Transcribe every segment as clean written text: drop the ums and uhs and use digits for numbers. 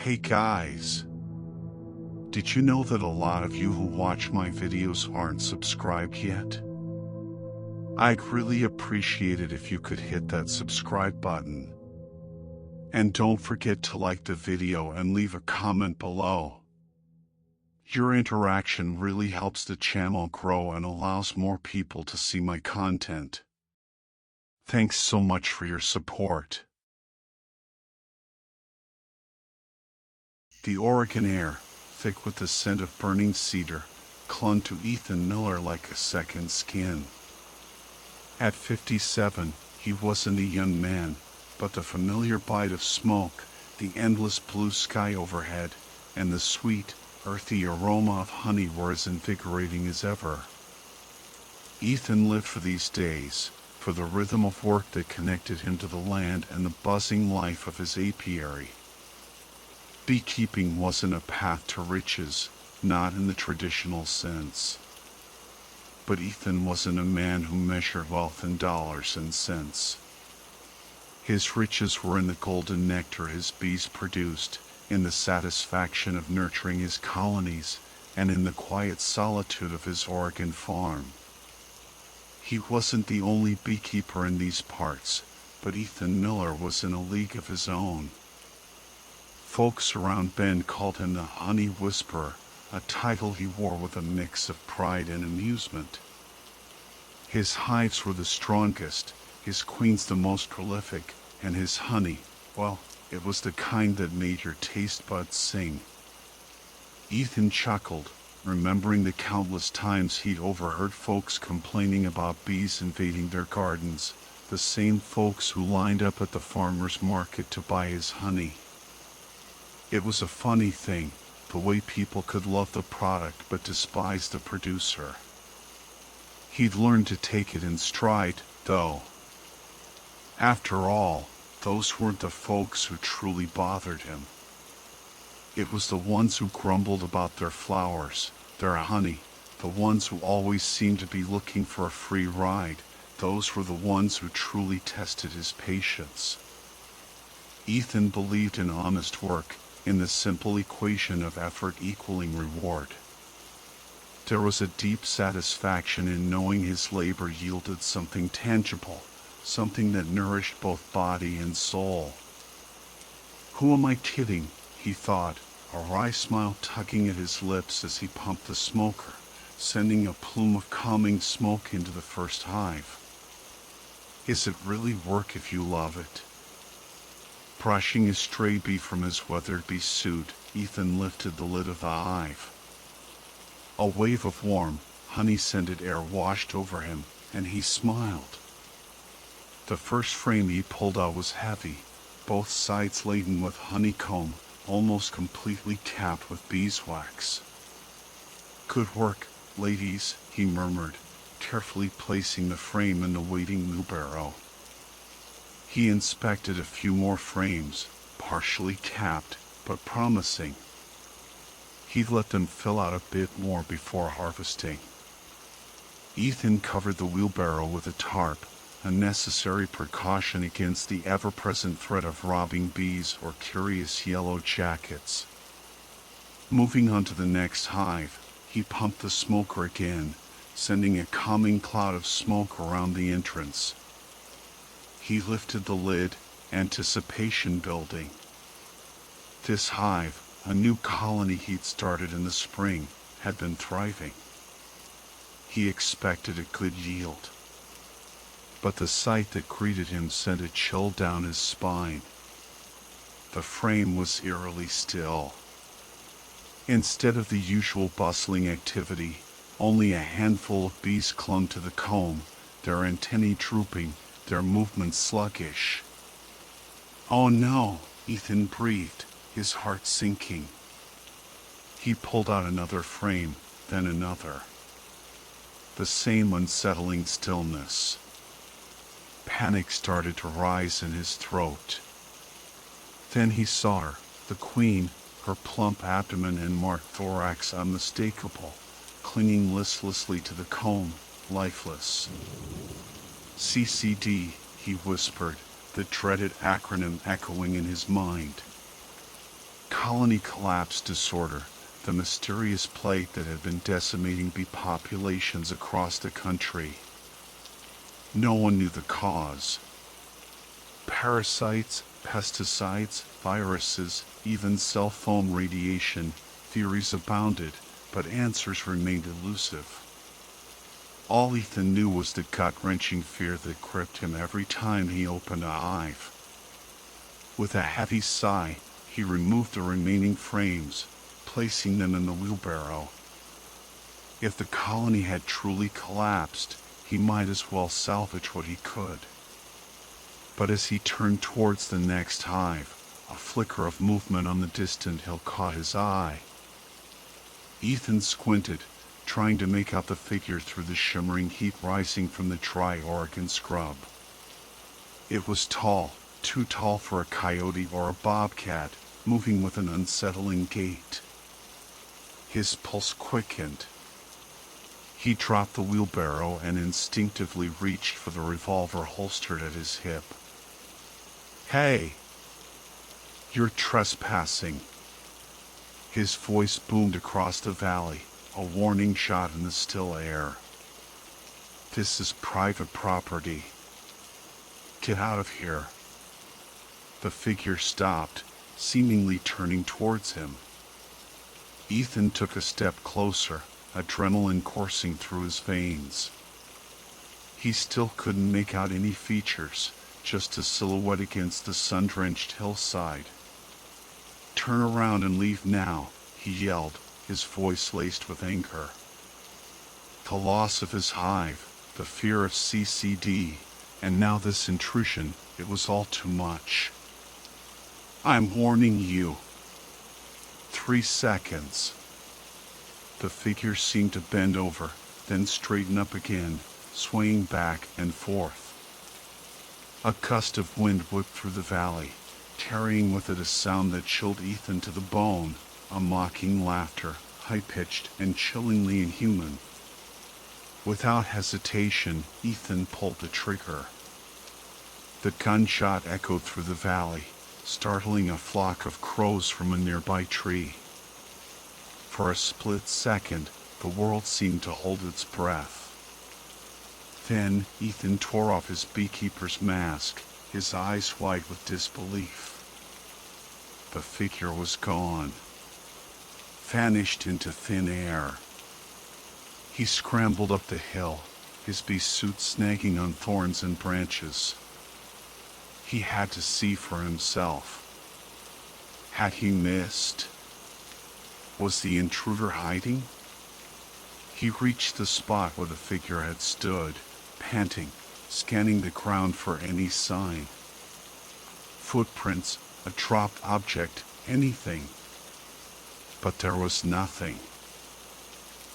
Hey guys! Did you know that a lot of you who watch my videos aren't subscribed yet? I'd really appreciate it if you could hit that subscribe button. And don't forget to like the video and leave a comment below. Your interaction really helps the channel grow and allows more people to see my content. Thanks so much for your support. The Oregon air, thick with the scent of burning cedar, clung to Ethan Miller like a second skin. At 57, he wasn't a young man, but the familiar bite of smoke, the endless blue sky overhead, and the sweet, earthy aroma of honey were as invigorating as ever. Ethan lived for these days, for the rhythm of work that connected him to the land and the buzzing life of his apiary. Beekeeping wasn't a path to riches, not in the traditional sense. But Ethan wasn't a man who measured wealth in dollars and cents. His riches were in the golden nectar his bees produced, in the satisfaction of nurturing his colonies, and in the quiet solitude of his Oregon farm. He wasn't the only beekeeper in these parts, but Ethan Miller was in a league of his own. Folks around Bend called him the Honey Whisperer, a title he wore with a mix of pride and amusement. His hives were the strongest, his queens the most prolific, and his honey, well, it was the kind that made your taste buds sing. Ethan chuckled, remembering the countless times he'd overheard folks complaining about bees invading their gardens, the same folks who lined up at the farmer's market to buy his honey. It was a funny thing, the way people could love the product but despise the producer. He'd learned to take it in stride, though. After all, those weren't the folks who truly bothered him. It was the ones who grumbled about their flowers, their honey, the ones who always seemed to be looking for a free ride. Those were the ones who truly tested his patience. Ethan believed in honest work, in the simple equation of effort equaling reward. There was a deep satisfaction in knowing his labor yielded something tangible, something that nourished both body and soul. Who am I kidding? He thought, a wry smile tugging at his lips as he pumped the smoker, sending a plume of calming smoke into the first hive. Is it really work if you love it? Brushing a stray bee from his weathered bee suit, Ethan lifted the lid of the hive. A wave of warm, honey-scented air washed over him, and he smiled. The first frame he pulled out was heavy, both sides laden with honeycomb, almost completely capped with beeswax. Good work, ladies, he murmured, carefully placing the frame in the waiting wheelbarrow. He inspected a few more frames, partially capped, but promising. He'd let them fill out a bit more before harvesting. Ethan covered the wheelbarrow with a tarp, a necessary precaution against the ever-present threat of robbing bees or curious yellow jackets. Moving on to the next hive, he pumped the smoker again, sending a calming cloud of smoke around the entrance. He lifted the lid, anticipation building. This hive, a new colony he'd started in the spring, had been thriving. He expected a good yield. But the sight that greeted him sent a chill down his spine. The frame was eerily still. Instead of the usual bustling activity, only a handful of bees clung to the comb, their antennae drooping, their movements sluggish. Oh no, Ethan breathed, his heart sinking. He pulled out another frame, then another. The same unsettling stillness. Panic started to rise in his throat. Then he saw her, the queen, her plump abdomen and marked thorax unmistakable, clinging listlessly to the comb, lifeless. CCD, he whispered, the dreaded acronym echoing in his mind. colony collapse disorder, the mysterious plague that had been decimating bee populations across the country. No one knew the cause. Parasites, pesticides, viruses, even cell phone radiation, theories abounded, but answers remained elusive. All Ethan knew was the gut-wrenching fear that gripped him every time he opened an eye. With a heavy sigh, he removed the remaining frames, placing them in the wheelbarrow. If the colony had truly collapsed, he might as well salvage what he could. But as he turned towards the next hive, a flicker of movement on the distant hill caught his eye. Ethan squinted, trying to make out the figure through the shimmering heat rising from the dry Oregon scrub. It was tall, too tall for a coyote or a bobcat, moving with an unsettling gait. His pulse quickened. He dropped the wheelbarrow and instinctively reached for the revolver holstered at his hip. "Hey! You're trespassing!" His voice boomed across the valley, a warning shot in the still air. "This is private property. Get out of here." The figure stopped, seemingly turning towards him. Ethan took a step closer, adrenaline coursing through his veins. He still couldn't make out any features, just a silhouette against the sun-drenched hillside. "Turn around and leave now," he yelled, his voice laced with anger. The loss of his hive, the fear of CCD, and now this intrusion, it was all too much. "I'm warning you." 3 seconds. The figure seemed to bend over, then straighten up again, swaying back and forth. A gust of wind whipped through the valley, carrying with it a sound that chilled Ethan to the bone, a mocking laughter, high-pitched and chillingly inhuman. Without hesitation, Ethan pulled the trigger. The gunshot echoed through the valley, startling a flock of crows from a nearby tree. For a split second, the world seemed to hold its breath. Then, Ethan tore off his beekeeper's mask, his eyes wide with disbelief. The figure was gone, vanished into thin air. He scrambled up the hill, his bee suit snagging on thorns and branches. He had to see for himself. Had he missed? Was the intruder hiding? He reached the spot where the figure had stood, panting, scanning the ground for any sign. Footprints, a dropped object, anything. But there was nothing.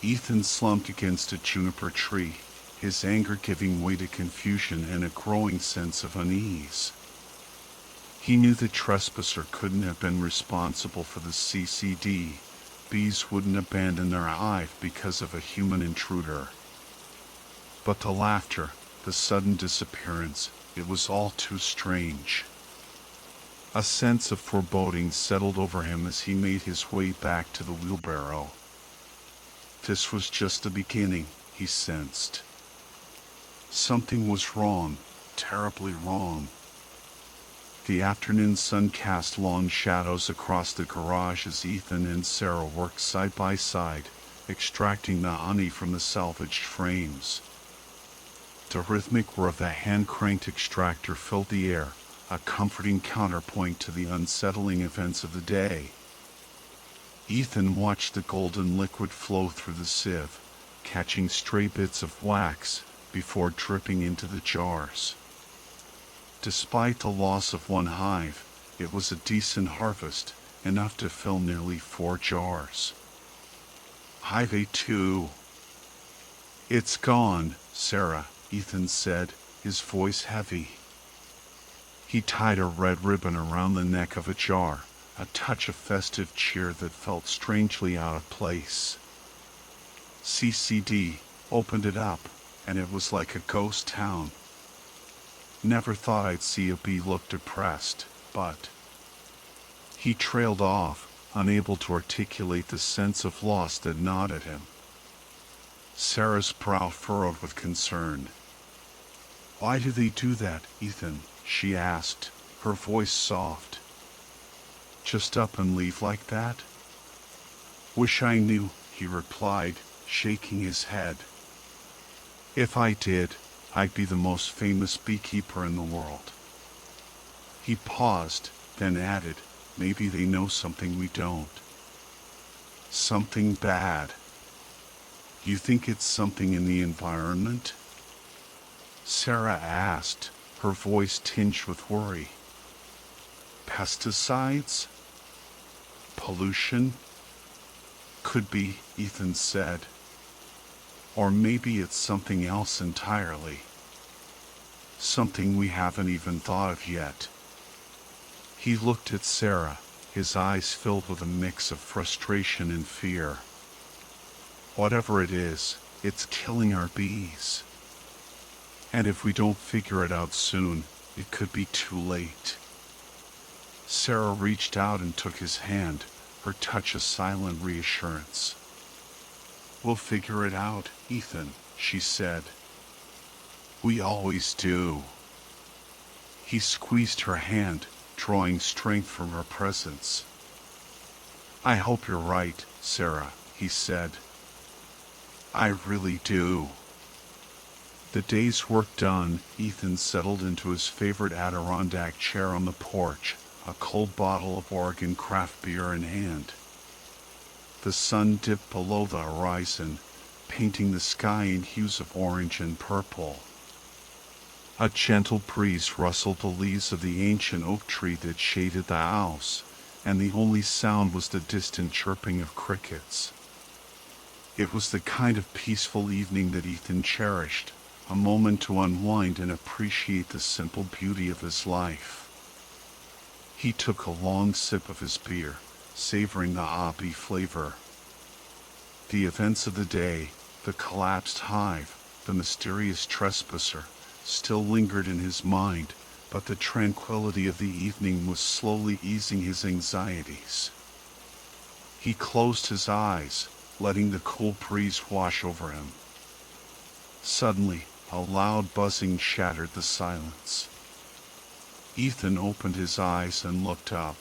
Ethan slumped against a juniper tree, his anger giving way to confusion and a growing sense of unease. He knew the trespasser couldn't have been responsible for the CCD. Bees wouldn't abandon their hive because of a human intruder. But the laughter, the sudden disappearance, it was all too strange. A sense of foreboding settled over him as he made his way back to the wheelbarrow. This was just the beginning, he sensed. Something was wrong, terribly wrong. The afternoon sun cast long shadows across the garage as Ethan and Sarah worked side by side, extracting the honey from the salvaged frames. The rhythmic whir of the hand-cranked extractor filled the air, a comforting counterpoint to the unsettling events of the day. Ethan watched the golden liquid flow through the sieve, catching stray bits of wax before dripping into the jars. Despite the loss of one hive, it was a decent harvest, enough to fill nearly 4 jars. Hive A2. "It's gone, Sarah," Ethan said, his voice heavy. He tied a red ribbon around the neck of a jar, a touch of festive cheer that felt strangely out of place. CCD opened it up, and it was like a ghost town. Never thought I'd see a bee look depressed, but... He trailed off, unable to articulate the sense of loss that gnawed at him. Sarah's brow furrowed with concern. "Why do they do that, Ethan?" she asked, her voice soft. "Just up and leave like that?" "Wish I knew," he replied, shaking his head. "If I did, I'd be the most famous beekeeper in the world." He paused, then added, "Maybe they know something we don't." "Something bad? You think it's something in the environment?" Sarah asked, her voice tinged with worry. "Pesticides? Pollution?" "Could be," Ethan said. "Or maybe it's something else entirely. Something we haven't even thought of yet." He looked at Sarah, his eyes filled with a mix of frustration and fear. "Whatever it is, it's killing our bees. And if we don't figure it out soon, it could be too late." Sarah reached out and took his hand, her touch a silent reassurance. "We'll figure it out, Ethan," she said. "We always do." He squeezed her hand, drawing strength from her presence. "I hope you're right, Sarah," he said. "I really do." The day's work done, Ethan settled into his favorite Adirondack chair on the porch, a cold bottle of Oregon craft beer in hand. The sun dipped below the horizon, painting the sky in hues of orange and purple. A gentle breeze rustled the leaves of the ancient oak tree that shaded the house, and the only sound was the distant chirping of crickets. It was the kind of peaceful evening that Ethan cherished, a moment to unwind and appreciate the simple beauty of his life. He took a long sip of his beer, savoring the hoppy flavor. The events of the day, the collapsed hive, the mysterious trespasser, still lingered in his mind, but the tranquility of the evening was slowly easing his anxieties. He closed his eyes, letting the cool breeze wash over him. Suddenly, a loud buzzing shattered the silence. Ethan opened his eyes and looked up.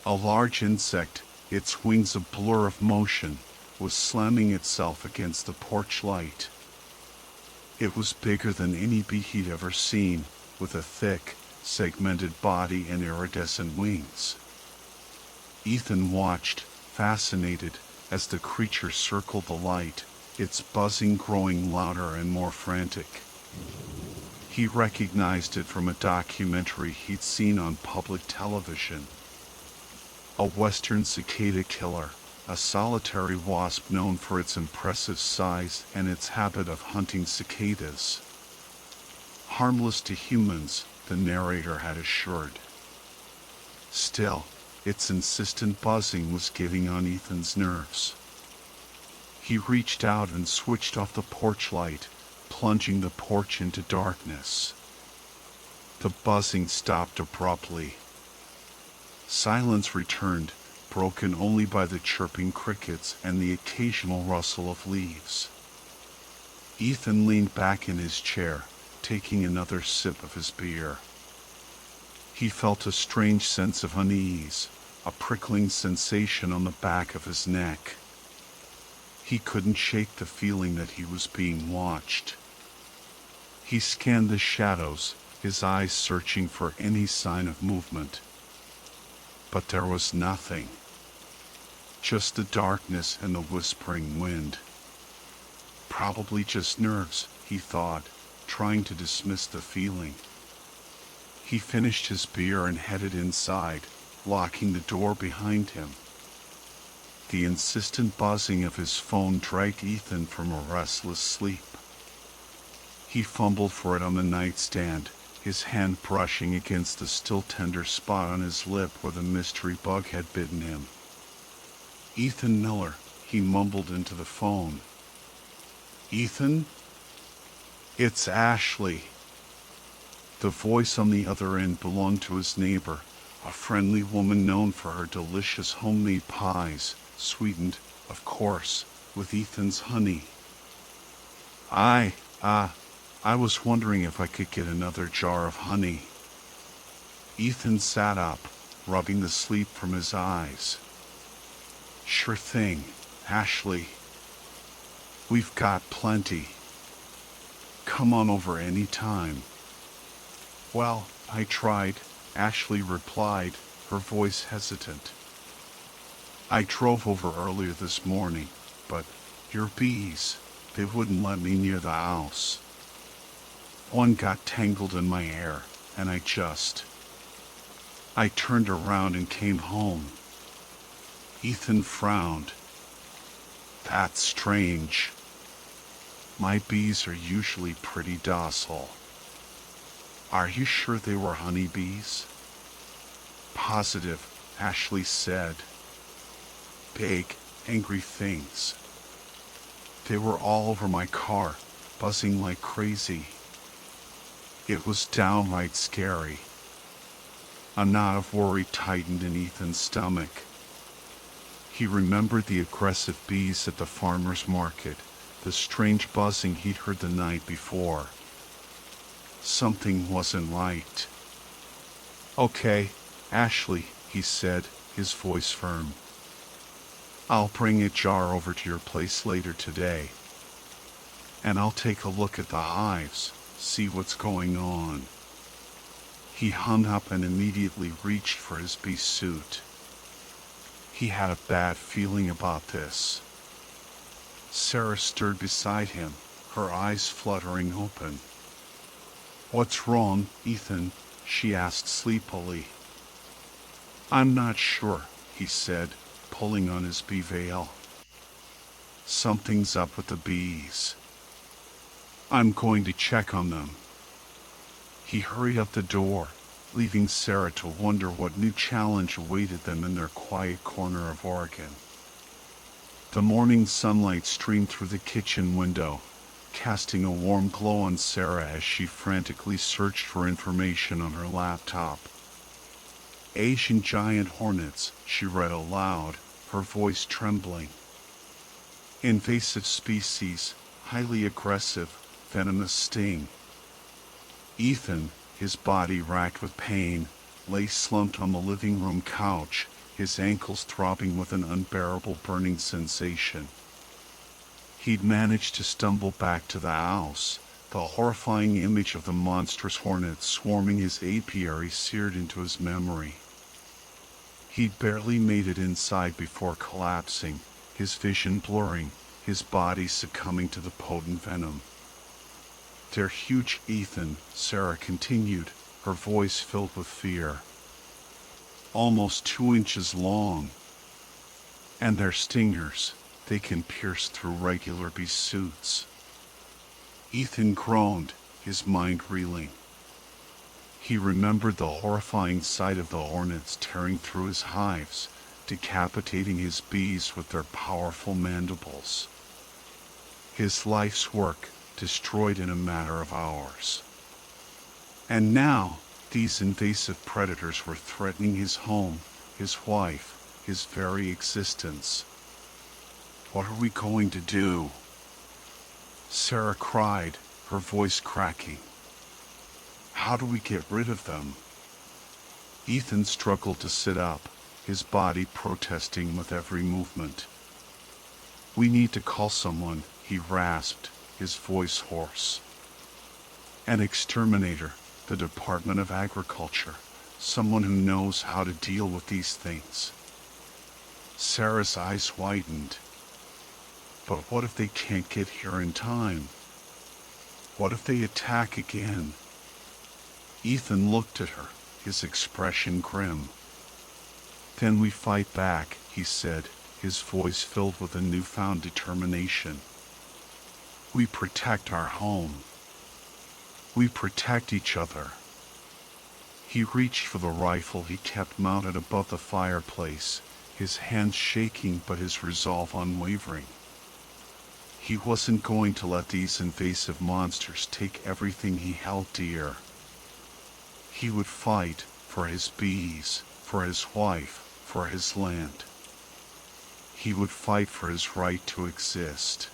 A large insect, its wings a blur of motion, was slamming itself against the porch light. It was bigger than any bee he'd ever seen, with a thick, segmented body and iridescent wings. Ethan watched, fascinated, as the creature circled the light, its buzzing growing louder and more frantic. He recognized it from a documentary he'd seen on public television. A western cicada killer, a solitary wasp known for its impressive size and its habit of hunting cicadas. Harmless to humans, the narrator had assured. Still, its insistent buzzing was getting on Ethan's nerves. He reached out and switched off the porch light, plunging the porch into darkness. The buzzing stopped abruptly. Silence returned, broken only by the chirping crickets and the occasional rustle of leaves. Ethan leaned back in his chair, taking another sip of his beer. He felt a strange sense of unease, a prickling sensation on the back of his neck. He couldn't shake the feeling that he was being watched. He scanned the shadows, his eyes searching for any sign of movement. But there was nothing. Just the darkness and the whispering wind. Probably just nerves, he thought, trying to dismiss the feeling. He finished his beer and headed inside, locking the door behind him. The insistent buzzing of his phone dragged Ethan from a restless sleep. He fumbled for it on the nightstand, his hand brushing against the still tender spot on his lip where the mystery bug had bitten him. "Ethan Miller," he mumbled into the phone. "Ethan? It's Ashley." The voice on the other end belonged to his neighbor, a friendly woman known for her delicious homemade pies, sweetened, of course, with Ethan's honey. I, I was wondering if I could get another jar of honey. Ethan sat up, rubbing the sleep from his eyes. Sure thing, Ashley. We've got plenty. Come on over any time. Well, I tried, Ashley replied, her voice hesitant. I drove over earlier this morning, but your bees, they wouldn't let me near the house. One got tangled in my hair, and I turned around and came home. Ethan frowned. That's strange. My bees are usually pretty docile. Are you sure they were honeybees? Positive, Ashley said. Big, angry things. They were all over my car, buzzing like crazy. It was downright scary. A knot of worry tightened in Ethan's stomach. He remembered the aggressive bees at the farmer's market, the strange buzzing he'd heard the night before. Something wasn't right. Okay, Ashley, he said, his voice firm. I'll bring a jar over to your place later today. And I'll take a look at the hives, see what's going on. He hung up and immediately reached for his bee suit. He had a bad feeling about this. Sarah stirred beside him, her eyes fluttering open. What's wrong, Ethan? She asked sleepily. I'm not sure, he said, pulling on his bee veil. Something's up with the bees. I'm going to check on them. He hurried up the door, leaving Sarah to wonder what new challenge awaited them in their quiet corner of Oregon. The morning sunlight streamed through the kitchen window, casting a warm glow on Sarah as she frantically searched for information on her laptop. Asian giant hornets, she read aloud, her voice trembling. Invasive species, highly aggressive, venomous sting. Ethan, his body racked with pain, lay slumped on the living room couch, his ankles throbbing with an unbearable burning sensation. He'd managed to stumble back to the house, the horrifying image of the monstrous hornet swarming his apiary seared into his memory. He'd barely made it inside before collapsing, his vision blurring, his body succumbing to the potent venom. They're huge, Ethan, Sarah continued, her voice filled with fear. Almost 2 inches long. And they're stingers. They can pierce through regular bee suits. Ethan groaned, his mind reeling. He remembered the horrifying sight of the hornets tearing through his hives, decapitating his bees with their powerful mandibles. His life's work destroyed in a matter of hours. And now, these invasive predators were threatening his home, his wife, his very existence. What are we going to do? Sarah cried, her voice cracking. How do we get rid of them? Ethan struggled to sit up, his body protesting with every movement. We need to call someone, he rasped, his voice hoarse. An exterminator, the Department of Agriculture, someone who knows how to deal with these things. Sarah's eyes widened. But what if they can't get here in time? What if they attack again? Ethan looked at her, his expression grim. Then we fight back, he said, his voice filled with a newfound determination. We protect our home. We protect each other. He reached for the rifle he kept mounted above the fireplace, his hands shaking but his resolve unwavering. He wasn't going to let these invasive monsters take everything he held dear. He would fight for his bees, for his wife, for his land. He would fight for his right to exist.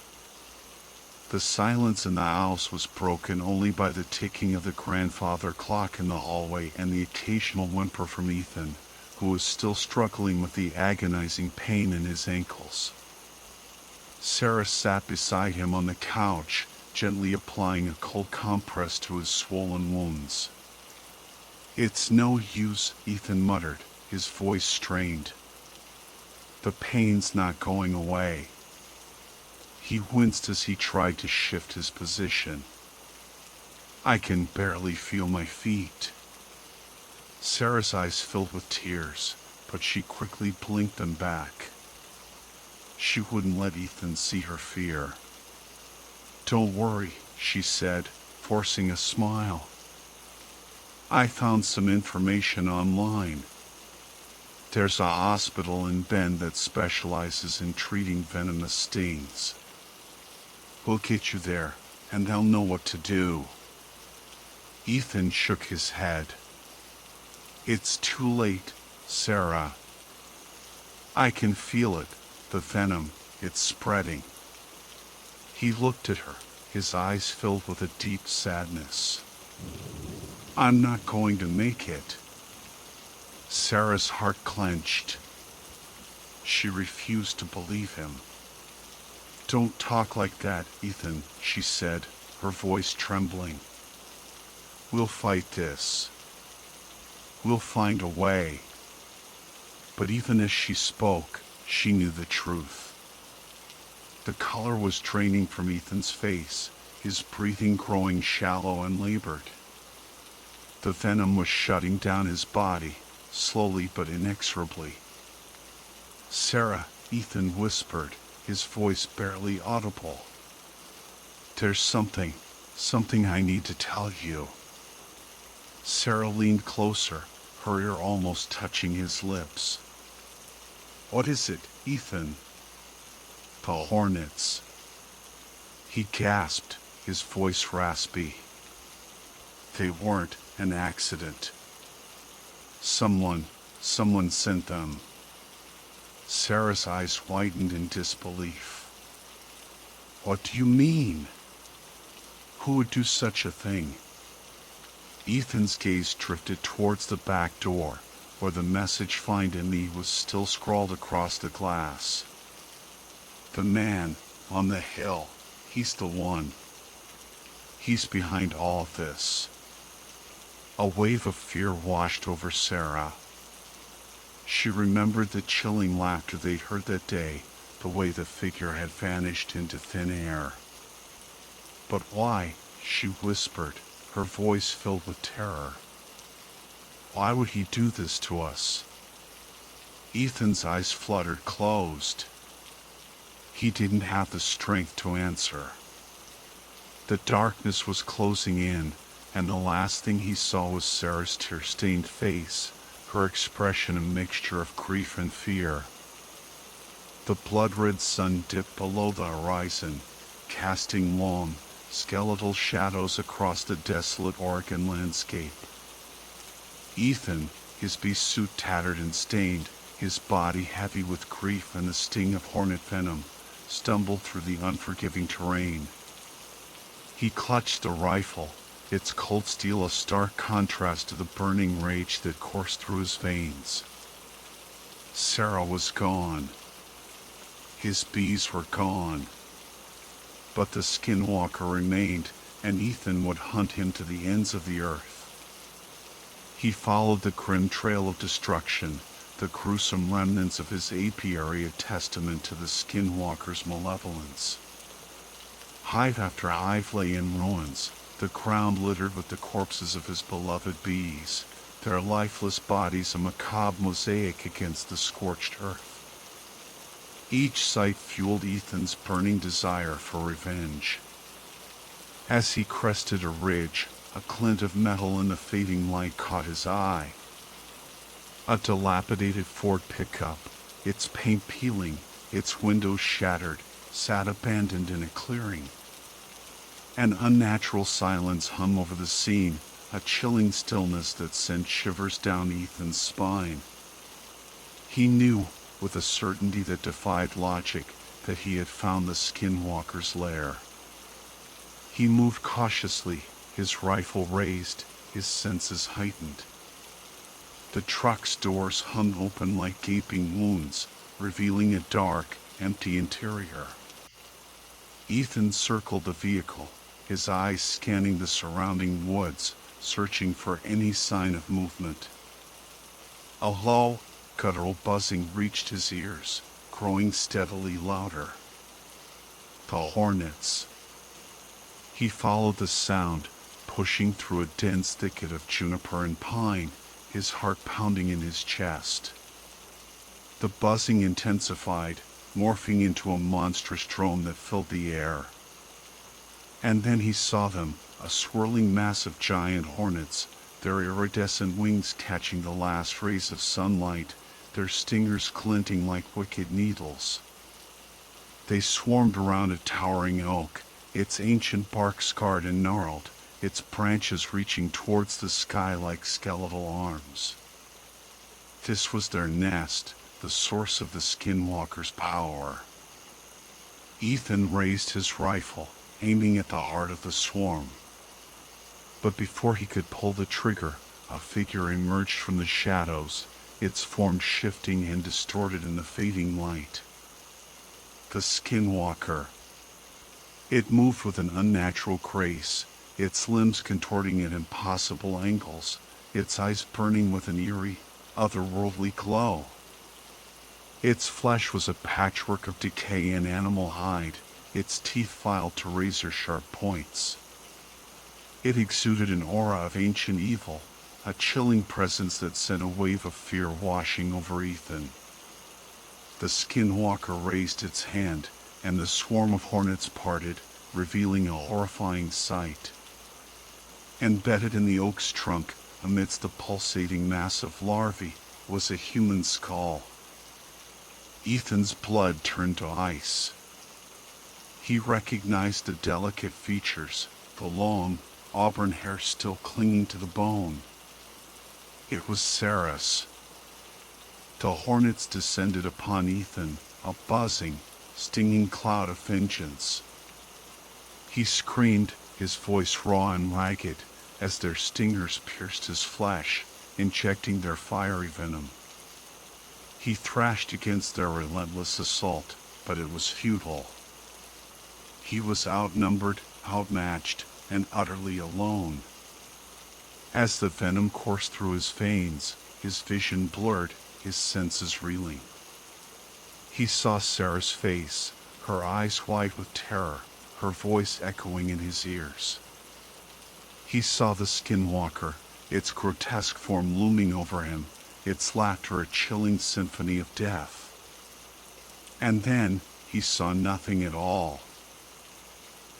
The silence in the house was broken only by the ticking of the grandfather clock in the hallway and the occasional whimper from Ethan, who was still struggling with the agonizing pain in his ankles. Sarah sat beside him on the couch, gently applying a cold compress to his swollen wounds. "It's no use," Ethan muttered, his voice strained. "The pain's not going away." He winced as he tried to shift his position. "I can barely feel my feet." Sarah's eyes filled with tears, but she quickly blinked them back. She wouldn't let Ethan see her fear. "Don't worry," she said, forcing a smile. "I found some information online. There's a hospital in Bend that specializes in treating venomous stings. We'll get you there, and they'll know what to do." Ethan shook his head. "It's too late, Sarah. I can feel it, the venom, it's spreading." He looked at her, his eyes filled with a deep sadness. "I'm not going to make it." Sarah's heart clenched. She refused to believe him. "Don't talk like that, Ethan," she said, her voice trembling. "We'll fight this. We'll find a way." But even as she spoke, she knew the truth. The color was draining from Ethan's face, his breathing growing shallow and labored. The venom was shutting down his body, slowly but inexorably. "Sarah," Ethan whispered, his voice barely audible. "There's something I need to tell you." Sarah leaned closer, her ear almost touching his lips. "What is it, Ethan?" "The hornets." He gasped, his voice raspy. "They weren't an accident. Someone sent them." Sarah's eyes widened in disbelief. "What do you mean? Who would do such a thing?" Ethan's gaze drifted towards the back door, where the message "Find me" was still scrawled across the glass. "The man on the hill, he's the one. He's behind all of this." A wave of fear washed over Sarah. She remembered the chilling laughter they'd heard that day, the way the figure had vanished into thin air. "But why?" she whispered, her voice filled with terror. "Why would he do this to us?" Ethan's eyes fluttered closed. He didn't have the strength to answer. The darkness was closing in, and the last thing he saw was Sarah's tear-stained face, her expression a mixture of grief and fear. The blood-red sun dipped below the horizon, casting long, skeletal shadows across the desolate Oregon landscape. Ethan, his beast suit tattered and stained, his body heavy with grief and the sting of hornet venom, stumbled through the unforgiving terrain. He clutched the rifle, its cold steel a stark contrast to the burning rage that coursed through his veins. Sarah was gone. His bees were gone. But the skinwalker remained, and Ethan would hunt him to the ends of the earth. He followed the grim trail of destruction, the gruesome remnants of his apiary a testament to the skinwalker's malevolence. Hive after hive lay in ruins, the ground littered with the corpses of his beloved bees, their lifeless bodies a macabre mosaic against the scorched earth. Each sight fueled Ethan's burning desire for revenge. As he crested a ridge, a glint of metal in the fading light caught his eye. A dilapidated Ford pickup, its paint peeling, its windows shattered, sat abandoned in a clearing. An unnatural silence hung over the scene, a chilling stillness that sent shivers down Ethan's spine. He knew, with a certainty that defied logic, that he had found the skinwalker's lair. He moved cautiously, his rifle raised, his senses heightened. The truck's doors hung open like gaping wounds, revealing a dark, empty interior. Ethan circled the vehicle, his eyes scanning the surrounding woods, searching for any sign of movement. A low, guttural buzzing reached his ears, growing steadily louder. The hornets. He followed the sound, pushing through a dense thicket of juniper and pine, his heart pounding in his chest. The buzzing intensified, morphing into a monstrous drone that filled the air. And then he saw them, a swirling mass of giant hornets, their iridescent wings catching the last rays of sunlight, their stingers glinting like wicked needles. They swarmed around a towering oak, its ancient bark scarred and gnarled, its branches reaching towards the sky like skeletal arms. This was their nest, the source of the skinwalker's power. Ethan raised his rifle, aiming at the heart of the swarm. But before he could pull the trigger, a figure emerged from the shadows, its form shifting and distorted in the fading light. The skinwalker. It moved with an unnatural grace, its limbs contorting at impossible angles, its eyes burning with an eerie, otherworldly glow. Its flesh was a patchwork of decay and animal hide, its teeth filed to razor-sharp points. It exuded an aura of ancient evil, a chilling presence that sent a wave of fear washing over Ethan. The skinwalker raised its hand, and the swarm of hornets parted, revealing a horrifying sight. Embedded in the oak's trunk, amidst the pulsating mass of larvae, was a human skull. Ethan's blood turned to ice. He recognized the delicate features, the long, auburn hair still clinging to the bone. It was Sarah's. The hornets descended upon Ethan, a buzzing, stinging cloud of vengeance. He screamed, his voice raw and ragged, as their stingers pierced his flesh, injecting their fiery venom. He thrashed against their relentless assault, but it was futile. He was outnumbered, outmatched, and utterly alone. As the venom coursed through his veins, his vision blurred, his senses reeling. He saw Sarah's face, her eyes white with terror, her voice echoing in his ears. He saw the skinwalker, its grotesque form looming over him, its laughter a chilling symphony of death. And then he saw nothing at all.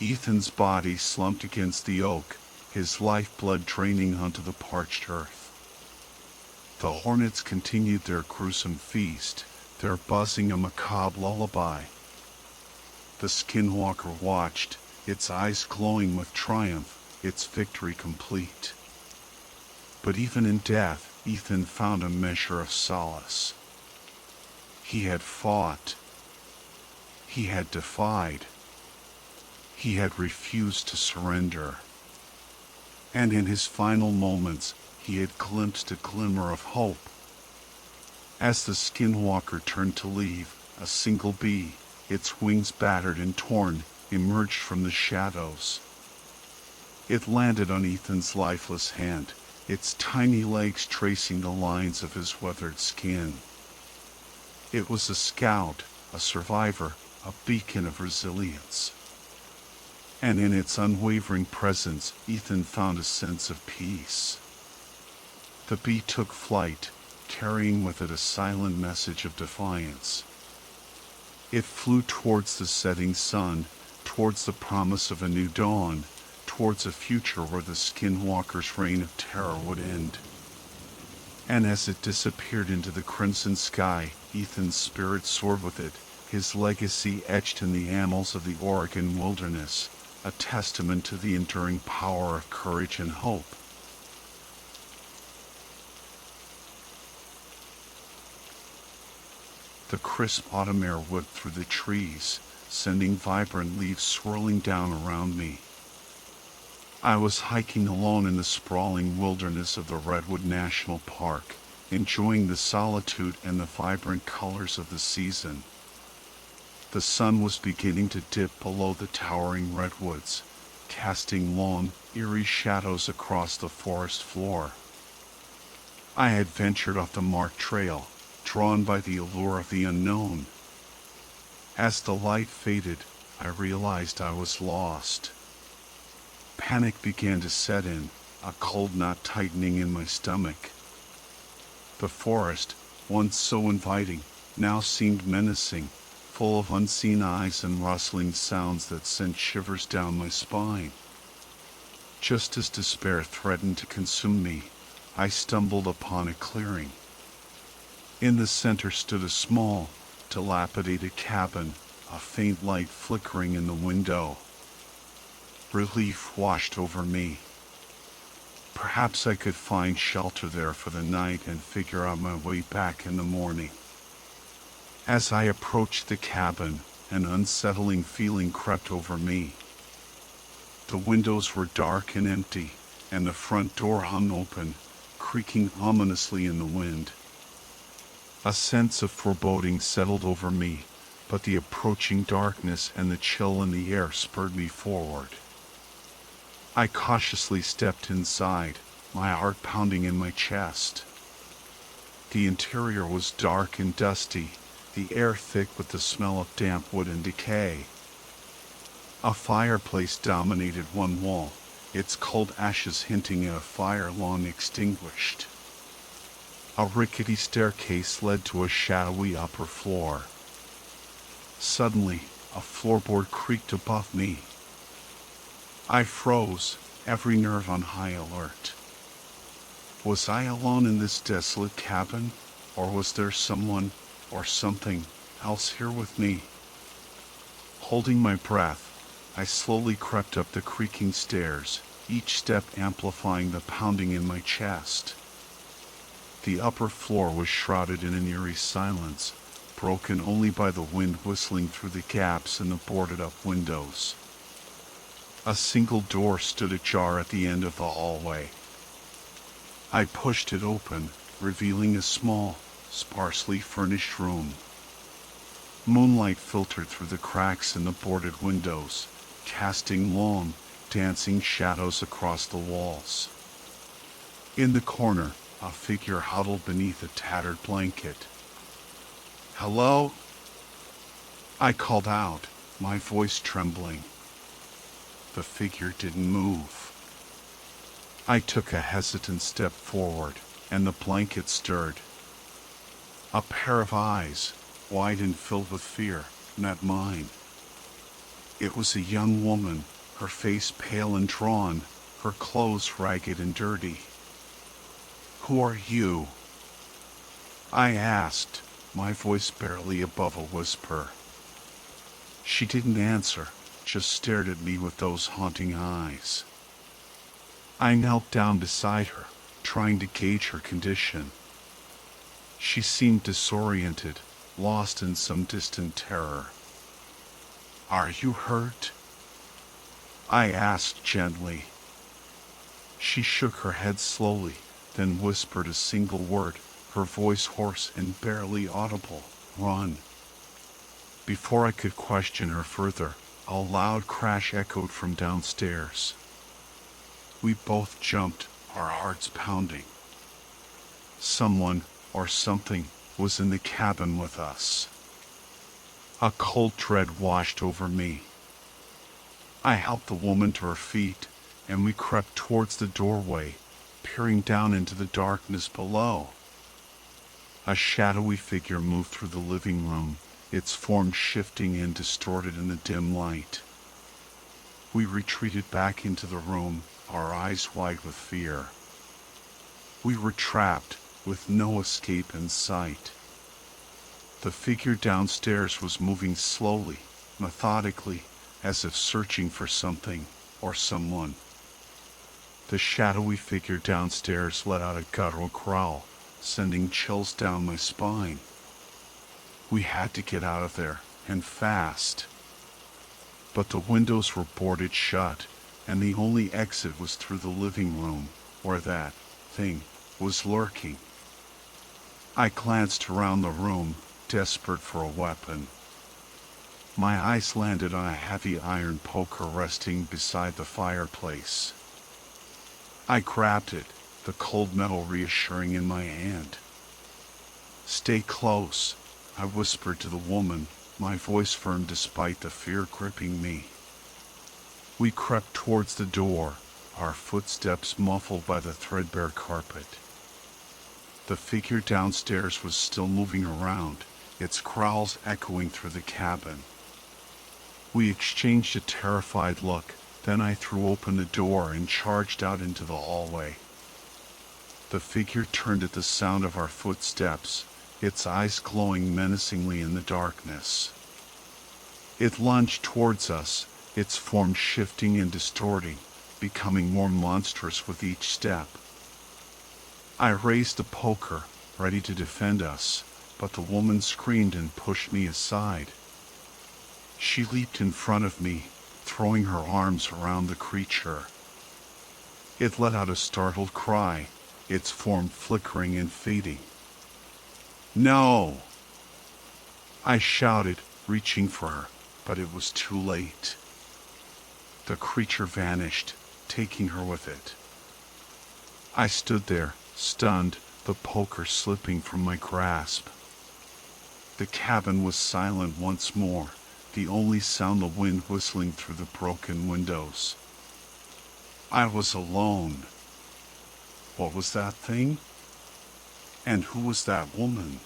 Ethan's body slumped against the oak, his lifeblood draining onto the parched earth. The hornets continued their gruesome feast, their buzzing a macabre lullaby. The skinwalker watched, its eyes glowing with triumph, its victory complete. But even in death, Ethan found a measure of solace. He had fought. He had defied. He had refused to surrender. And in his final moments, he had glimpsed a glimmer of hope. As the skinwalker turned to leave, a single bee, its wings battered and torn, emerged from the shadows. It landed on Ethan's lifeless hand, its tiny legs tracing the lines of his weathered skin. It was a scout, a survivor, a beacon of resilience. And in its unwavering presence, Ethan found a sense of peace. The bee took flight, carrying with it a silent message of defiance. It flew towards the setting sun, towards the promise of a new dawn, towards a future where the skinwalker's reign of terror would end. And as it disappeared into the crimson sky, Ethan's spirit soared with it, his legacy etched in the annals of the Oregon wilderness, a testament to the enduring power of courage and hope. The crisp autumn air whipped through the trees, sending vibrant leaves swirling down around me. I was hiking alone in the sprawling wilderness of the Redwood National Park, enjoying the solitude and the vibrant colors of the season. The sun was beginning to dip below the towering redwoods, casting long, eerie shadows across the forest floor. I had ventured off the marked trail, drawn by the allure of the unknown. As the light faded, I realized I was lost. Panic began to set in, a cold knot tightening in my stomach. The forest, once so inviting, now seemed menacing, full of unseen eyes and rustling sounds that sent shivers down my spine. Just as despair threatened to consume me, I stumbled upon a clearing. In the center stood a small, dilapidated cabin, a faint light flickering in the window. Relief washed over me. Perhaps I could find shelter there for the night and figure out my way back in the morning. As I approached the cabin, an unsettling feeling crept over me. The windows were dark and empty, and the front door hung open, creaking ominously in the wind. A sense of foreboding settled over me, but the approaching darkness and the chill in the air spurred me forward. I cautiously stepped inside, my heart pounding in my chest. The interior was dark and dusty, the air thick with the smell of damp wood and decay. A fireplace dominated one wall, its cold ashes hinting at a fire long extinguished. A rickety staircase led to a shadowy upper floor. Suddenly, a floorboard creaked above me. I froze, every nerve on high alert. Was I alone in this desolate cabin, or was there someone, or something, else here with me? Holding my breath, I slowly crept up the creaking stairs, each step amplifying the pounding in my chest. The upper floor was shrouded in an eerie silence, broken only by the wind whistling through the gaps in the boarded-up windows. A single door stood ajar at the end of the hallway. I pushed it open, revealing a small, sparsely furnished room. Moonlight filtered through the cracks in the boarded windows, casting long, dancing shadows across the walls. In the corner, a figure huddled beneath a tattered blanket. "Hello?" I called out, my voice trembling. The figure didn't move. I took a hesitant step forward, and the blanket stirred. A pair of eyes, wide and filled with fear, met mine. It was a young woman, her face pale and drawn, her clothes ragged and dirty. "Who are you?" I asked, my voice barely above a whisper. She didn't answer, just stared at me with those haunting eyes. I knelt down beside her, trying to gauge her condition. She seemed disoriented, lost in some distant terror. "Are you hurt?" I asked gently. She shook her head slowly, then whispered a single word, her voice hoarse and barely audible: "Run." Before I could question her further, a loud crash echoed from downstairs. We both jumped, our hearts pounding. Someone, or something, was in the cabin with us. A cold dread washed over me. I helped the woman to her feet, and we crept towards the doorway, peering down into the darkness below. A shadowy figure moved through the living room, its form shifting and distorted in the dim light. We retreated back into the room, our eyes wide with fear. We were trapped, with no escape in sight. The figure downstairs was moving slowly, methodically, as if searching for something, or someone. The shadowy figure downstairs let out a guttural growl, sending chills down my spine. We had to get out of there, and fast. But the windows were boarded shut, and the only exit was through the living room, where that thing was lurking. I glanced around the room, desperate for a weapon. My eyes landed on a heavy iron poker resting beside the fireplace. I grabbed it, the cold metal reassuring in my hand. "Stay close," I whispered to the woman, my voice firm despite the fear gripping me. We crept towards the door, our footsteps muffled by the threadbare carpet. The figure downstairs was still moving around, its growls echoing through the cabin. We exchanged a terrified look, then I threw open the door and charged out into the hallway. The figure turned at the sound of our footsteps, its eyes glowing menacingly in the darkness. It lunged towards us, its form shifting and distorting, becoming more monstrous with each step. I raised the poker, ready to defend us, but the woman screamed and pushed me aside. She leaped in front of me, throwing her arms around the creature. It let out a startled cry, its form flickering and fading. "No!" I shouted, reaching for her, but it was too late. The creature vanished, taking her with it. I stood there, stunned, the poker slipping from my grasp. The cabin was silent once more, the only sound the wind whistling through the broken windows. I was alone. What was that thing? And who was that woman?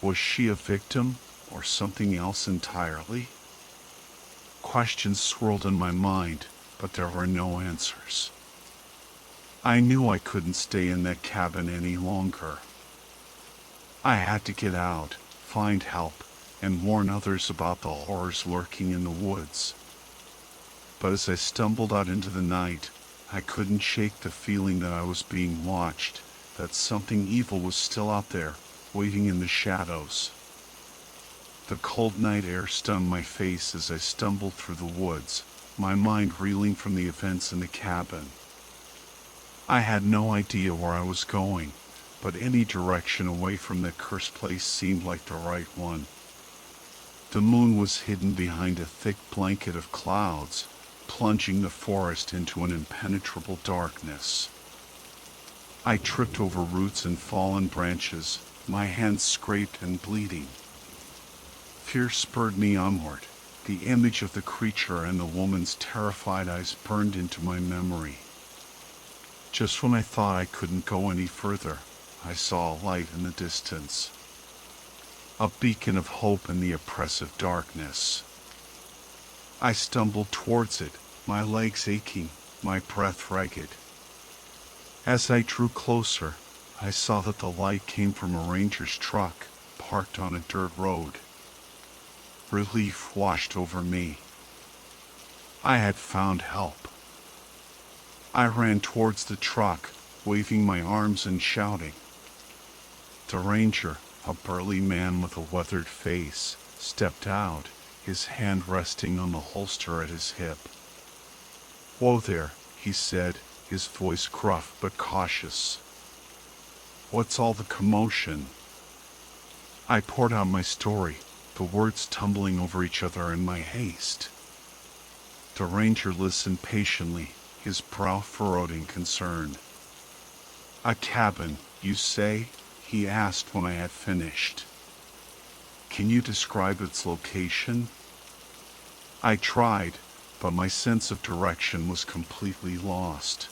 Was she a victim, or something else entirely? Questions swirled in my mind, but there were no answers. I knew I couldn't stay in that cabin any longer. I had to get out, find help, and warn others about the horrors lurking in the woods. But as I stumbled out into the night, I couldn't shake the feeling that I was being watched, that something evil was still out there, waiting in the shadows. The cold night air stunned my face as I stumbled through the woods, my mind reeling from the events in the cabin. I had no idea where I was going, but any direction away from that cursed place seemed like the right one. The moon was hidden behind a thick blanket of clouds, plunging the forest into an impenetrable darkness. I tripped over roots and fallen branches, my hands scraped and bleeding. Fear spurred me onward. The image of the creature and the woman's terrified eyes burned into my memory. Just when I thought I couldn't go any further, I saw a light in the distance. A beacon of hope in the oppressive darkness. I stumbled towards it, my legs aching, my breath ragged. As I drew closer, I saw that the light came from a ranger's truck, parked on a dirt road. Relief washed over me. I had found help. I ran towards the truck, waving my arms and shouting. The ranger, a burly man with a weathered face, stepped out, his hand resting on the holster at his hip. "Whoa there," he said, his voice gruff but cautious. "What's all the commotion?" I poured out my story, the words tumbling over each other in my haste. The ranger listened patiently, his brow furrowed in concern. "A cabin, you say?" he asked when I had finished. "Can you describe its location?" I tried, but my sense of direction was completely lost.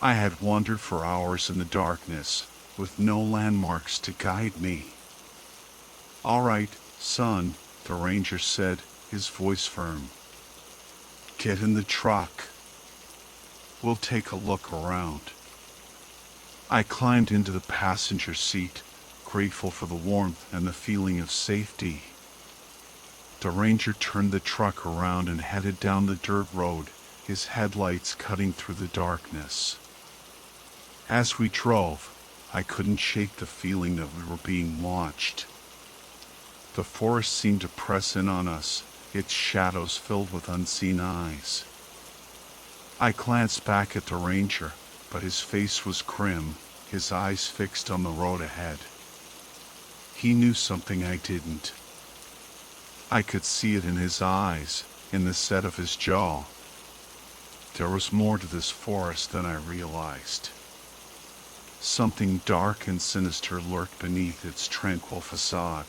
I had wandered for hours in the darkness, with no landmarks to guide me. "All right, son," the ranger said, his voice firm. "Get in the truck. We'll take a look around." I climbed into the passenger seat, grateful for the warmth and the feeling of safety. The ranger turned the truck around and headed down the dirt road, his headlights cutting through the darkness. As we drove, I couldn't shake the feeling that we were being watched. The forest seemed to press in on us, its shadows filled with unseen eyes. I glanced back at the ranger, but his face was grim, his eyes fixed on the road ahead. He knew something I didn't. I could see it in his eyes, in the set of his jaw. There was more to this forest than I realized. Something dark and sinister lurked beneath its tranquil facade.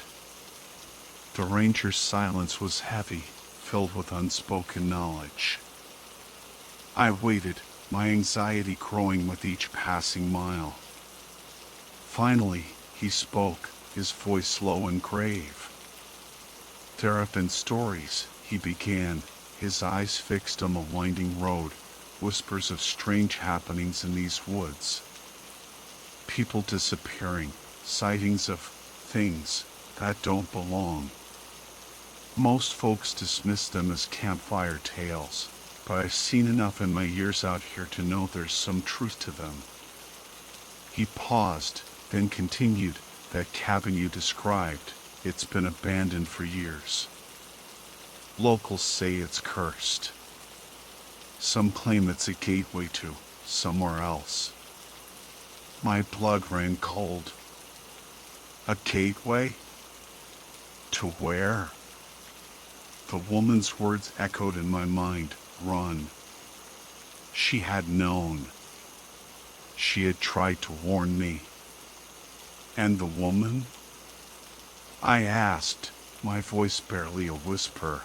The ranger's silence was heavy, filled with unspoken knowledge. I waited, my anxiety growing with each passing mile. Finally, he spoke, his voice low and grave. "There have been stories," he began, his eyes fixed on the winding road, "whispers of strange happenings in these woods. People disappearing, sightings of things that don't belong. Most folks dismiss them as campfire tales, but I've seen enough in my years out here to know there's some truth to them." He paused, then continued, "That cabin you described, it's been abandoned for years. Locals say it's cursed. Some claim it's a gateway to somewhere else." My blood ran cold. A gateway? To where? The woman's words echoed in my mind, "Run." She had known. She had tried to warn me. And the woman? I asked, my voice barely a whisper.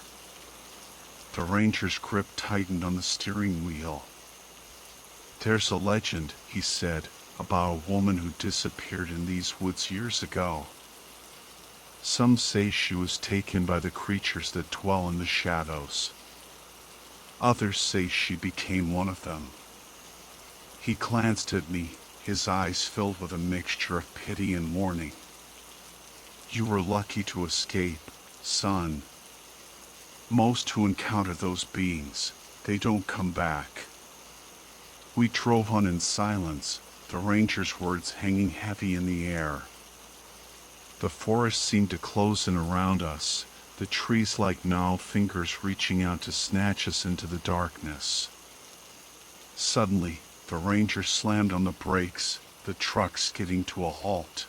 The ranger's grip tightened on the steering wheel. "There's a legend," he said, "about a woman who disappeared in these woods years ago. Some say she was taken by the creatures that dwell in the shadows. Others say she became one of them." He glanced at me, his eyes filled with a mixture of pity and warning. "You were lucky to escape, son. Most who encounter those beings, they don't come back." We drove on in silence, the ranger's words hanging heavy in the air. The forest seemed to close in around us, the trees like gnarled fingers reaching out to snatch us into the darkness. Suddenly, the ranger slammed on the brakes, the truck skidding to a halt.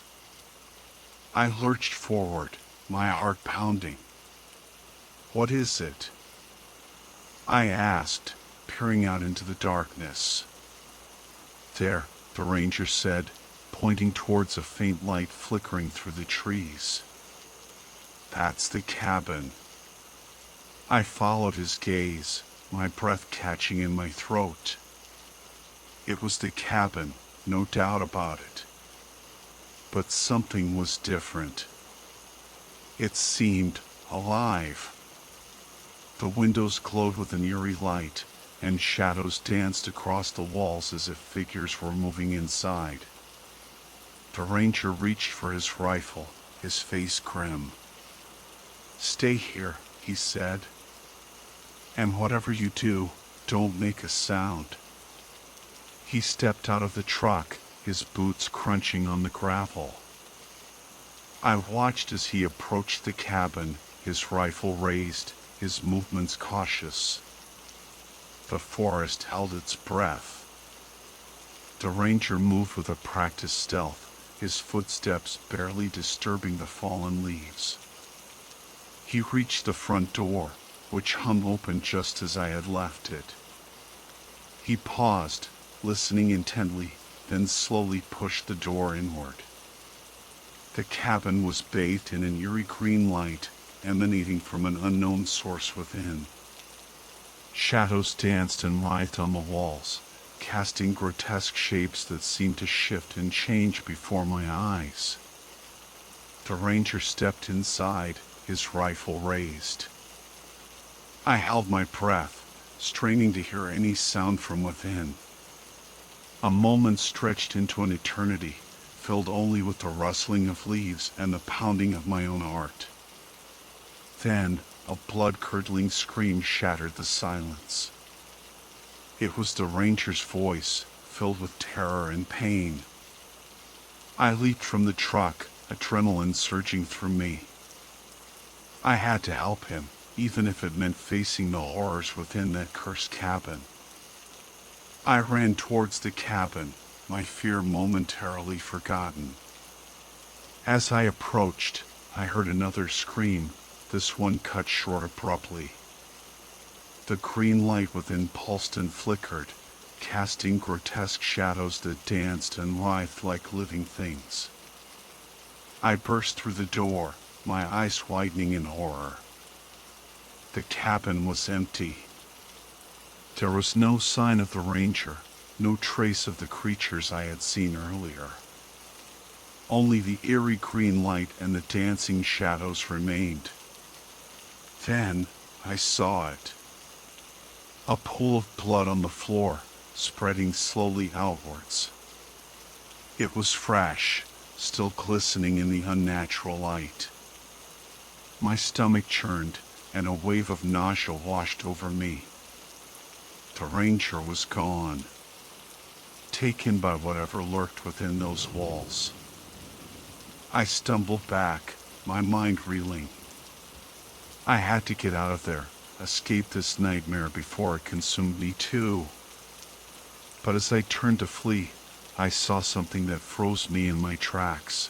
I lurched forward, my heart pounding. "What is it?" I asked, peering out into the darkness. "There," the ranger said, pointing towards a faint light flickering through the trees. "That's the cabin." I followed his gaze, my breath catching in my throat. It was the cabin, no doubt about it. But something was different. It seemed alive. The windows glowed with an eerie light, and shadows danced across the walls as if figures were moving inside. The ranger reached for his rifle, his face grim. "Stay here," he said. "And whatever you do, don't make a sound." He stepped out of the truck, his boots crunching on the gravel. I watched as he approached the cabin, his rifle raised, his movements cautious. The forest held its breath. The ranger moved with a practiced stealth, his footsteps barely disturbing the fallen leaves. He reached the front door, which hung open just as I had left it. He paused, listening intently, then slowly pushed the door inward. The cabin was bathed in an eerie green light, emanating from an unknown source within. Shadows danced and writhed on the walls, casting grotesque shapes that seemed to shift and change before my eyes. The ranger stepped inside, his rifle raised. I held my breath, straining to hear any sound from within. A moment stretched into an eternity, filled only with the rustling of leaves and the pounding of my own heart. Then, a blood-curdling scream shattered the silence. It was the ranger's voice, filled with terror and pain. I leaped from the truck, adrenaline surging through me. I had to help him, even if it meant facing the horrors within that cursed cabin. I ran towards the cabin, my fear momentarily forgotten. As I approached, I heard another scream, this one cut short abruptly. The green light within pulsed and flickered, casting grotesque shadows that danced and writhed like living things. I burst through the door, my eyes widening in horror. The cabin was empty. There was no sign of the ranger, no trace of the creatures I had seen earlier. Only the eerie green light and the dancing shadows remained. Then I saw it. A pool of blood on the floor, spreading slowly outwards. It was fresh, still glistening in the unnatural light. My stomach churned, and a wave of nausea washed over me. The ranger was gone, taken by whatever lurked within those walls. I stumbled back, my mind reeling. I had to get out of there, escape this nightmare before it consumed me too. But as I turned to flee, I saw something that froze me in my tracks.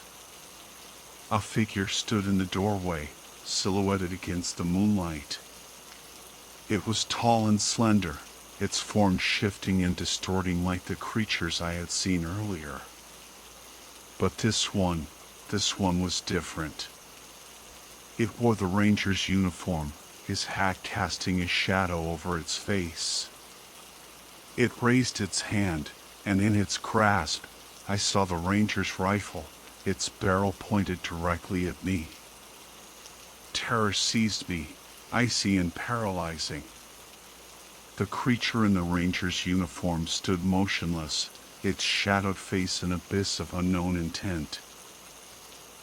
A figure stood in the doorway, silhouetted against the moonlight. It was tall and slender, its form shifting and distorting like the creatures I had seen earlier. But this one was different. It wore the ranger's uniform, his hat casting a shadow over its face. It raised its hand, and in its grasp, I saw the ranger's rifle, its barrel pointed directly at me. Terror seized me, icy and paralyzing. The creature in the ranger's uniform stood motionless, its shadowed face an abyss of unknown intent.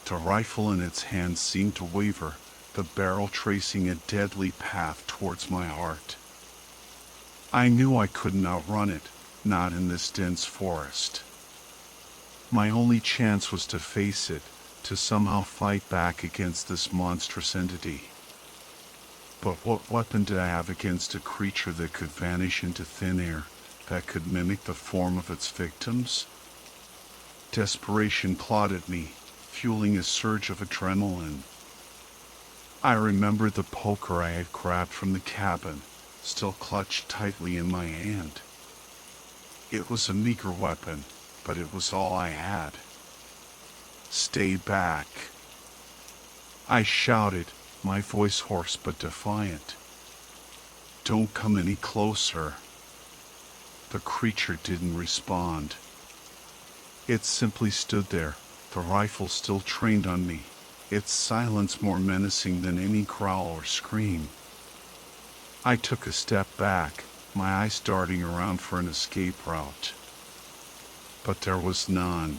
The rifle in its hand seemed to waver, the barrel tracing a deadly path towards my heart. I knew I couldn't outrun it, not in this dense forest. My only chance was to face it, to somehow fight back against this monstrous entity. But what weapon did I have against a creature that could vanish into thin air, that could mimic the form of its victims? Desperation clawed at me, fueling a surge of adrenaline. I remembered the poker I had grabbed from the cabin, still clutched tightly in my hand. It was a meager weapon, but it was all I had. Stay back. I shouted, my voice hoarse but defiant. Don't come any closer. The creature didn't respond. It simply stood there, the rifle still trained on me, its silence more menacing than any growl or scream. I took a step back, my eyes darting around for an escape route. But there was none.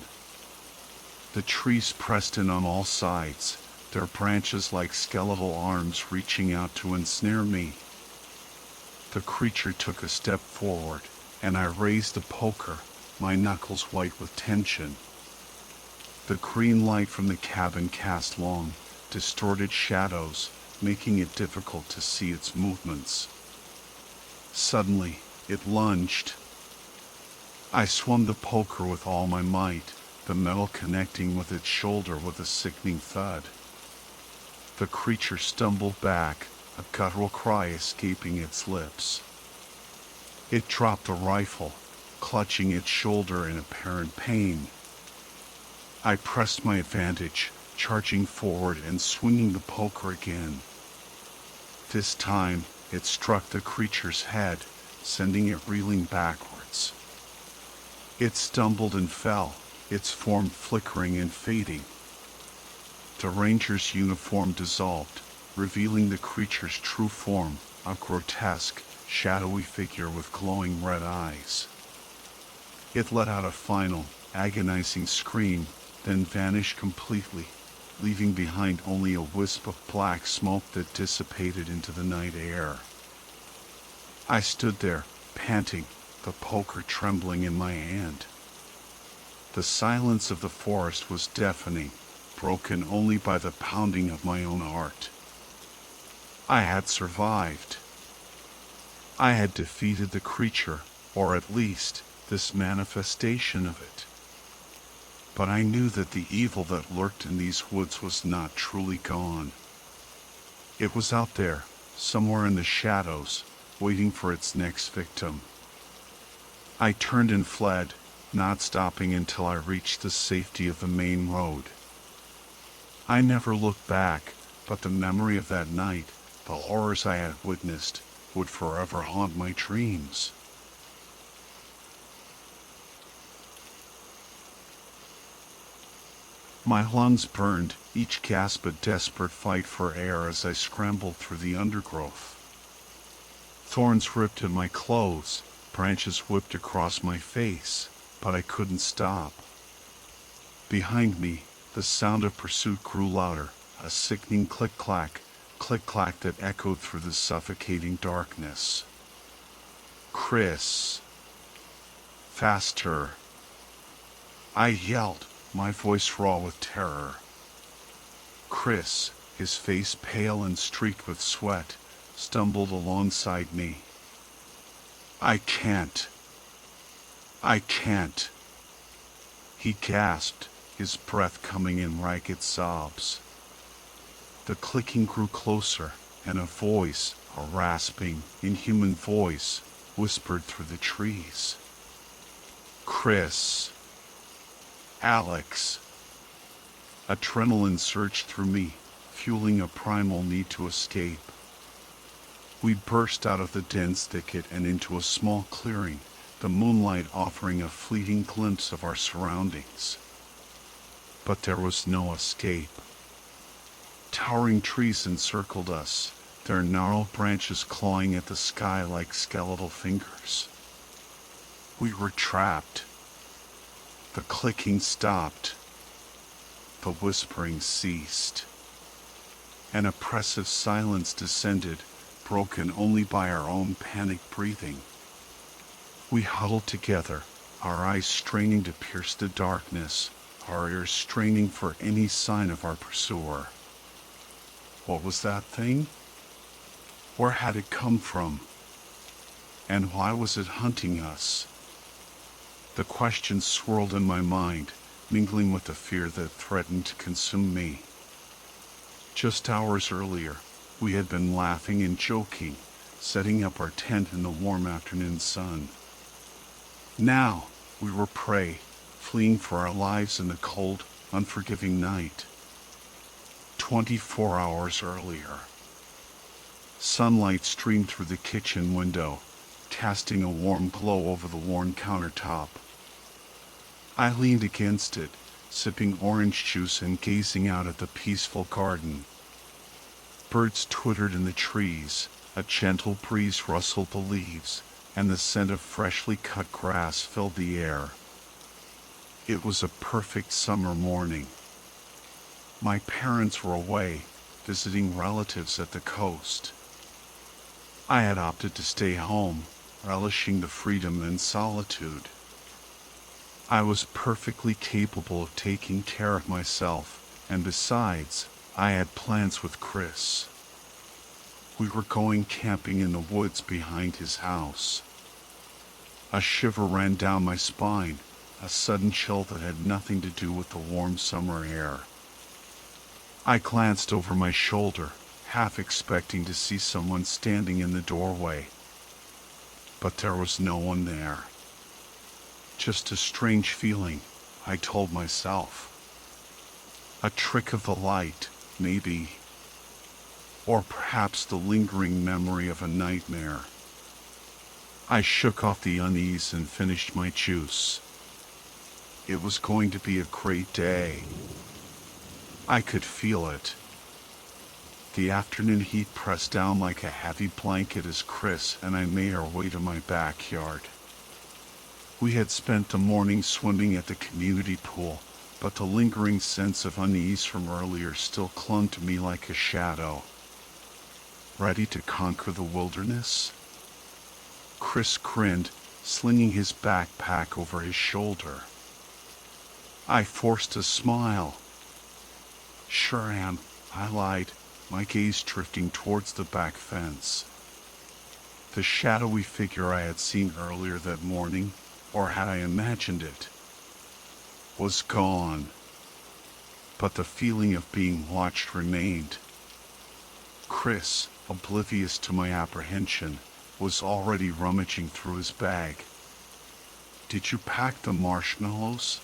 The trees pressed in on all sides, their branches like skeletal arms reaching out to ensnare me. The creature took a step forward, and I raised the poker, my knuckles white with tension. The green light from the cabin cast long, distorted shadows, making it difficult to see its movements. Suddenly, it lunged. I swung the poker with all my might, the metal connecting with its shoulder with a sickening thud. The creature stumbled back, a guttural cry escaping its lips. It dropped the rifle, clutching its shoulder in apparent pain. I pressed my advantage, charging forward and swinging the poker again. This time, it struck the creature's head, sending it reeling backwards. It stumbled and fell, its form flickering and fading. The ranger's uniform dissolved, revealing the creature's true form, a grotesque, shadowy figure with glowing red eyes. It let out a final, agonizing scream, then vanished completely, leaving behind only a wisp of black smoke that dissipated into the night air. I stood there, panting, the poker trembling in my hand. The silence of the forest was deafening, broken only by the pounding of my own heart. I had survived. I had defeated the creature, or at least this manifestation of it. But I knew that the evil that lurked in these woods was not truly gone. It was out there, somewhere in the shadows, waiting for its next victim. I turned and fled, not stopping until I reached the safety of the main road. I never looked back, but the memory of that night, the horrors I had witnessed, would forever haunt my dreams. My lungs burned, each gasp a desperate fight for air as I scrambled through the undergrowth. Thorns ripped at my clothes, branches whipped across my face, but I couldn't stop. Behind me, the sound of pursuit grew louder, a sickening click-clack that echoed through the suffocating darkness. Chris! Faster! I yelled, my voice raw with terror. Chris, his face pale and streaked with sweat, stumbled alongside me. I can't, he gasped, his breath coming in ragged sobs. The clicking grew closer, and a voice, a rasping, inhuman voice, whispered through the trees. Chris. Alex. Adrenaline surged through me, fueling a primal need to escape. We burst out of the dense thicket and into a small clearing, the moonlight offering a fleeting glimpse of our surroundings. But there was no escape. Towering trees encircled us, their gnarled branches clawing at the sky like skeletal fingers. We were trapped. The clicking stopped. The whispering ceased. An oppressive silence descended, broken only by our own panicked breathing. We huddled together, our eyes straining to pierce the darkness, our ears straining for any sign of our pursuer. What was that thing? Where had it come from? And why was it hunting us? The questions swirled in my mind, mingling with the fear that threatened to consume me. Just hours earlier, we had been laughing and joking, setting up our tent in the warm afternoon sun. Now, we were prey, fleeing for our lives in the cold, unforgiving night. 24 hours earlier. Sunlight streamed through the kitchen window, casting a warm glow over the worn countertop. I leaned against it, sipping orange juice and gazing out at the peaceful garden. Birds twittered in the trees, a gentle breeze rustled the leaves, and the scent of freshly cut grass filled the air. It was a perfect summer morning. My parents were away, visiting relatives at the coast. I had opted to stay home, relishing the freedom and solitude. I was perfectly capable of taking care of myself, and besides, I had plans with Chris. We were going camping in the woods behind his house. A shiver ran down my spine, a sudden chill that had nothing to do with the warm summer air. I glanced over my shoulder, half expecting to see someone standing in the doorway. But there was no one there. Just a strange feeling, I told myself. A trick of the light, maybe. Or perhaps the lingering memory of a nightmare. I shook off the unease and finished my juice. It was going to be a great day. I could feel it. The afternoon heat pressed down like a heavy blanket as Chris and I made our way to my backyard. We had spent the morning swimming at the community pool, but the lingering sense of unease from earlier still clung to me like a shadow. Ready to conquer the wilderness? Chris grinned, slinging his backpack over his shoulder. I forced a smile. Sure am, I lied. my gaze drifting towards the back fence. The shadowy figure I had seen earlier that morning, or had I imagined it, was gone. But the feeling of being watched remained. Chris, oblivious to my apprehension, was already rummaging through his bag. "Did you pack the marshmallows?"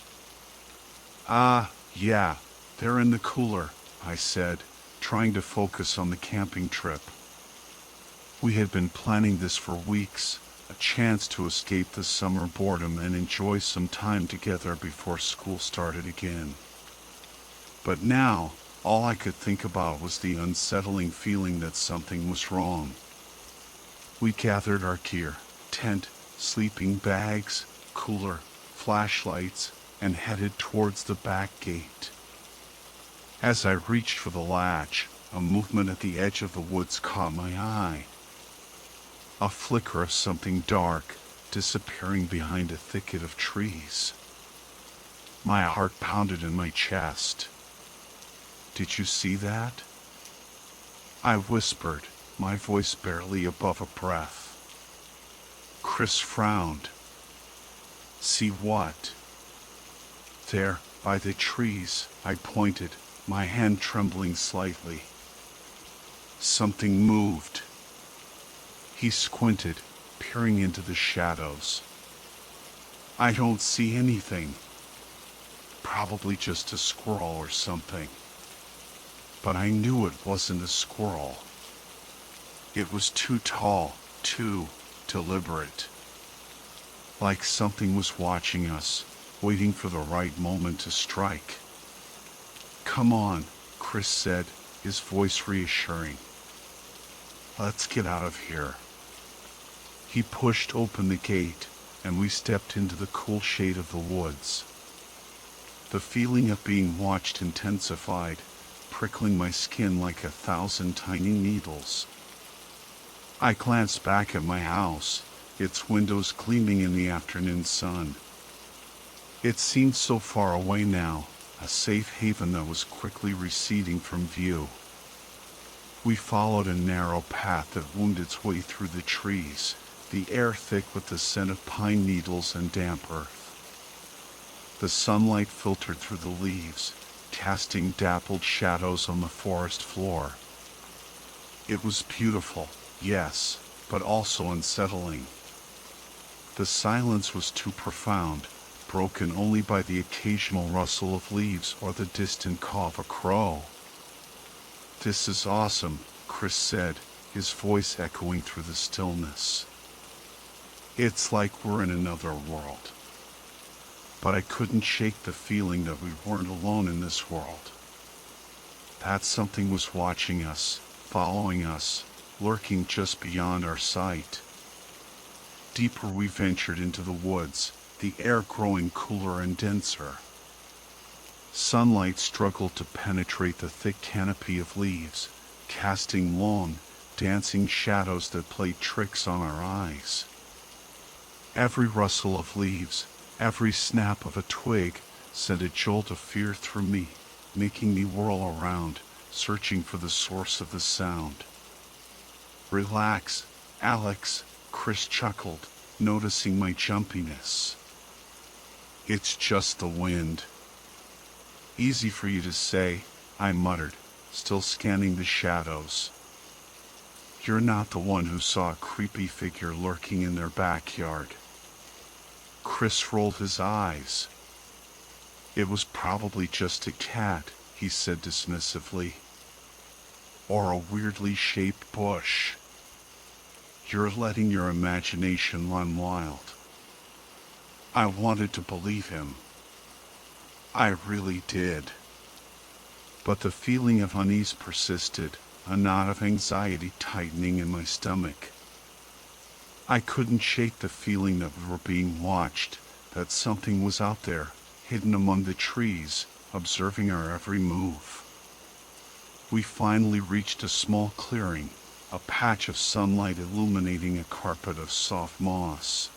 Yeah, they're in the cooler," I said, trying to focus on the camping trip. We had been planning this for weeks, a chance to escape the summer boredom and enjoy some time together before school started again. But now, all I could think about was the unsettling feeling that something was wrong. We gathered our gear, tent, sleeping bags, cooler, flashlights, and headed towards the back gate. As I reached for the latch, a movement at the edge of the woods caught my eye. A flicker of something dark, disappearing behind a thicket of trees. My heart pounded in my chest. "Did you see that?" I whispered, my voice barely above a breath. Chris frowned. "See what?" "There, by the trees," I pointed, my hand trembling slightly. Something moved. He squinted, peering into the shadows. "I don't see anything. Probably just a squirrel or something." But I knew it wasn't a squirrel. It was too tall, too deliberate. Like something was watching us, waiting for the right moment to strike. "Come on," Chris said, his voice reassuring. "Let's get out of here." He pushed open the gate, and we stepped into the cool shade of the woods. The feeling of being watched intensified, prickling my skin like 1,000 tiny needles. I glanced back at my house, its windows gleaming in the afternoon sun. It seemed so far away now, a safe haven that was quickly receding from view. We followed a narrow path that wound its way through the trees, the air thick with the scent of pine needles and damp earth. The sunlight filtered through the leaves, casting dappled shadows on the forest floor. It was beautiful, yes, but also unsettling. The silence was too profound, broken only by the occasional rustle of leaves or the distant caw of a crow. "This is awesome," Chris said, his voice echoing through the stillness. "It's like we're in another world." But I couldn't shake the feeling that we weren't alone in this world. That something was watching us, following us, lurking just beyond our sight. Deeper we ventured into the woods, the air growing cooler and denser. Sunlight struggled to penetrate the thick canopy of leaves, casting long, dancing shadows that played tricks on our eyes. Every rustle of leaves, every snap of a twig sent a jolt of fear through me, making me whirl around, searching for the source of the sound. "Relax, Alex," Chris chuckled, noticing my jumpiness. "It's just the wind." "Easy for you to say," I muttered, still scanning the shadows. "You're not the one who saw a creepy figure lurking in their backyard." Chris rolled his eyes. "It was probably just a cat," he said dismissively. "Or a weirdly shaped bush. You're letting your imagination run wild." I wanted to believe him. I really did. But the feeling of unease persisted, a knot of anxiety tightening in my stomach. I couldn't shake the feeling that we were being watched, that something was out there, hidden among the trees, observing our every move. We finally reached a small clearing, a patch of sunlight illuminating a carpet of soft moss.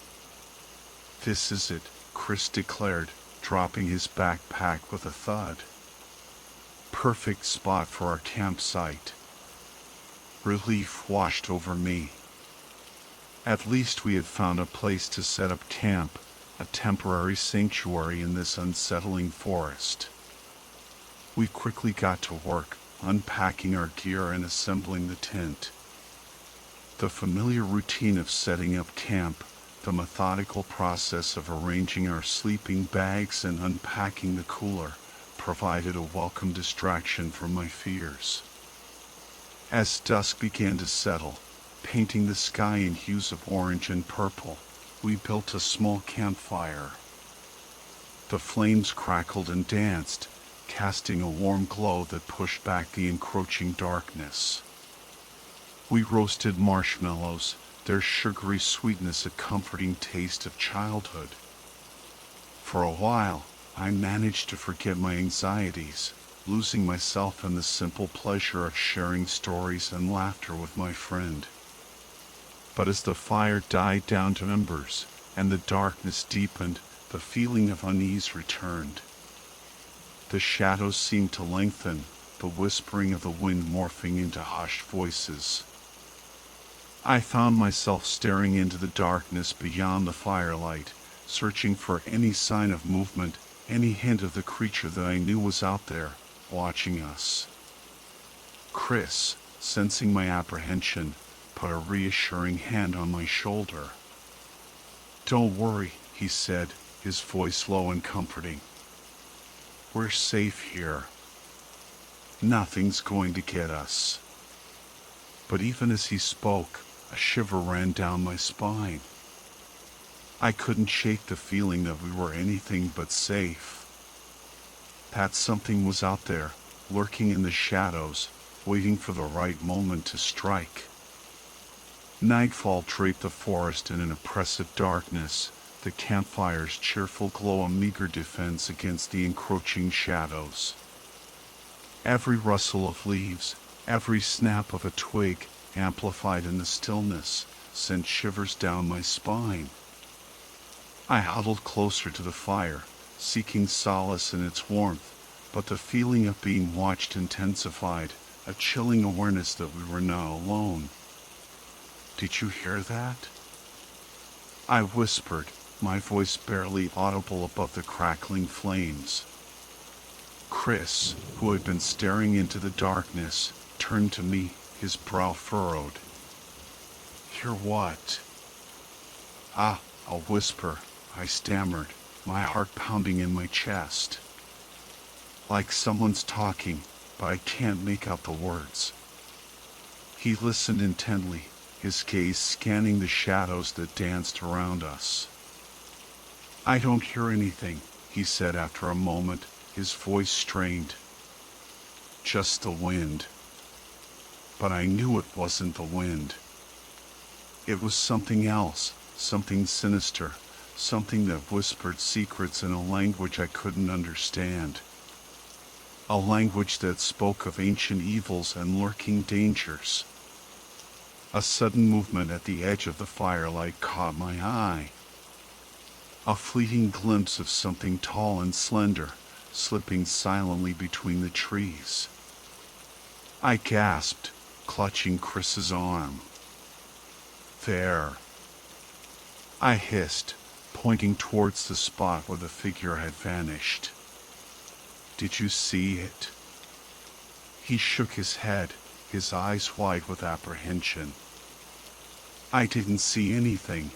"This is it," Chris declared, dropping his backpack with a thud. "Perfect spot for our campsite." Relief washed over me. At least we had found a place to set up camp, a temporary sanctuary in this unsettling forest. We quickly got to work, unpacking our gear and assembling the tent. The familiar routine of setting up camp, the methodical process of arranging our sleeping bags and unpacking the cooler, provided a welcome distraction from my fears. As dusk began to settle, painting the sky in hues of orange and purple, we built a small campfire. The flames crackled and danced, casting a warm glow that pushed back the encroaching darkness. We roasted marshmallows, their sugary sweetness a comforting taste of childhood. For a while, I managed to forget my anxieties, losing myself in the simple pleasure of sharing stories and laughter with my friend. But as the fire died down to embers, and the darkness deepened, the feeling of unease returned. The shadows seemed to lengthen, the whispering of the wind morphing into hushed voices. I found myself staring into the darkness beyond the firelight, searching for any sign of movement, any hint of the creature that I knew was out there, watching us. Chris, sensing my apprehension, put a reassuring hand on my shoulder. "Don't worry," he said, his voice low and comforting. "We're safe here. Nothing's going to get us." But even as he spoke, a shiver ran down my spine. I couldn't shake the feeling that we were anything but safe. That something was out there, lurking in the shadows, waiting for the right moment to strike. Nightfall draped the forest in an oppressive darkness, the campfire's cheerful glow a meager defense against the encroaching shadows. Every rustle of leaves, every snap of a twig, amplified in the stillness, sent shivers down my spine. I huddled closer to the fire, seeking solace in its warmth, but the feeling of being watched intensified, a chilling awareness that we were not alone. "Did you hear that?" I whispered, my voice barely audible above the crackling flames. Chris, who had been staring into the darkness, turned to me, his brow furrowed. "Hear what?" "A whisper," I stammered, my heart pounding in my chest. "Like someone's talking, but I can't make out the words." He listened intently, his gaze scanning the shadows that danced around us. "I don't hear anything," he said after a moment, his voice strained. "Just the wind." But I knew it wasn't the wind. It was something else, something sinister, something that whispered secrets in a language I couldn't understand. A language that spoke of ancient evils and lurking dangers. A sudden movement at the edge of the firelight caught my eye. A fleeting glimpse of something tall and slender, slipping silently between the trees. I gasped, clutching Chris's arm. "There," I hissed, pointing towards the spot where the figure had vanished. "Did you see it?" He shook his head, his eyes wide with apprehension. "I didn't see anything."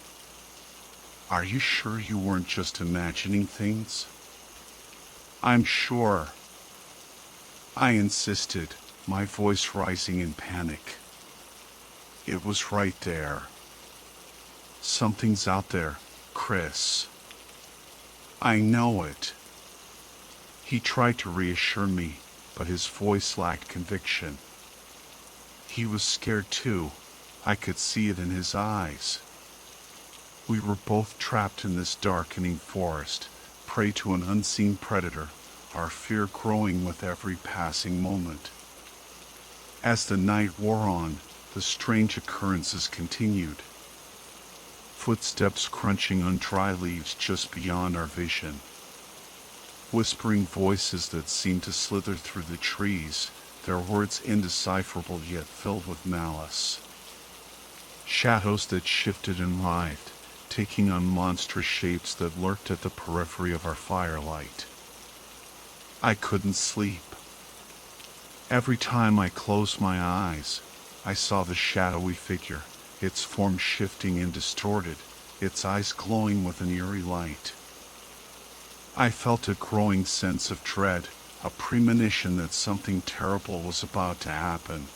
"Are you sure you weren't just imagining things?" "I'm sure," I insisted, my voice rising in panic. "It was right there. Something's out there, Chris. I know it." He tried to reassure me, but his voice lacked conviction. He was scared too. I could see it in his eyes. We were both trapped in this darkening forest, prey to an unseen predator, our fear growing with every passing moment. As the night wore on, the strange occurrences continued. Footsteps crunching on dry leaves just beyond our vision. Whispering voices that seemed to slither through the trees, their words indecipherable yet filled with malice. Shadows that shifted and writhed, taking on monstrous shapes that lurked at the periphery of our firelight. I couldn't sleep. Every time I closed my eyes, I saw the shadowy figure, its form shifting and distorted, its eyes glowing with an eerie light. I felt a growing sense of dread, a premonition that something terrible was about to happen.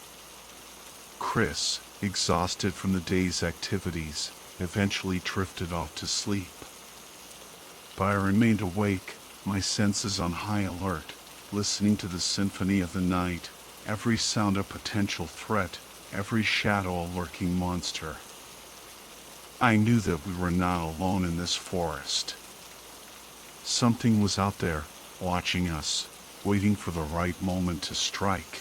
Chris, exhausted from the day's activities, eventually drifted off to sleep. But I remained awake, my senses on high alert, listening to the symphony of the night, every sound a potential threat, every shadow a lurking monster. I knew that we were not alone in this forest. Something was out there, watching us, waiting for the right moment to strike.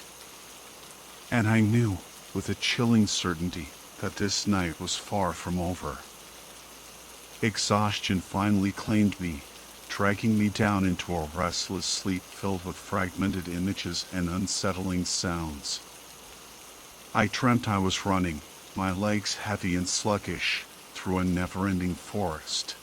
And I knew, with a chilling certainty, that this night was far from over. Exhaustion finally claimed me, dragging me down into a restless sleep filled with fragmented images and unsettling sounds. I dreamt I was running, my legs heavy and sluggish, through a never-ending forest.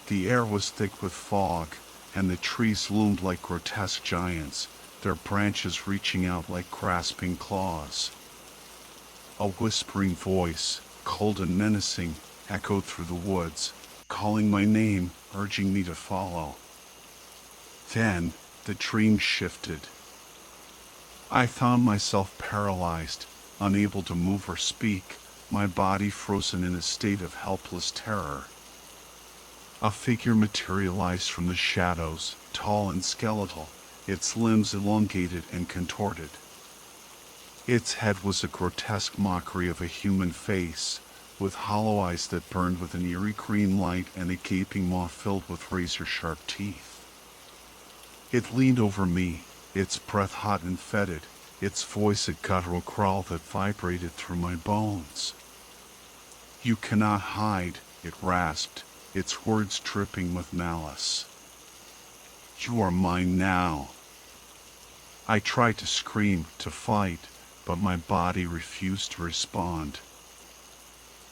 The air was thick with fog, and the trees loomed like grotesque giants, their branches reaching out like grasping claws. A whispering voice, cold and menacing, echoed through the woods, calling my name, urging me to follow. Then, the dream shifted. I found myself paralyzed, unable to move or speak, my body frozen in a state of helpless terror. A figure materialized from the shadows, tall and skeletal, its limbs elongated and contorted. Its head was a grotesque mockery of a human face, with hollow eyes that burned with an eerie green light and a gaping maw filled with razor-sharp teeth. It leaned over me, its breath hot and fetid, its voice a guttural growl that vibrated through my bones. "You cannot hide," it rasped, its words dripping with malice. "You are mine now." I tried to scream, to fight, but my body refused to respond.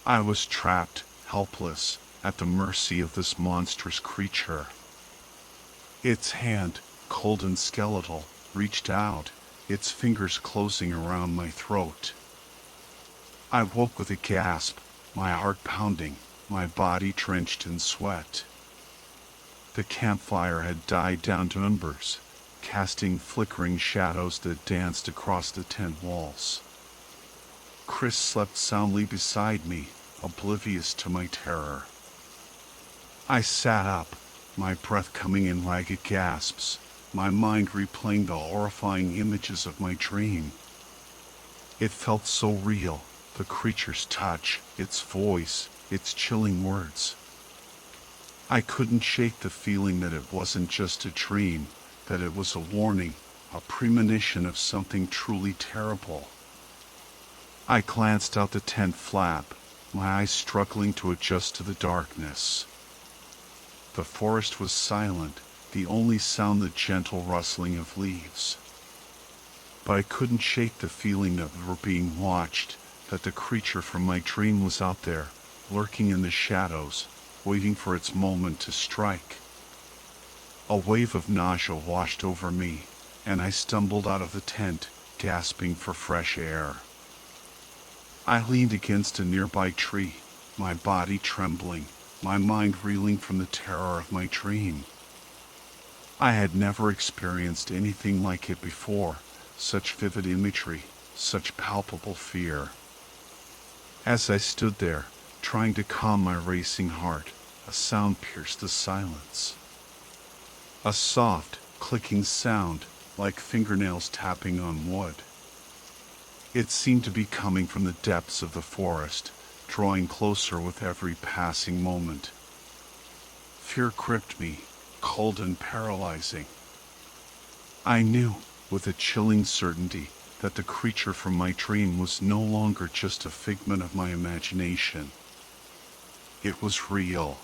I was trapped, helpless, at the mercy of this monstrous creature. Its hand, cold and skeletal, reached out, its fingers closing around my throat. I woke with a gasp, my heart pounding, my body drenched in sweat. The campfire had died down to embers, casting flickering shadows that danced across the tent walls. Chris slept soundly beside me, oblivious to my terror. I sat up, my breath coming in ragged gasps, my mind replaying the horrifying images of my dream. It felt so real, the creature's touch, its voice, its chilling words. I couldn't shake the feeling that it wasn't just a dream, that it was a warning, a premonition of something truly terrible. I glanced out the tent flap, my eyes struggling to adjust to the darkness. The forest was silent, the only sound the gentle rustling of leaves. But I couldn't shake the feeling that we were being watched, that the creature from my dream was out there, lurking in the shadows, waiting for its moment to strike. A wave of nausea washed over me, and I stumbled out of the tent, gasping for fresh air. I leaned against a nearby tree, my body trembling, my mind reeling from the terror of my dream. I had never experienced anything like it before, such vivid imagery, such palpable fear. As I stood there, trying to calm my racing heart, a sound pierced the silence. A soft, clicking sound, like fingernails tapping on wood. It seemed to be coming from the depths of the forest, drawing closer with every passing moment. Fear gripped me, cold and paralyzing. I knew, with a chilling certainty, that the creature from my dream was no longer just a figment of my imagination. It was real.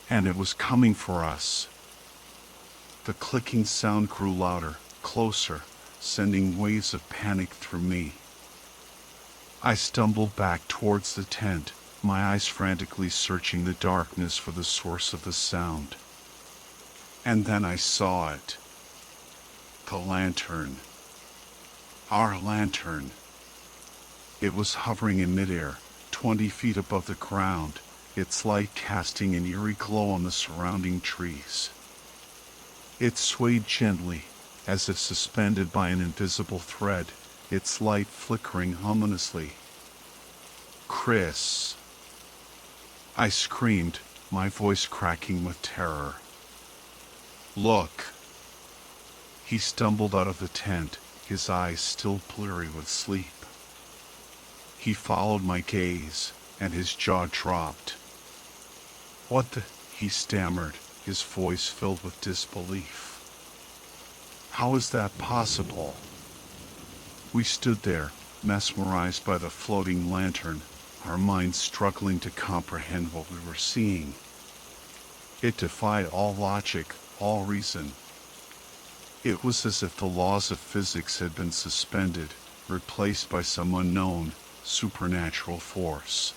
And it was coming for us. The clicking sound grew louder, closer, sending waves of panic through me. I stumbled back towards the tent, my eyes frantically searching the darkness for the source of the sound. And then I saw it. The lantern. Our lantern. It was hovering in midair, 20 feet above the ground, its light casting an eerie glow on the surrounding trees. It swayed gently, as if suspended by an invisible thread, its light flickering ominously. "Chris!" I screamed, my voice cracking with terror. "Look!" He stumbled out of the tent, his eyes still blurry with sleep. He followed my gaze, and his jaw dropped. "What the?" he stammered, his voice filled with disbelief. "How is that possible?" We stood there, mesmerized by the floating lantern, our minds struggling to comprehend what we were seeing. It defied all logic, all reason. It was as if the laws of physics had been suspended, replaced by some unknown, supernatural force.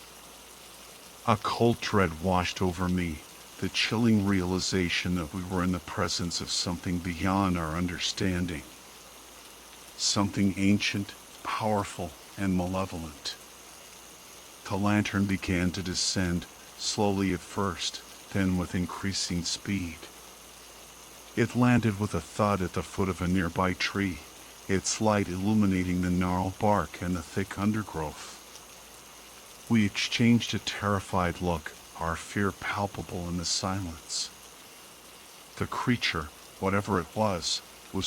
A cold dread washed over me, the chilling realization that we were in the presence of something beyond our understanding. Something ancient, powerful, and malevolent. The lantern began to descend, slowly at first, then with increasing speed. It landed with a thud at the foot of a nearby tree, its light illuminating the gnarled bark and the thick undergrowth. We exchanged a terrified look, our fear palpable in the silence. The creature, whatever it was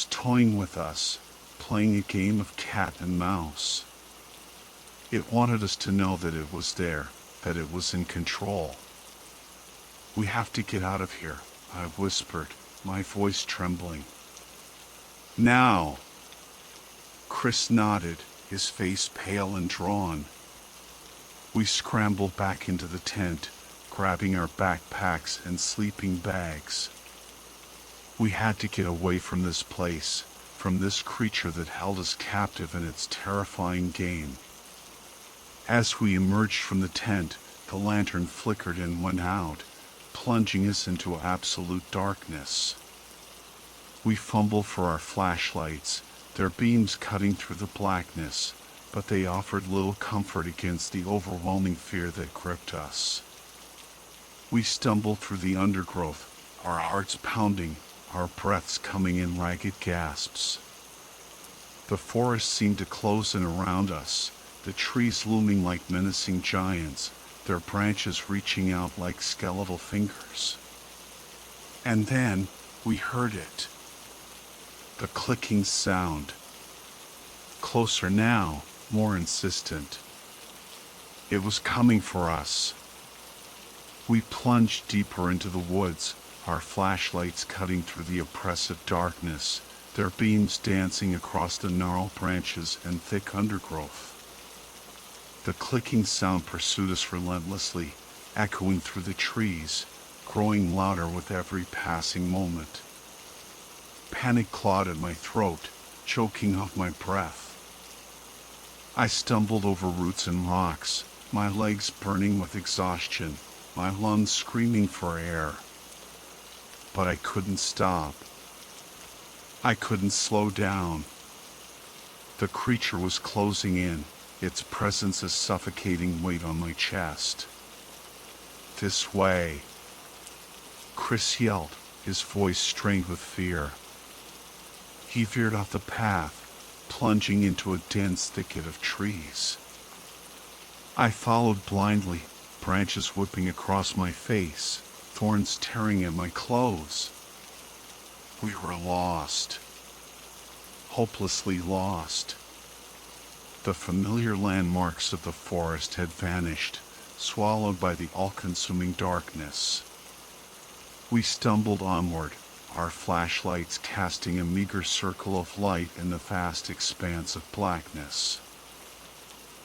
toying with us, playing a game of cat and mouse. It wanted us to know that it was there, that it was in control. "We have to get out of here," I whispered, my voice trembling. "Now!" Chris nodded, his face pale and drawn. We scrambled back into the tent, grabbing our backpacks and sleeping bags. We had to get away from this place, from this creature that held us captive in its terrifying game. As we emerged from the tent, the lantern flickered and went out, plunging us into absolute darkness. We fumbled for our flashlights, their beams cutting through the blackness, but they offered little comfort against the overwhelming fear that gripped us. We stumbled through the undergrowth, our hearts pounding, our breaths coming in ragged gasps. The forest seemed to close in around us, the trees looming like menacing giants, their branches reaching out like skeletal fingers. And then we heard it. The clicking sound. Closer now, more insistent. It was coming for us. We plunged deeper into the woods, our flashlights cutting through the oppressive darkness, their beams dancing across the gnarled branches and thick undergrowth. The clicking sound pursued us relentlessly, echoing through the trees, growing louder with every passing moment. Panic clawed at my throat, choking off my breath. I stumbled over roots and rocks, my legs burning with exhaustion, my lungs screaming for air. But I couldn't stop. I couldn't slow down. The creature was closing in, its presence a suffocating weight on my chest. "This way!" Chris yelled, his voice strained with fear. He veered off the path, plunging into a dense thicket of trees. I followed blindly, branches whipping across my face, thorns tearing at my clothes. We were lost. Hopelessly lost. The familiar landmarks of the forest had vanished, swallowed by the all-consuming darkness. We stumbled onward, our flashlights casting a meager circle of light in the vast expanse of blackness.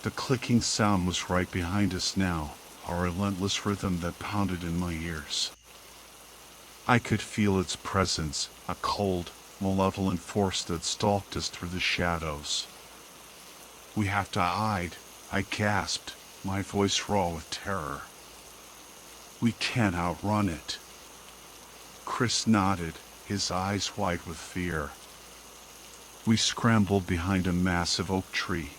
The clicking sound was right behind us now, a relentless rhythm that pounded in my ears. I could feel its presence, a cold, malevolent force that stalked us through the shadows. "We have to hide," I gasped, my voice raw with terror. "We can't outrun it." Chris nodded, his eyes wide with fear. We scrambled behind a massive oak tree,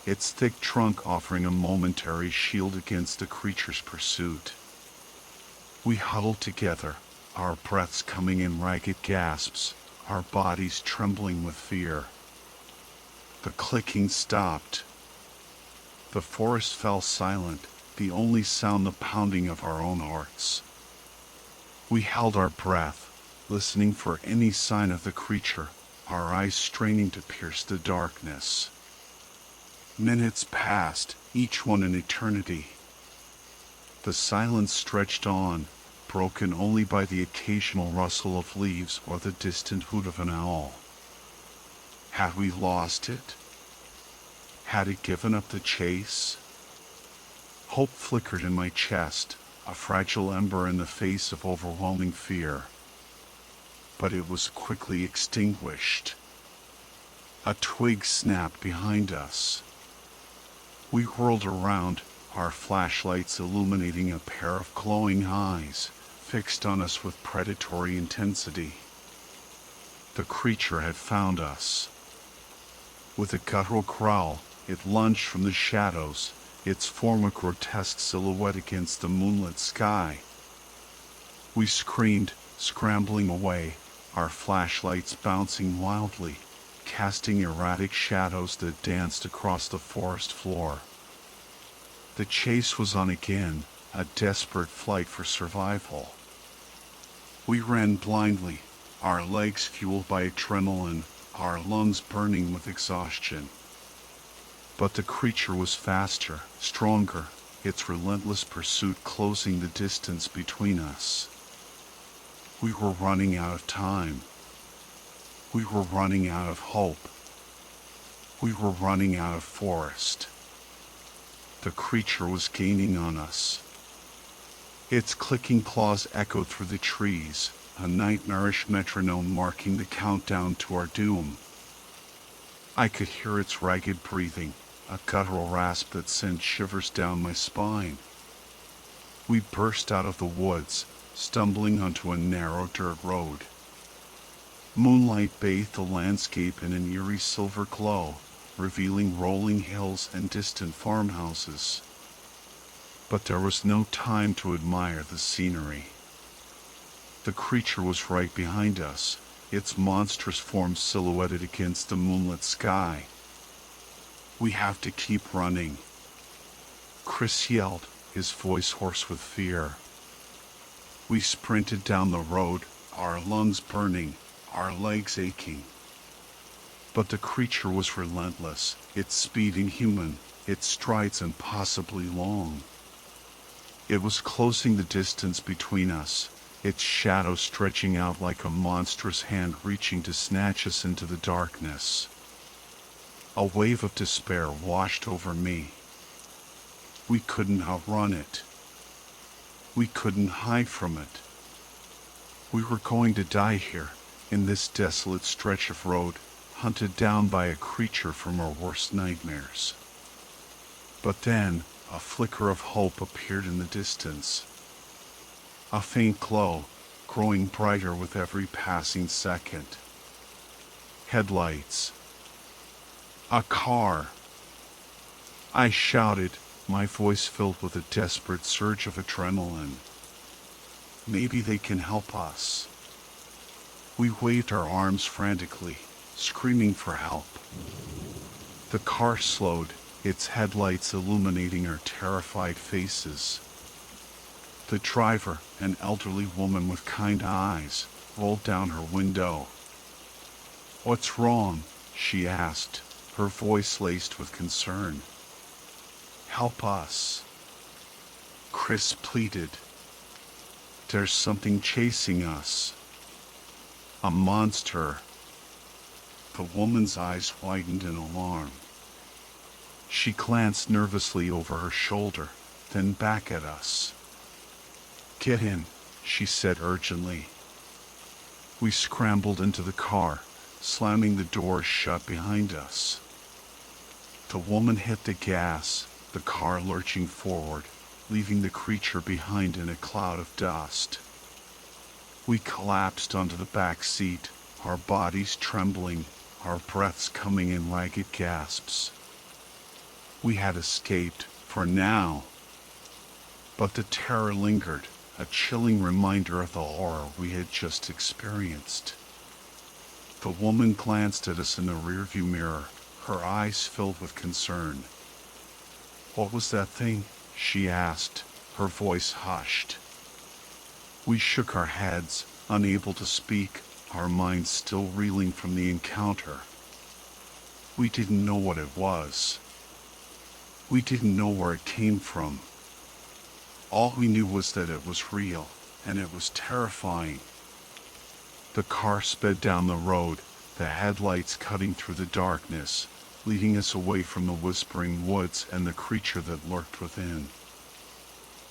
its thick trunk offering a momentary shield against the creature's pursuit. We huddled together, our breaths coming in ragged gasps, our bodies trembling with fear. The clicking stopped. The forest fell silent, the only sound the pounding of our own hearts. We held our breath, listening for any sign of the creature, our eyes straining to pierce the darkness. Minutes passed, each one an eternity. The silence stretched on, broken only by the occasional rustle of leaves or the distant hoot of an owl. Had we lost it? Had it given up the chase? Hope flickered in my chest, a fragile ember in the face of overwhelming fear. But it was quickly extinguished. A twig snapped behind us. We whirled around, our flashlights illuminating a pair of glowing eyes, fixed on us with predatory intensity. The creature had found us. With a guttural growl, it lunged from the shadows, its form a grotesque silhouette against the moonlit sky. We screamed, scrambling away, our flashlights bouncing wildly, casting erratic shadows that danced across the forest floor. The chase was on again, a desperate flight for survival. We ran blindly, our legs fueled by adrenaline, our lungs burning with exhaustion. But the creature was faster, stronger, its relentless pursuit closing the distance between us. We were running out of time. We were running out of hope. We were running out of forest. The creature was gaining on us. Its clicking claws echoed through the trees, a nightmarish metronome marking the countdown to our doom. I could hear its ragged breathing, a guttural rasp that sent shivers down my spine. We burst out of the woods, stumbling onto a narrow dirt road. Moonlight bathed the landscape in an eerie silver glow, revealing rolling hills and distant farmhouses. But there was no time to admire the scenery. The creature was right behind us, its monstrous form silhouetted against the moonlit sky. "We have to keep running," Chris yelled, his voice hoarse with fear. We sprinted down the road, our lungs burning, our legs aching. But the creature was relentless, its speed inhuman, its strides impossibly long. It was closing the distance between us, its shadow stretching out like a monstrous hand reaching to snatch us into the darkness. A wave of despair washed over me. We couldn't outrun it. We couldn't hide from it. We were going to die here, in this desolate stretch of road, hunted down by a creature from our worst nightmares. But then, a flicker of hope appeared in the distance. A faint glow, growing brighter with every passing second. Headlights. A car. I shouted, my voice filled with a desperate surge of adrenaline. Maybe they can help us. We waved our arms frantically, screaming for help. The car slowed, its headlights illuminating our terrified faces. The driver, an elderly woman with kind eyes, rolled down her window. "What's wrong?" she asked, her voice laced with concern. "Help us," Chris pleaded. "There's something chasing us. A monster." The woman's eyes widened in alarm. She glanced nervously over her shoulder, then back at us. "Get in," she said urgently. We scrambled into the car, slamming the door shut behind us. The woman hit the gas, the car lurching forward, leaving the creature behind in a cloud of dust. We collapsed onto the back seat, our bodies trembling, our breaths coming in ragged gasps. We had escaped, for now. But the terror lingered, a chilling reminder of the horror we had just experienced. The woman glanced at us in the rearview mirror, her eyes filled with concern. "What was that thing?" she asked, her voice hushed. We shook our heads, unable to speak, our minds still reeling from the encounter. We didn't know what it was. We didn't know where it came from. All we knew was that it was real, and it was terrifying. The car sped down the road, the headlights cutting through the darkness, leading us away from the whispering woods and the creature that lurked within.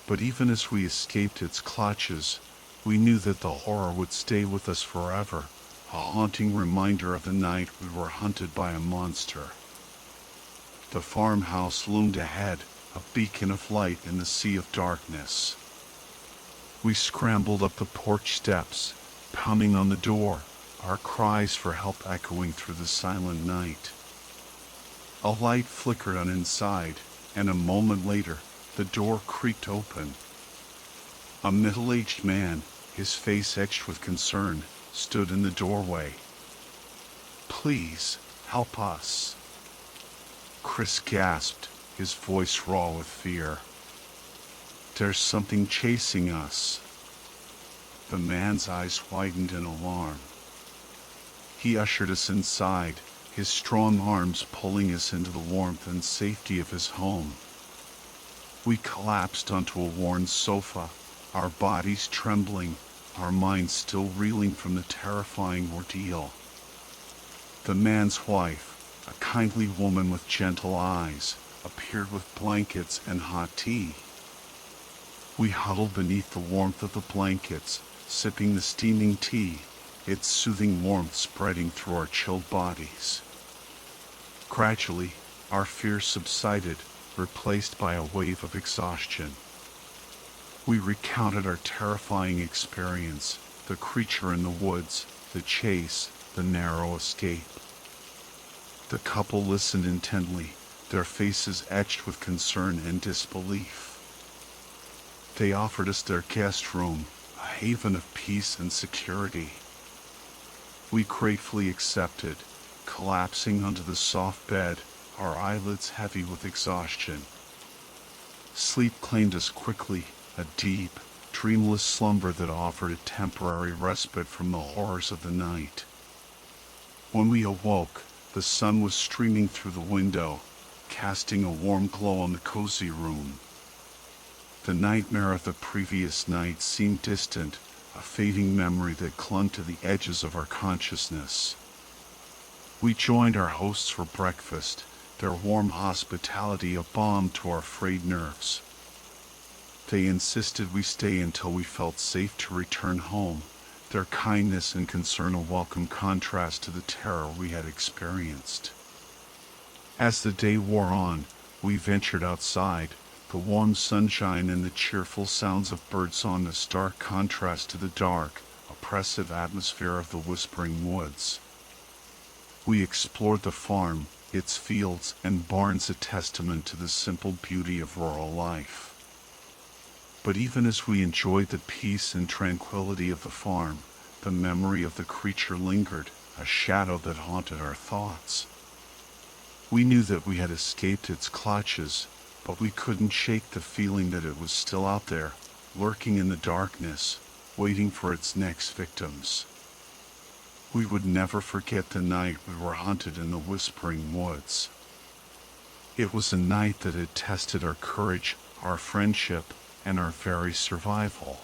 But even as we escaped its clutches, we knew that the horror would stay with us forever, a haunting reminder of the night we were hunted by a monster. The farmhouse loomed ahead, a beacon of light in the sea of darkness. We scrambled up the porch steps, pounding on the door, our cries for help echoing through the silent night. A light flickered on inside, and a moment later, the door creaked open. A middle-aged man, his face etched with concern, stood in the doorway. "Please, help us." Chris gasped, his voice raw with fear. "There's something chasing us." The man's eyes widened in alarm. He ushered us inside, his strong arms pulling us into the warmth and safety of his home. We collapsed onto a worn sofa, our bodies trembling, our minds still reeling from the terrifying ordeal. The man's wife, a kindly woman with gentle eyes, appeared with blankets and hot tea. We huddled beneath the warmth of the blankets, sipping the steaming tea, its soothing warmth spreading through our chilled bodies. Gradually, our fear subsided, replaced by a wave of exhaustion. We recounted our terrifying experience, the creature in the woods, the chase, the narrow escape. The couple listened intently, their faces etched with concern and disbelief. They offered us their guest room, a haven of peace and security. We gratefully accepted, collapsing onto the soft bed, our eyelids heavy with exhaustion. Sleep claimed us quickly, a deep, dreamless slumber that offered a temporary respite from the horrors of the night. When we awoke, the sun was streaming through the window, casting a warm glow on the cozy room. The nightmare of the previous night seemed distant, a fading memory that clung to the edges of our consciousness. We joined our hosts for breakfast, their warm hospitality a balm to our frayed nerves. They insisted we stay until we felt safe to return home, their kindness and concern a welcome contrast to the terror we had experienced. As the day wore on, we ventured outside, the warm sunshine and the cheerful sounds of birdsong a stark contrast to the dark, oppressive atmosphere of the whispering woods. We explored the farm, its fields and barns a testament to the simple beauty of rural life. But even as we enjoyed the peace and tranquility of the farm, the memory of the creature lingered, a shadow that haunted our thoughts. We knew that we had escaped its clutches, but we couldn't shake the feeling that it was still out there, lurking in the darkness, waiting for its next victims. We would never forget the night we were hunted in the whispering woods. It was a night that had tested our courage, our friendship, and our very survival.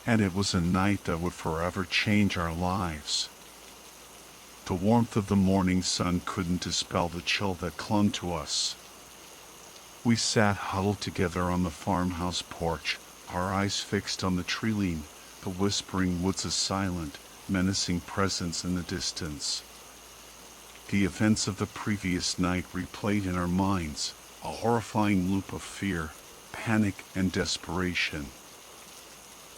And it was a night that would forever change our lives. The warmth of the morning sun couldn't dispel the chill that clung to us. We sat huddled together on the farmhouse porch, our eyes fixed on the tree line, the whispering woods as silent, menacing presence in the distance. The events of the previous night replayed in our minds, a horrifying loop of fear, panic, and desperation.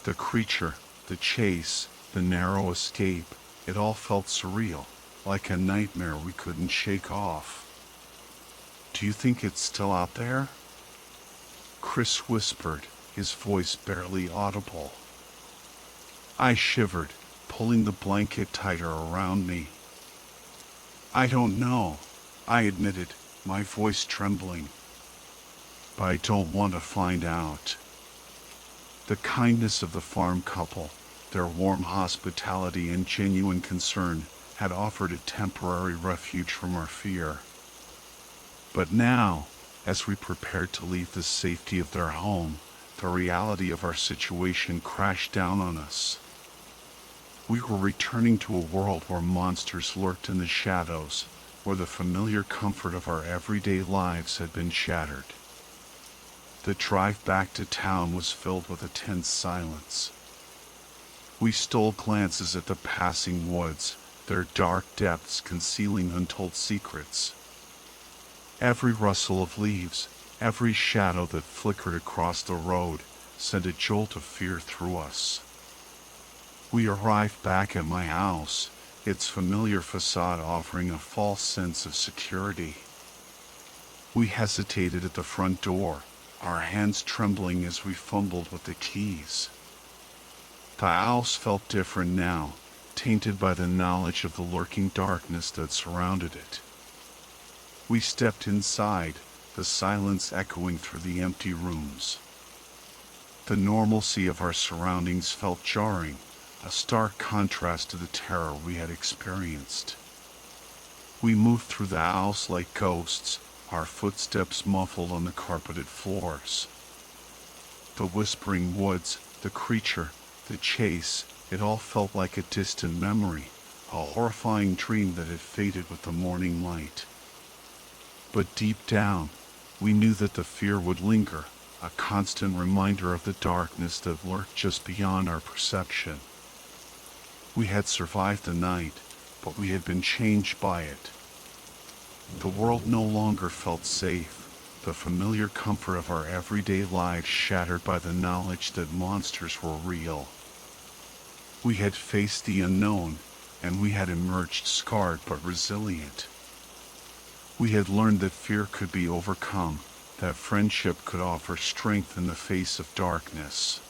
The creature, the chase, the narrow escape, it all felt surreal, like a nightmare we couldn't shake off. "Do you think it's still out there?" Chris whispered, his voice barely audible. I shivered, pulling the blanket tighter around me. "I don't know," I admitted, my voice trembling. "But I don't want to find out." The kindness of the farm couple, their warm hospitality and genuine concern, had offered a temporary refuge from our fear. But now, as we prepared to leave the safety of their home, the reality of our situation crashed down on us. We were returning to a world where monsters lurked in the shadows, where the familiar comfort of our everyday lives had been shattered. The drive back to town was filled with a tense silence. We stole glances at the passing woods, their dark depths concealing untold secrets. Every rustle of leaves, every shadow that flickered across the road, sent a jolt of fear through us. We arrived back at my house, its familiar facade offering a false sense of security. We hesitated at the front door, our hands trembling as we fumbled with the keys. The house felt different now, tainted by the knowledge of the lurking darkness that surrounded it. We stepped inside, the silence echoing through the empty rooms. The normalcy of our surroundings felt jarring, a stark contrast to the terror we had experienced. We moved through the house like ghosts, our footsteps muffled on the carpeted floors. The whispering woods, the creature, the chase, it all felt like a distant memory, a horrifying dream that had faded with the morning light. But deep down, we knew that the fear would linger, a constant reminder of the darkness that lurked just beyond our perception. We had survived the night, but we had been changed by it. The world no longer felt safe, the familiar comfort of our everyday lives shattered by the knowledge that monsters were real. We had faced the unknown, and we had emerged scarred but resilient. We had learned that fear could be overcome, that friendship could offer strength in the face of darkness.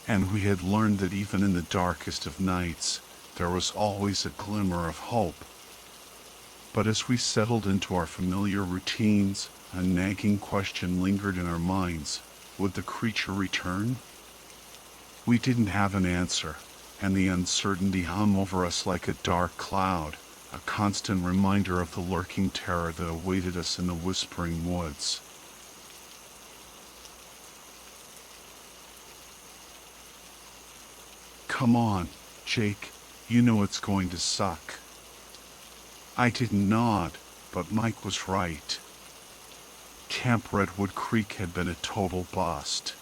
And we had learned that even in the darkest of nights, there was always a glimmer of hope. But as we settled into our familiar routines, a nagging question lingered in our minds: would the creature return? We didn't have an answer, and the uncertainty hung over us like a dark cloud, a constant reminder of the lurking terror that awaited us in the whispering woods. "Come on, Jake, you know it's going to suck." I didn't nod, but Mike was right. Camp Redwood Creek had been a total bust.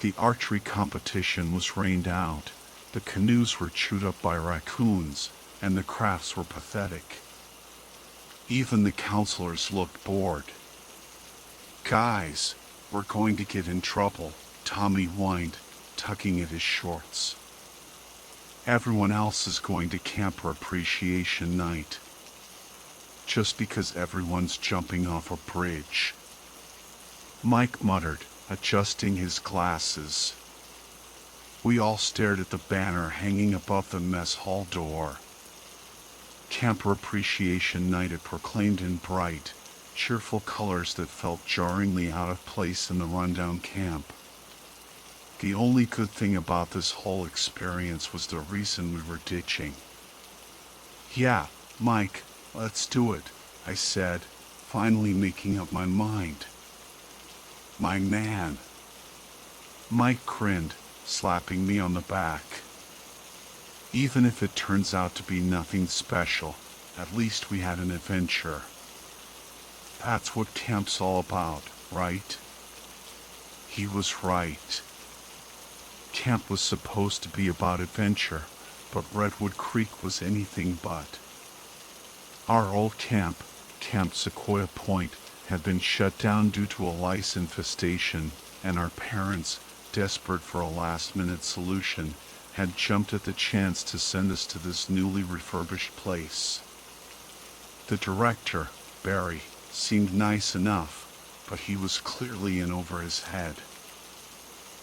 The archery competition was rained out, the canoes were chewed up by raccoons, and the crafts were pathetic. Even the counselors looked bored. "Guys, we're going to get in trouble," Tommy whined, tugging at his shorts. "Everyone else is going to Camper Appreciation Night. Just because everyone's jumping off a bridge." Mike muttered, adjusting his glasses. We all stared at the banner hanging above the mess hall door. Camper Appreciation Night, it proclaimed in bright, cheerful colors that felt jarringly out of place in the rundown camp. The only good thing about this whole experience was the reason we were ditching. "Yeah, Mike, let's do it," I said, finally making up my mind. "My man." Mike grinned, slapping me on the back. "Even if it turns out to be nothing special, at least we had an adventure. That's what camp's all about, right?" He was right. Camp was supposed to be about adventure, but Redwood Creek was anything but. Our old camp, Camp Sequoia Point, had been shut down due to a lice infestation, and our parents, desperate for a last-minute solution, had jumped at the chance to send us to this newly refurbished place. The director, Barry, seemed nice enough, but he was clearly in over his head.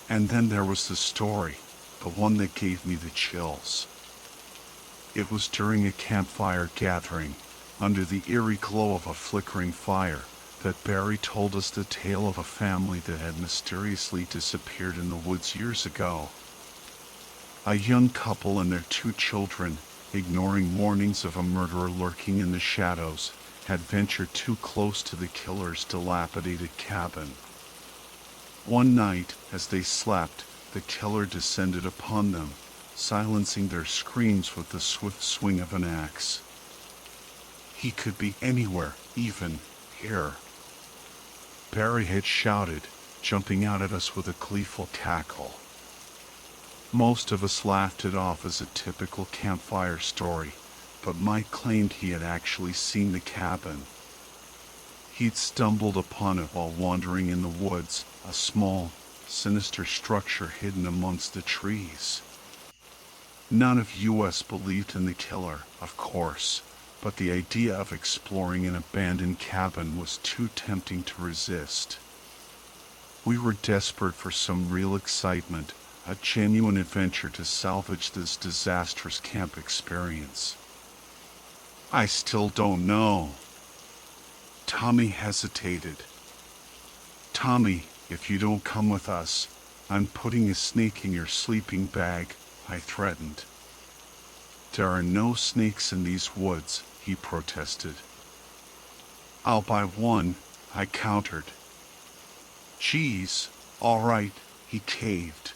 And then there was the story, the one that gave me the chills. It was during a campfire gathering, under the eerie glow of a flickering fire, that Barry told us the tale of a family that had mysteriously disappeared in the woods years ago. A young couple and their 2 children, ignoring warnings of a murderer lurking in the shadows, had ventured too close to the killer's dilapidated cabin. One night, as they slept, the killer descended upon them, silencing their screams with the swift swing of an axe. He could be anywhere, even here. Barry had shouted, jumping out at us with a gleeful cackle. Most of us laughed it off as a typical campfire story, but Mike claimed he had actually seen the cabin. He'd stumbled upon it while wandering in the woods, a small, sinister structure hidden amongst the trees. None of us believed in the killer, of course, but the idea of exploring an abandoned cabin was too tempting to resist. We were desperate for some real excitement, a genuine adventure to salvage this disastrous camp experience. I still don't know. Tommy hesitated. Tommy, if you don't come with us, I'm putting a snake in your sleeping bag, I threatened. There are no snakes in these woods, he protested. I'll buy one, I countered. Geez, all right, he caved.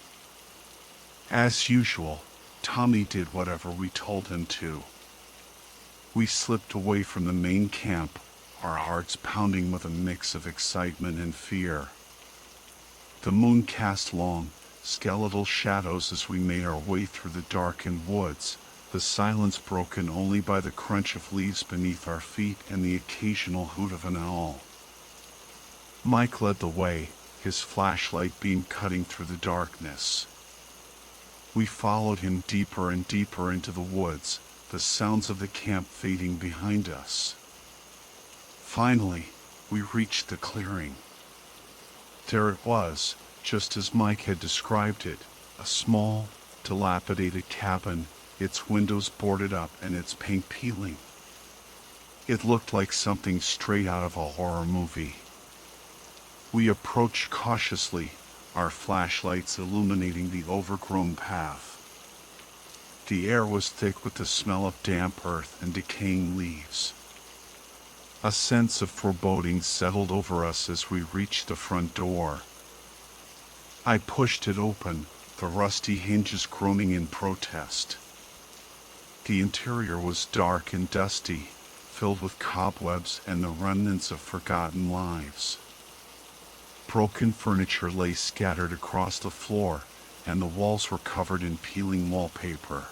As usual, Tommy did whatever we told him to. We slipped away from the main camp, our hearts pounding with a mix of excitement and fear. The moon cast long, skeletal shadows as we made our way through the darkened woods, the silence broken only by the crunch of leaves beneath our feet and the occasional hoot of an owl. Mike led the way, his flashlight beam cutting through the darkness. We followed him deeper and deeper into the woods, the sounds of the camp fading behind us. Finally, we reached the clearing. There it was, just as Mike had described it, a small, dilapidated cabin, its windows boarded up and its paint peeling. It looked like something straight out of a horror movie. We approached cautiously, our flashlights illuminating the overgrown path. The air was thick with the smell of damp earth and decaying leaves. A sense of foreboding settled over us as we reached the front door. I pushed it open, the rusty hinges groaning in protest. The interior was dark and dusty, filled with cobwebs and the remnants of forgotten lives. Broken furniture lay scattered across the floor, and the walls were covered in peeling wallpaper.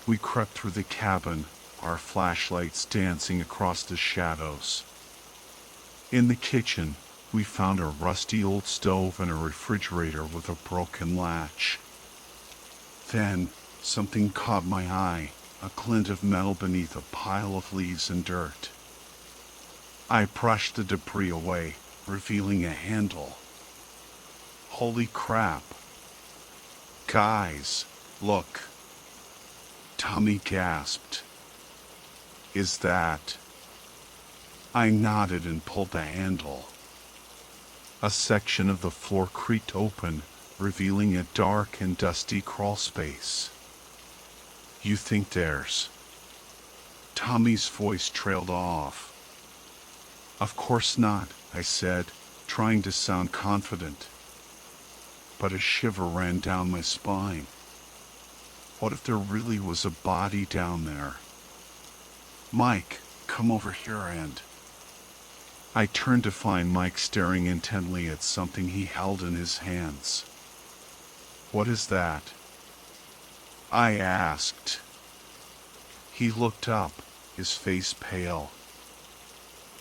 We crept through the cabin, our flashlights dancing across the shadows. In the kitchen, we found a rusty old stove and a refrigerator with a broken latch. Then, something caught my eye, a glint of metal beneath a pile of leaves and dirt. I brushed the debris away, revealing a handle. Holy crap! Guys, look! Tommy gasped. Is that? I nodded and pulled the handle. A section of the floor creaked open, revealing a dark and dusty crawl space. You think there's? Tommy's voice trailed off. Of course not, I said, trying to sound confident. But a shiver ran down my spine. What if there really was a body down there? Mike, come over here and... I turned to find Mike staring intently at something he held in his hands. What is that? I asked. He looked up, his face pale.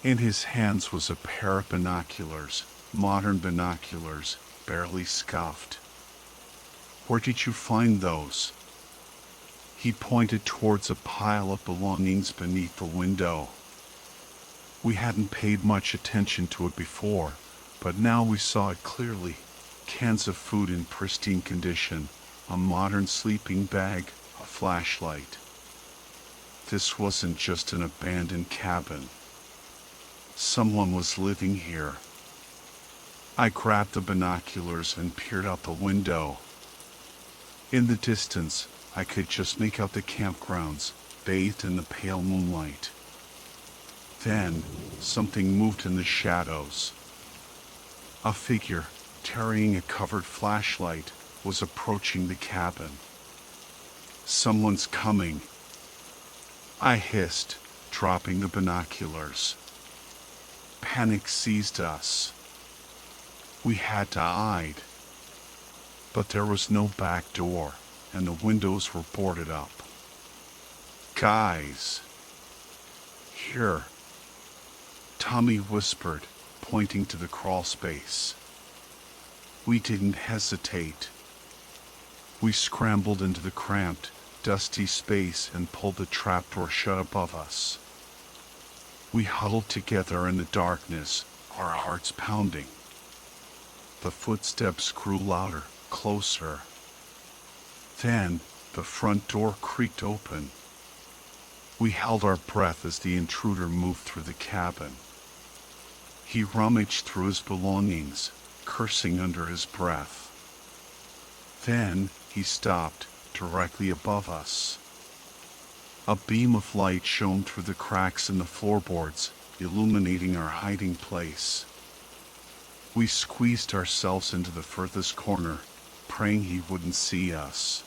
In his hands was a pair of binoculars, modern binoculars, barely scuffed. Where did you find those? He pointed towards a pile of belongings beneath the window. We hadn't paid much attention to it before, but now we saw it clearly. Cans of food in pristine condition, a modern sleeping bag, a flashlight. This wasn't just an abandoned cabin. Someone was living here. I grabbed the binoculars and peered out the window. In the distance, I could just make out the campgrounds, bathed in the pale moonlight. Then, something moved in the shadows. A figure, carrying a covered flashlight, was approaching the cabin. Someone's coming. I hissed, dropping the binoculars. Panic seized us. We had to hide. But there was no back door, and the windows were boarded up. Guys! Here. Tommy whispered, pointing to the crawl space. We didn't hesitate. We scrambled into the cramped, dusty space and pulled the trapdoor shut above us. We huddled together in the darkness, our hearts pounding. The footsteps grew louder, closer. Then, the front door creaked open. We held our breath as the intruder moved through the cabin. He rummaged through his belongings, cursing under his breath. Then, he stopped, directly above us. A beam of light shone through the cracks in the floorboards, illuminating our hiding place. We squeezed ourselves into the furthest corner, praying he wouldn't see us.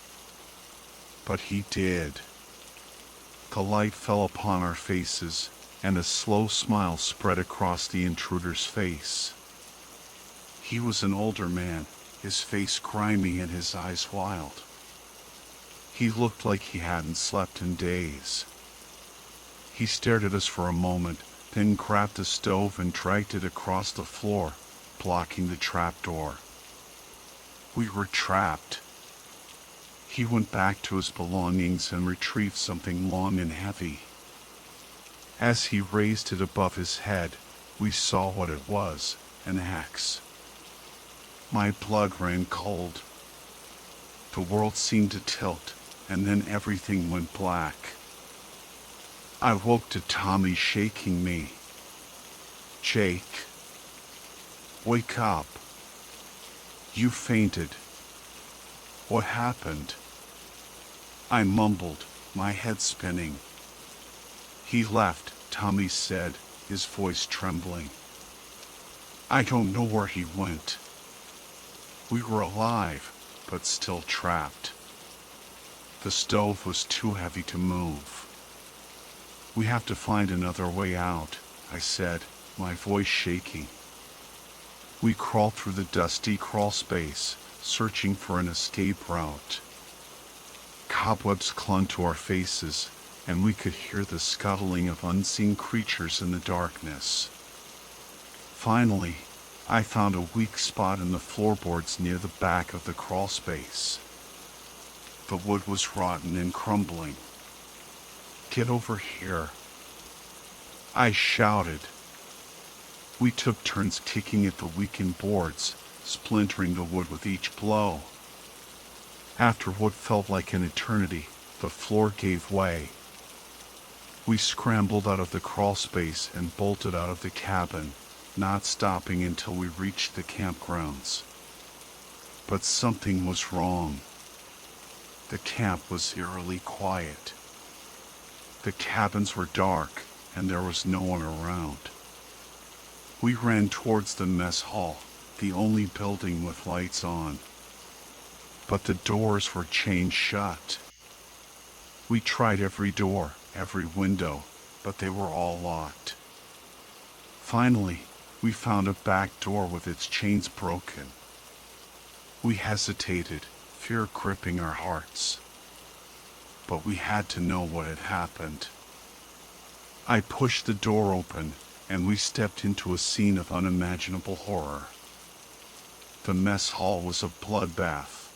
But he did. The light fell upon our faces, and a slow smile spread across the intruder's face. He was an older man, his face grimy and his eyes wild. He looked like he hadn't slept in days. He stared at us for a moment, then grabbed the stove and dragged it across the floor, blocking the trapdoor. We were trapped. He went back to his belongings and retrieved something long and heavy. As he raised it above his head, we saw what it was, an axe. My blood ran cold. The world seemed to tilt, and then everything went black. I woke to Tommy shaking me. "Jake, wake up. You fainted. What happened?" I mumbled, my head spinning. "He left," Tommy said, his voice trembling. "I don't know where he went." We were alive, but still trapped. The stove was too heavy to move. "We have to find another way out," I said, my voice shaking. We crawled through the dusty crawl space, searching for an escape route. Cobwebs clung to our faces, and we could hear the scuttling of unseen creatures in the darkness. Finally, I found a weak spot in the floorboards near the back of the crawl space. The wood was rotten and crumbling. "Get over here," I shouted. We took turns kicking at the weakened boards, splintering the wood with each blow. After what felt like an eternity, the floor gave way. We scrambled out of the crawl space and bolted out of the cabin, not stopping until we reached the campgrounds. But something was wrong. The camp was eerily quiet. The cabins were dark, and there was no one around. We ran towards the mess hall, the only building with lights on. But the doors were chained shut. We tried every door, every window, but they were all locked. Finally, we found a back door with its chains broken. We hesitated, fear gripping our hearts. but we had to know what had happened. I pushed the door open, and we stepped into a scene of unimaginable horror. The mess hall was a bloodbath.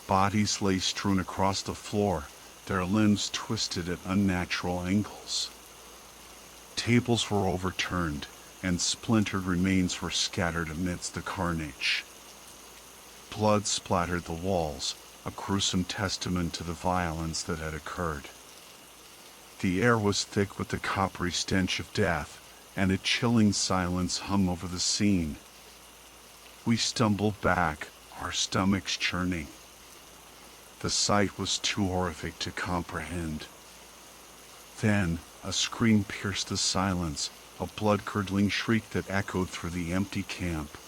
Bodies lay strewn across the floor, their limbs twisted at unnatural angles. Tables were overturned, and splintered remains were scattered amidst the carnage. Blood splattered the walls, a gruesome testament to the violence that had occurred. The air was thick with the coppery stench of death, and a chilling silence hung over the scene. We stumbled back, our stomachs churning. The sight was too horrific to comprehend. Then, a scream pierced the silence, a blood-curdling shriek that echoed through the empty camp.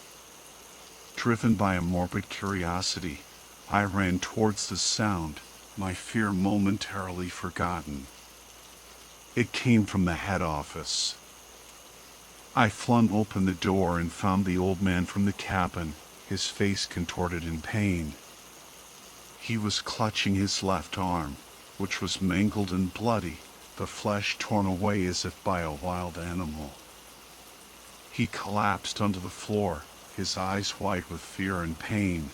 Driven by a morbid curiosity, I ran towards the sound, my fear momentarily forgotten. It came from the head office. I flung open the door and found the old man from the cabin, his face contorted in pain. He was clutching his left arm, which was mangled and bloody, the flesh torn away as if by a wild animal. He collapsed onto the floor, his eyes white with fear and pain.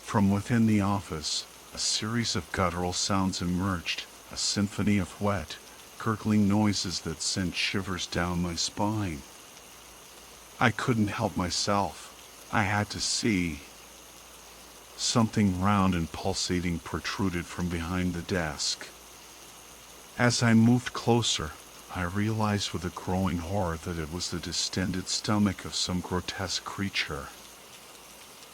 From within the office, a series of guttural sounds emerged, a symphony of wet, gurgling noises that sent shivers down my spine. I couldn't help myself. I had to see. Something round and pulsating protruded from behind the desk. As I moved closer, I realized with a growing horror that it was the distended stomach of some grotesque creature.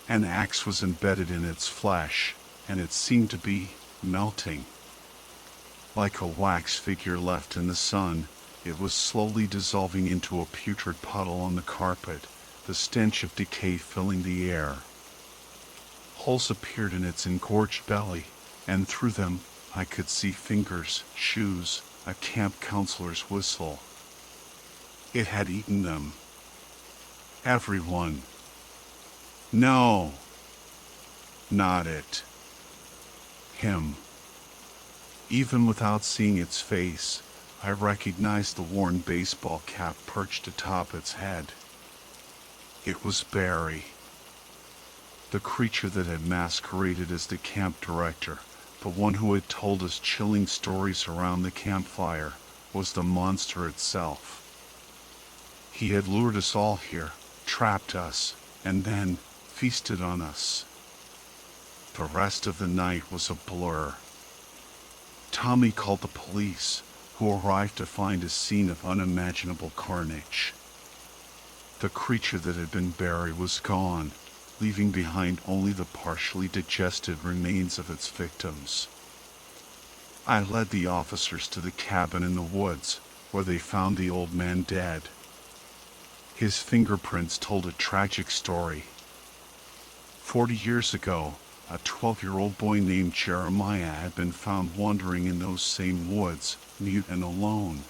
An axe was embedded in its flesh, and it seemed to be melting. Like a wax figure left in the sun, it was slowly dissolving into a putrid puddle on the carpet, the stench of decay filling the air. Holes appeared in its engorged belly, and through them I could see fingers, shoes, a camp counselor's whistle. It had eaten them. Everyone. No. Not it. Him. Even without seeing its face, I recognized the worn baseball cap perched atop its head. It was Barry. The creature that had masqueraded as the camp director, the one who had told us chilling stories around the campfire, was the monster itself. He had lured us all here, trapped us, and then feasted on us. The rest of the night was a blur. Tommy called the police, who arrived to find a scene of unimaginable carnage. The creature that had been Barry was gone, leaving behind only the partially digested remains of its victims. I led the officers to the cabin in the woods, where they found the old man dead. His fingerprints told a tragic story. 40 years ago, a 12-year-old boy named Jeremiah had been found wandering in those same woods, mute and alone.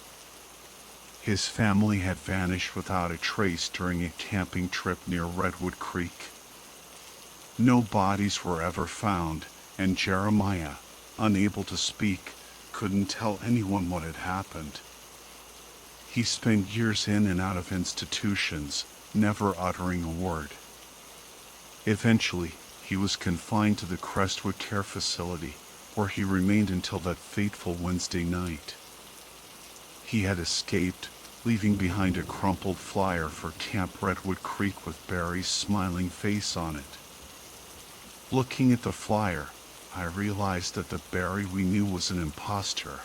His family had vanished without a trace during a camping trip near Redwood Creek. No bodies were ever found, and Jeremiah, unable to speak, couldn't tell anyone what had happened. He spent years in and out of institutions, never uttering a word. Eventually, he was confined to the Crestwood Care Facility, where he remained until that fateful Wednesday night. He had escaped, leaving behind a crumpled flyer for Camp Redwood Creek with Barry's smiling face on it. Looking at the flyer, I realized that the Barry we knew was an imposter.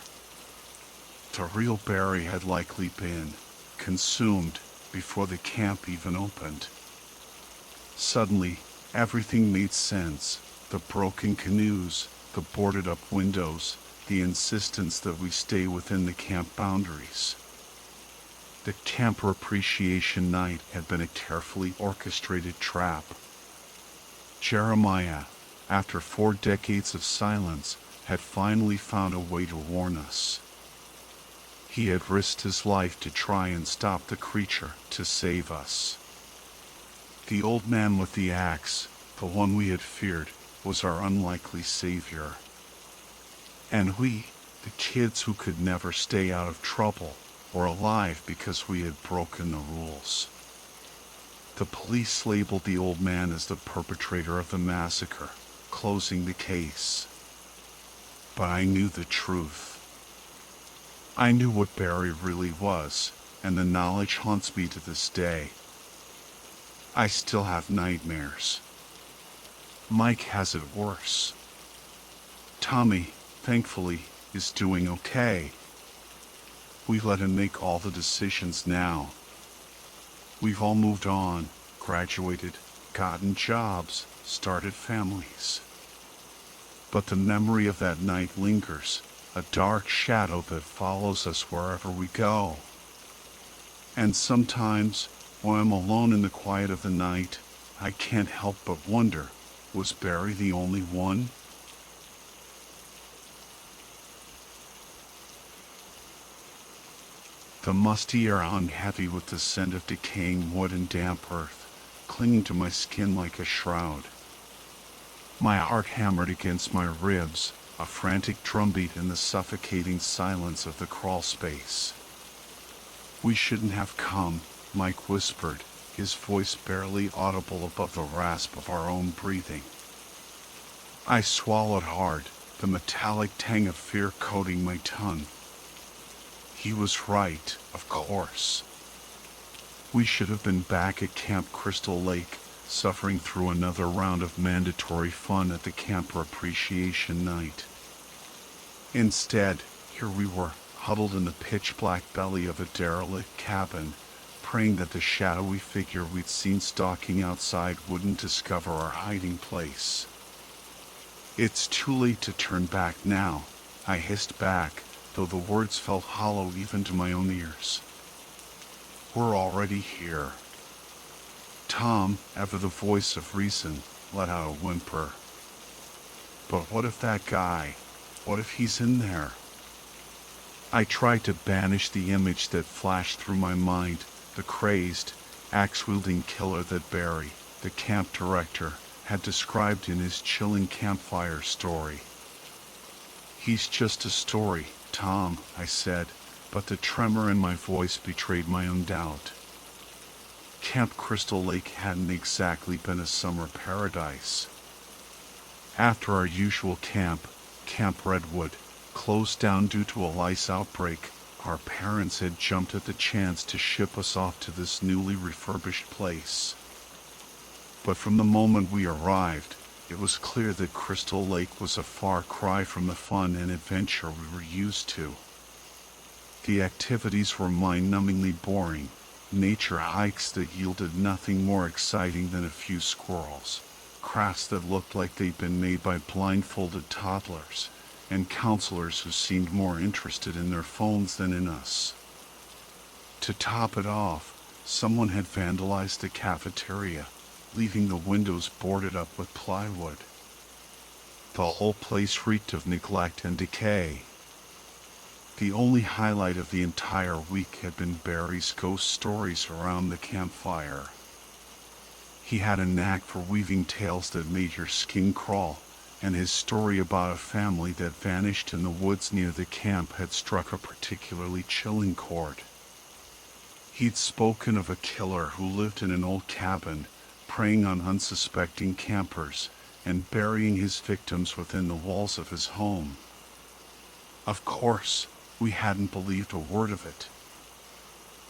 The real Barry had likely been consumed before the camp even opened. Suddenly, everything made sense. The broken canoes, the boarded up windows, the insistence that we stay within the camp boundaries. The camper appreciation night had been a carefully orchestrated trap. Jeremiah, after 4 decades of silence, had finally found a way to warn us. He had risked his life to try and stop the creature, to save us. The old man with the axe, the one we had feared, was our unlikely savior. And we, the kids who could never stay out of trouble, were alive because we had broken the rules. The police labeled the old man as the perpetrator of the massacre, closing the case. But I knew the truth. I knew what Barry really was, and the knowledge haunts me to this day. I still have nightmares. Mike has it worse. Tommy, thankfully, is doing okay. We let him make all the decisions now. We've all moved on, graduated, gotten jobs, started families. But the memory of that night lingers, a dark shadow that follows us wherever we go. And sometimes, when I'm alone in the quiet of the night, I can't help but wonder, was Barry the only one? The musty air hung heavy with the scent of decaying wood and damp earth, clinging to my skin like a shroud. My heart hammered against my ribs, a frantic drumbeat in the suffocating silence of the crawl space. "We shouldn't have come," Mike whispered, his voice barely audible above the rasp of our own breathing. I swallowed hard, the metallic tang of fear coating my tongue. He was right, of course. We should have been back at Camp Crystal Lake, suffering through another round of mandatory fun at the camper appreciation night. Instead, here we were, huddled in the pitch-black belly of a derelict cabin, praying that the shadowy figure we'd seen stalking outside wouldn't discover our hiding place. "It's too late to turn back now," I hissed back, though the words felt hollow even to my own ears. "We're already here." Tom, ever the voice of reason, let out a whimper. "But what if that guy, what if he's in there?" I tried to banish the image that flashed through my mind, the crazed, axe-wielding killer that Barry, the camp director, had described in his chilling campfire story. "He's just a story, Tom," I said, but the tremor in my voice betrayed my own doubt. Camp Crystal Lake hadn't exactly been a summer paradise. After our usual camp, Camp Redwood, closed down due to a lice outbreak, our parents had jumped at the chance to ship us off to this newly refurbished place. But from the moment we arrived, it was clear that Crystal Lake was a far cry from the fun and adventure we were used to. The activities were mind-numbingly boring, nature hikes that yielded nothing more exciting than a few squirrels, crafts that looked like they'd been made by blindfolded toddlers, and counselors who seemed more interested in their phones than in us. To top it off, someone had vandalized the cafeteria, leaving the windows boarded up with plywood. The whole place reeked of neglect and decay. The only highlight of the entire week had been Barry's ghost stories around the campfire. He had a knack for weaving tales that made your skin crawl, and his story about a family that vanished in the woods near the camp had struck a particularly chilling chord. He'd spoken of a killer who lived in an old cabin, preying on unsuspecting campers, and burying his victims within the walls of his home. Of course, we hadn't believed a word of it.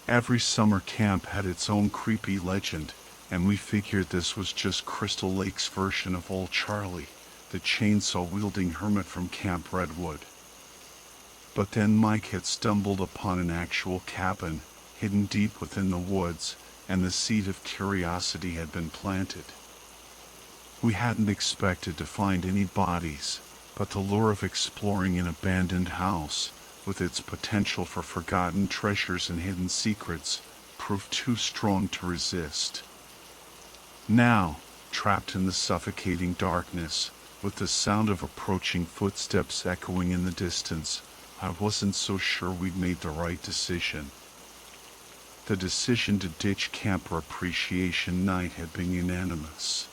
Every summer camp had its own creepy legend, and we figured this was just Crystal Lake's version of Old Charlie, the chainsaw-wielding hermit from Camp Redwood. But then Mike had stumbled upon an actual cabin, hidden deep within the woods, and the seed of curiosity had been planted. We hadn't expected to find any bodies, but the lure of exploring an abandoned house, with its potential for forgotten treasures and hidden secrets, proved too strong to resist. Now, trapped in the suffocating darkness, with the sound of approaching footsteps echoing in the distance, I wasn't so sure we'd made the right decision. The decision to ditch Camper Appreciation Night had been unanimous.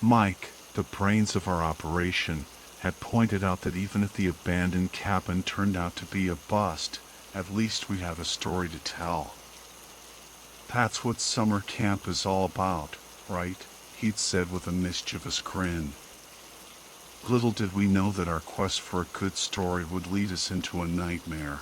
Mike, the brains of our operation, had pointed out that even if the abandoned cabin turned out to be a bust, at least we have a story to tell. That's what summer camp is all about, right? He'd said with a mischievous grin. Little did we know that our quest for a good story would lead us into a nightmare.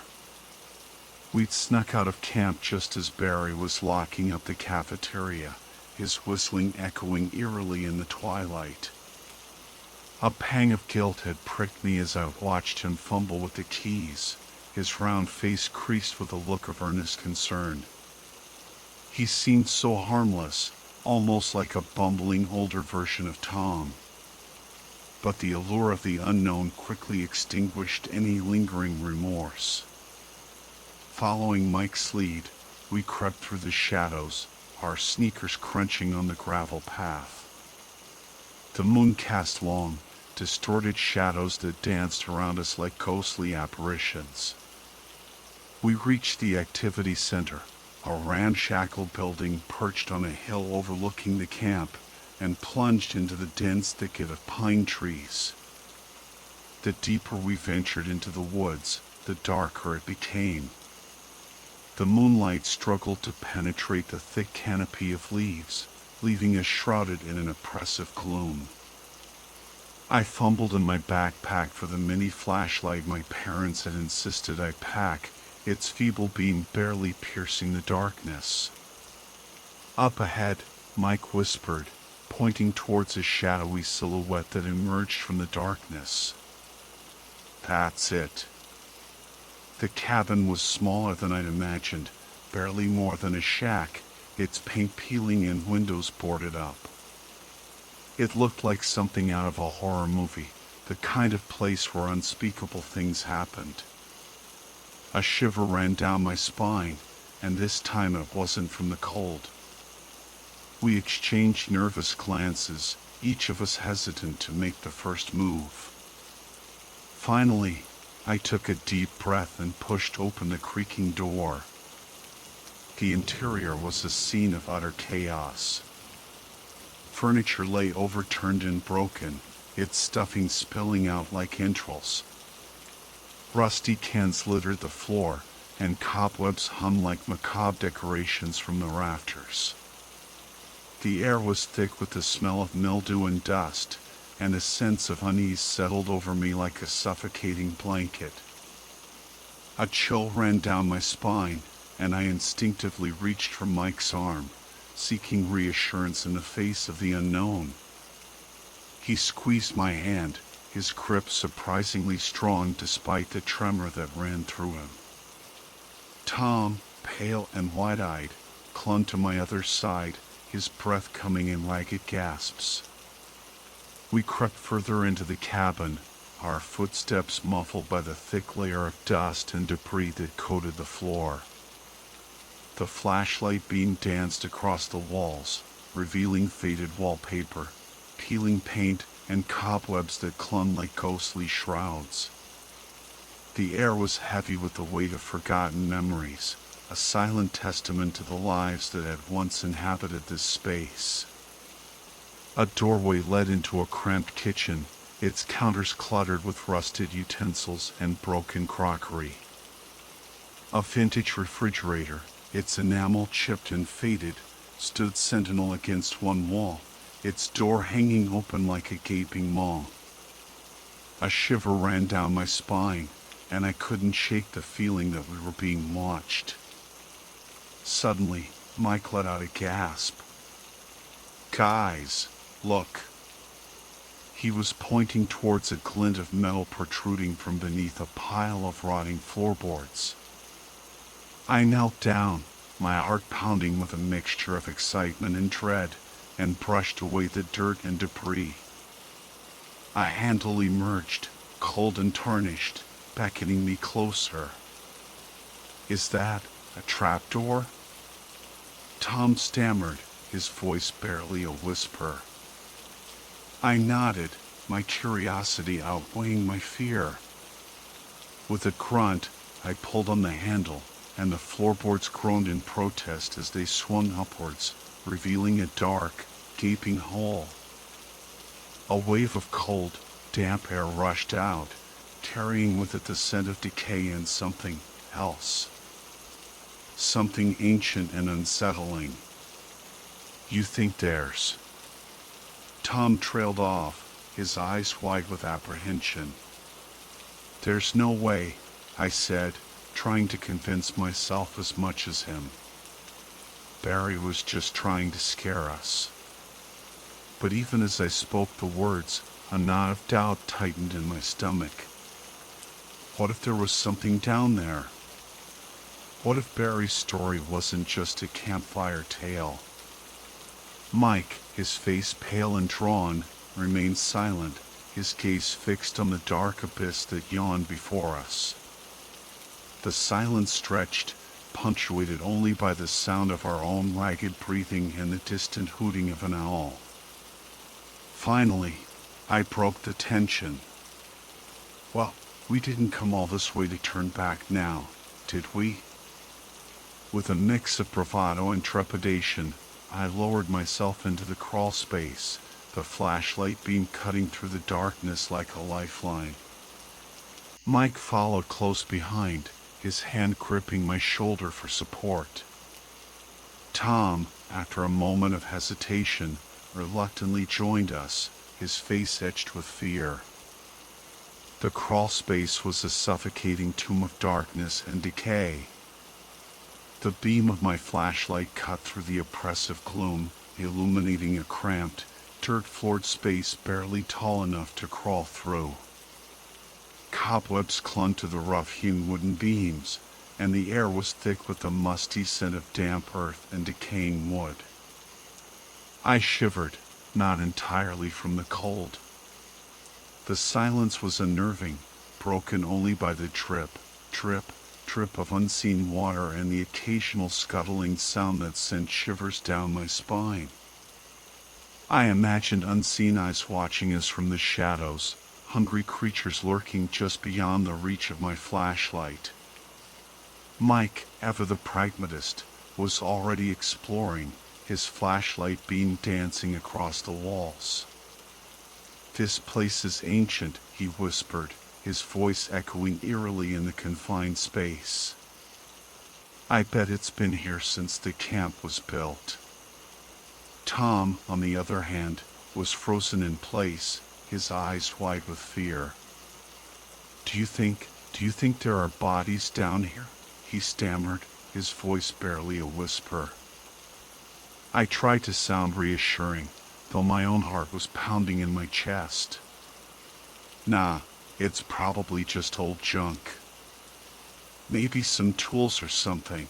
We'd snuck out of camp just as Barry was locking up the cafeteria, his whistling echoing eerily in the twilight. A pang of guilt had pricked me as I watched him fumble with the keys, his round face creased with a look of earnest concern. He seemed so harmless, almost like a bumbling older version of Tom. But the allure of the unknown quickly extinguished any lingering remorse. Following Mike's lead, we crept through the shadows, our sneakers crunching on the gravel path. The moon cast long, distorted shadows that danced around us like ghostly apparitions. We reached the activity center, a ramshackle building perched on a hill overlooking the camp, and plunged into the dense thicket of pine trees. The deeper we ventured into the woods, the darker it became. The moonlight struggled to penetrate the thick canopy of leaves, leaving us shrouded in an oppressive gloom. I fumbled in my backpack for the mini flashlight my parents had insisted I pack, its feeble beam barely piercing the darkness. Up ahead, Mike whispered, pointing towards a shadowy silhouette that emerged from the darkness. That's it. The cabin was smaller than I'd imagined, barely more than a shack, its paint peeling and windows boarded up. It looked like something out of a horror movie, the kind of place where unspeakable things happened. A shiver ran down my spine, and this time it wasn't from the cold. We exchanged nervous glances, each of us hesitant to make the first move. Finally, I took a deep breath and pushed open the creaking door. The interior was a scene of utter chaos. Furniture lay overturned and broken, its stuffing spilling out like entrails. Rusty cans littered the floor, and cobwebs hung like macabre decorations from the rafters. The air was thick with the smell of mildew and dust, and a sense of unease settled over me like a suffocating blanket. A chill ran down my spine, and I instinctively reached for Mike's arm, seeking reassurance in the face of the unknown. He squeezed my hand, his grip surprisingly strong despite the tremor that ran through him. Tom, pale and wide-eyed, clung to my other side, his breath coming in ragged gasps. We crept further into the cabin, our footsteps muffled by the thick layer of dust and debris that coated the floor. The flashlight beam danced across the walls, revealing faded wallpaper, peeling paint, and cobwebs that clung like ghostly shrouds. The air was heavy with the weight of forgotten memories, a silent testament to the lives that had once inhabited this space. A doorway led into a cramped kitchen, its counters cluttered with rusted utensils and broken crockery. A vintage refrigerator, its enamel chipped and faded, stood sentinel against one wall, its door hanging open like a gaping maw. A shiver ran down my spine, and I couldn't shake the feeling that we were being watched. Suddenly, Mike let out a gasp. "Guys, look." He was pointing towards a glint of metal protruding from beneath a pile of rotting floorboards. I knelt down, my heart pounding with a mixture of excitement and dread, and brushed away the dirt and debris. A handle emerged, cold and tarnished, beckoning me closer. "Is that a trapdoor?" Tom stammered, his voice barely a whisper. I nodded, my curiosity outweighing my fear. With a grunt, I pulled on the handle, and the floorboards groaned in protest as they swung upwards, revealing a dark, gaping hole. A wave of cold, damp air rushed out, carrying with it the scent of decay and something else. Something ancient and unsettling. "You think there's—" Tom trailed off, his eyes wide with apprehension. "There's no way," I said, trying to convince myself as much as him. Barry was just trying to scare us. But even as I spoke the words, a knot of doubt tightened in my stomach. What if there was something down there? What if Barry's story wasn't just a campfire tale? Mike, his face pale and drawn, remained silent, his gaze fixed on the dark abyss that yawned before us. The silence stretched, punctuated only by the sound of our own ragged breathing and the distant hooting of an owl. Finally, I broke the tension. "Well, we didn't come all this way to turn back now, did we?" With a mix of bravado and trepidation, I lowered myself into the crawl space, the flashlight beam cutting through the darkness like a lifeline. Mike followed close behind, his hand gripping my shoulder for support. Tom, after a moment of hesitation, reluctantly joined us, his face etched with fear. The crawl space was a suffocating tomb of darkness and decay. The beam of my flashlight cut through the oppressive gloom, illuminating a cramped, dirt-floored space barely tall enough to crawl through. Cobwebs clung to the rough-hewn wooden beams, and the air was thick with the musty scent of damp earth and decaying wood. I shivered, not entirely from the cold. The silence was unnerving, broken only by the drip, drip of unseen water and the occasional scuttling sound that sent shivers down my spine. I imagined unseen eyes watching us from the shadows, hungry creatures lurking just beyond the reach of my flashlight. Mike, ever the pragmatist, was already exploring, his flashlight beam dancing across the walls. "This place is ancient," he whispered, his voice echoing eerily in the confined space. "I bet it's been here since the camp was built." Tom, on the other hand, was frozen in place, his eyes wide with fear. Do you think there are bodies down here?" he stammered, his voice barely a whisper. I tried to sound reassuring, though my own heart was pounding in my chest. "Nah, it's probably just old junk. Maybe some tools or something."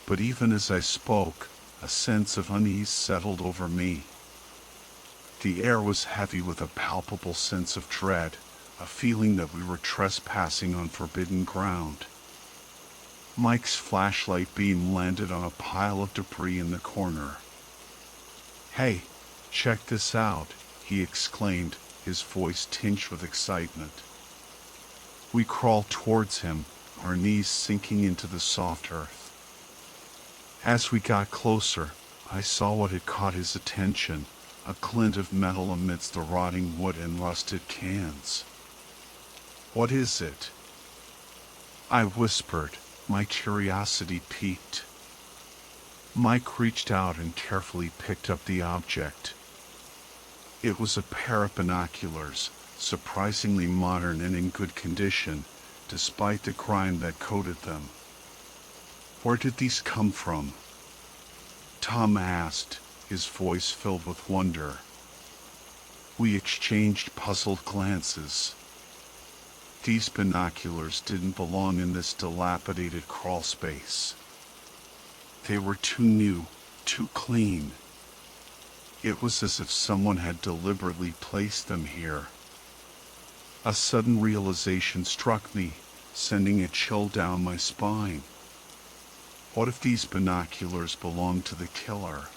But even as I spoke, a sense of unease settled over me. The air was heavy with a palpable sense of dread, a feeling that we were trespassing on forbidden ground. Mike's flashlight beam landed on a pile of debris in the corner. "Hey, check this out," he exclaimed, his voice tinged with excitement. We crawled towards him, our knees sinking into the soft earth. As we got closer, I saw what had caught his attention, a glint of metal amidst the rotting wood and rusted cans. "What is it?" I whispered, my curiosity piqued. Mike reached out and carefully picked up the object. It was a pair of binoculars, surprisingly modern and in good condition, despite the grime that coated them. "Where did these come from?" Tom asked, his voice filled with wonder. We exchanged puzzled glances. These binoculars didn't belong in this dilapidated crawl space. They were too new, too clean. It was as if someone had deliberately placed them here. A sudden realization struck me, sending a chill down my spine. What if these binoculars belonged to the killer?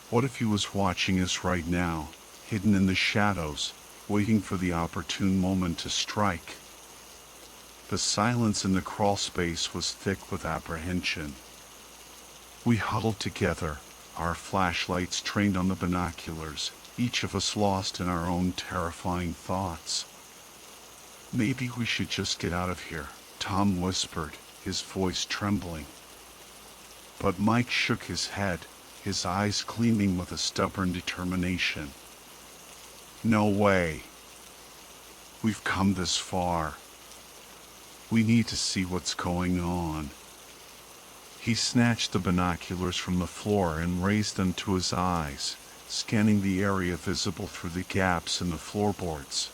What if he was watching us right now, hidden in the shadows, waiting for the opportune moment to strike? The silence in the crawl space was thick with apprehension. We huddled together, our flashlights trained on the binoculars, each of us lost in our own terrifying thoughts. "Maybe we should just get out of here," Tom whispered, his voice trembling. But Mike shook his head, his eyes gleaming with a stubborn determination. "No way. We've come this far. We need to see what's going on." He snatched the binoculars from the floor and raised them to his eyes, scanning the area visible through the gaps in the floorboards.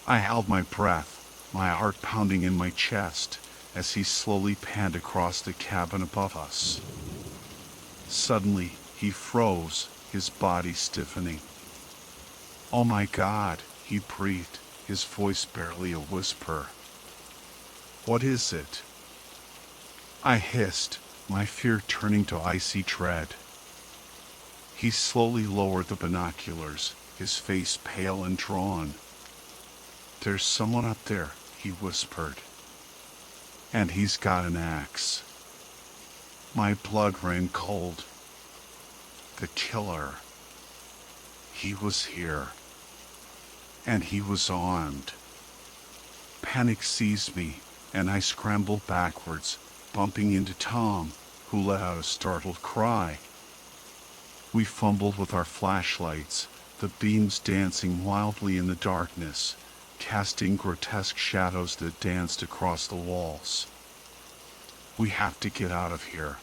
I held my breath, my heart pounding in my chest, as he slowly panned across the cabin above us. Suddenly, he froze, his body stiffening. "Oh my God," he breathed, his voice barely a whisper. "What is it?" I hissed, my fear turning to icy dread. He slowly lowered the binoculars, his face pale and drawn. "There's someone up there," he whispered. "And he's got an axe." My blood ran cold. The killer. He was here. And he was armed. Panic seized me, and I scrambled backwards, bumping into Tom, who let out a startled cry. We fumbled with our flashlights, the beams dancing wildly in the darkness, casting grotesque shadows that danced across the walls. "We have to get out of here,"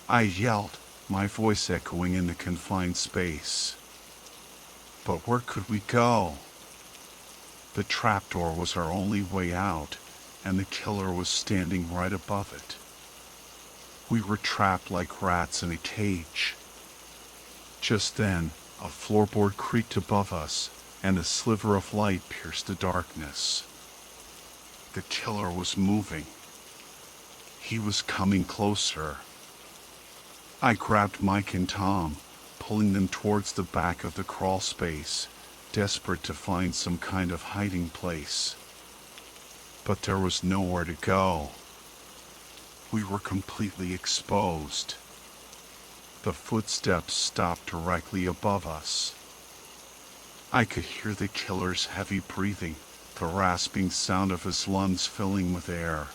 I yelled, my voice echoing in the confined space. But where could we go? The trapdoor was our only way out, and the killer was standing right above it. We were trapped like rats in a cage. Just then, a floorboard creaked above us, and a sliver of light pierced the darkness. The killer was moving. He was coming closer. I grabbed Mike and Tom, pulling them towards the back of the crawl space, desperate to find some kind of hiding place. But there was nowhere to go. We were completely exposed. The footsteps stopped directly above us. I could hear the killer's heavy breathing, the rasping sound of his lungs filling with air.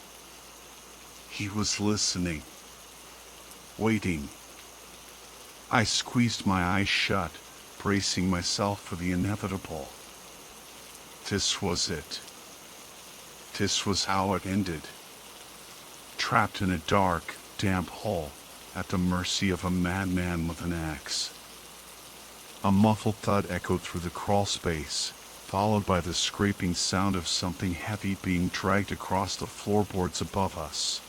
He was listening, waiting. I squeezed my eyes shut, bracing myself for the inevitable. This was it. This was how it ended. Trapped in a dark, damp hole, at the mercy of a madman with an axe. A muffled thud echoed through the crawl space, followed by the scraping sound of something heavy being dragged across the floorboards above us.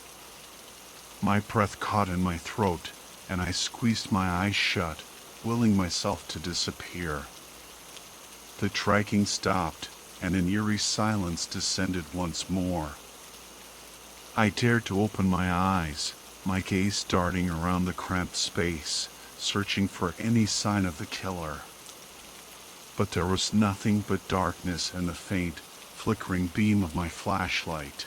My breath caught in my throat, and I squeezed my eyes shut, willing myself to disappear. The dragging stopped, and an eerie silence descended once more. I dared to open my eyes, my gaze darting around the cramped space, searching for any sign of the killer. But there was nothing but darkness and the faint, flickering beam of my flashlight.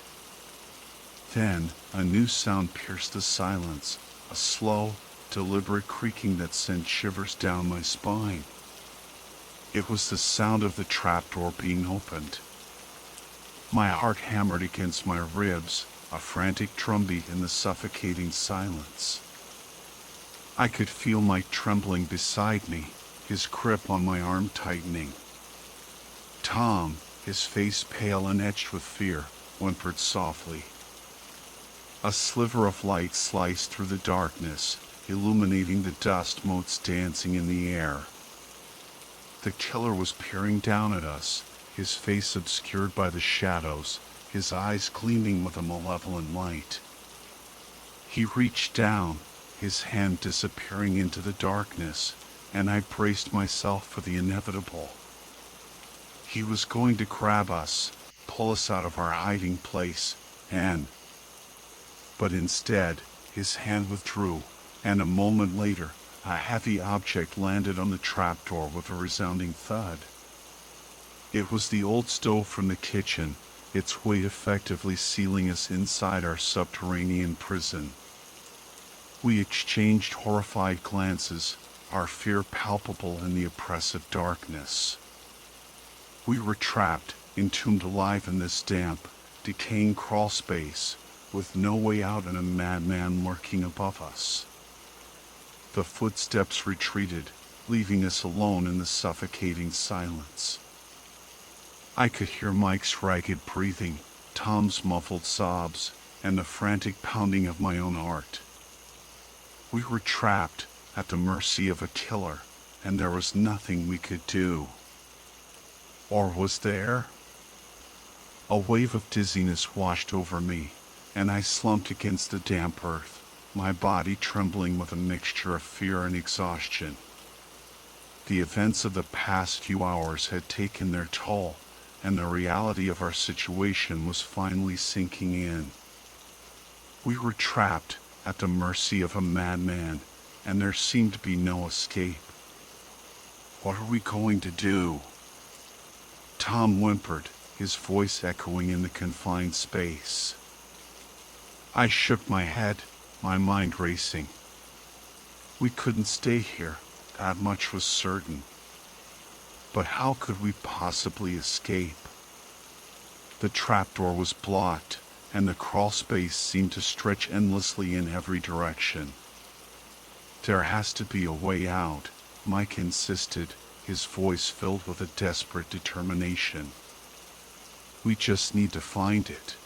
Then, a new sound pierced the silence, a slow, deliberate creaking that sent shivers down my spine. It was the sound of the trapdoor being opened. My heart hammered against my ribs, a frantic drumbeat in the suffocating silence. I could feel Mike trembling beside me, his grip on my arm tightening. Tom, his face pale and etched with fear, whimpered softly. A sliver of light sliced through the darkness, illuminating the dust motes dancing in the air. The killer was peering down at us, his face obscured by the shadows, his eyes gleaming with a malevolent light. He reached down, his hand disappearing into the darkness, and I braced myself for the inevitable. He was going to grab us, pull us out of our hiding place, but instead, his hand withdrew, and a moment later, a heavy object landed on the trapdoor with a resounding thud. It was the old stove from the kitchen, its weight effectively sealing us inside our subterranean prison. We exchanged horrified glances, our fear palpable in the oppressive darkness. We were trapped, entombed alive in this damp, decaying crawl space, with no way out and a madman lurking above us. The footsteps retreated, leaving us alone in the suffocating silence. I could hear Mike's ragged breathing, Tom's muffled sobs, and the frantic pounding of my own heart. We were trapped, at the mercy of a killer, and there was nothing we could do. Or was there? A wave of dizziness washed over me, and I slumped against the damp earth, my body trembling with a mixture of fear and exhaustion. The events of the past few hours had taken their toll, and the reality of our situation was finally sinking in. We were trapped, at the mercy of a madman, and there seemed to be no escape. What are we going to do? Tom whimpered, his voice echoing in the confined space. I shook my head, my mind racing. We couldn't stay here, that much was certain. But how could we possibly escape? The trapdoor was blocked, and the crawl space seemed to stretch endlessly in every direction. There has to be a way out, Mike insisted, his voice filled with a desperate determination. We just need to find it.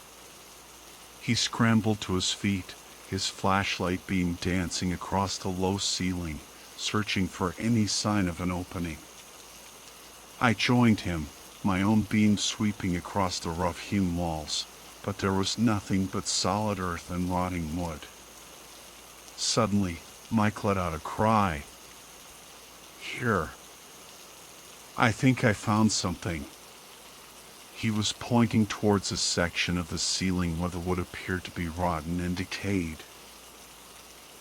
He scrambled to his feet, his flashlight beam dancing across the low ceiling, searching for any sign of an opening. I joined him, my own beam sweeping across the rough-hewn walls, but there was nothing but solid earth and rotting wood. Suddenly, Mike let out a cry. Here. I think I found something. He was pointing towards a section of the ceiling where the wood appeared to be rotten and decayed.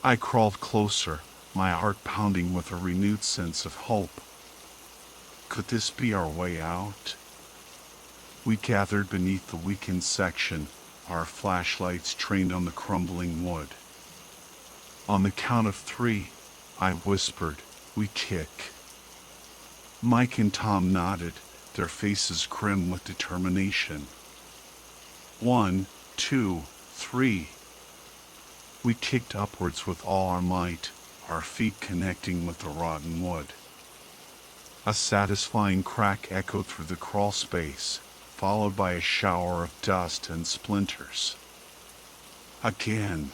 I crawled closer, my heart pounding with a renewed sense of hope. Could this be our way out? We gathered beneath the weakened section, our flashlights trained on the crumbling wood. On the count of 3, I whispered, we kick. Mike and Tom nodded, their faces grim with determination. 1, 2, 3. We kicked upwards with all our might, our feet connecting with the rotten wood. A satisfying crack echoed through the crawl space, followed by a shower of dust and splinters. Again.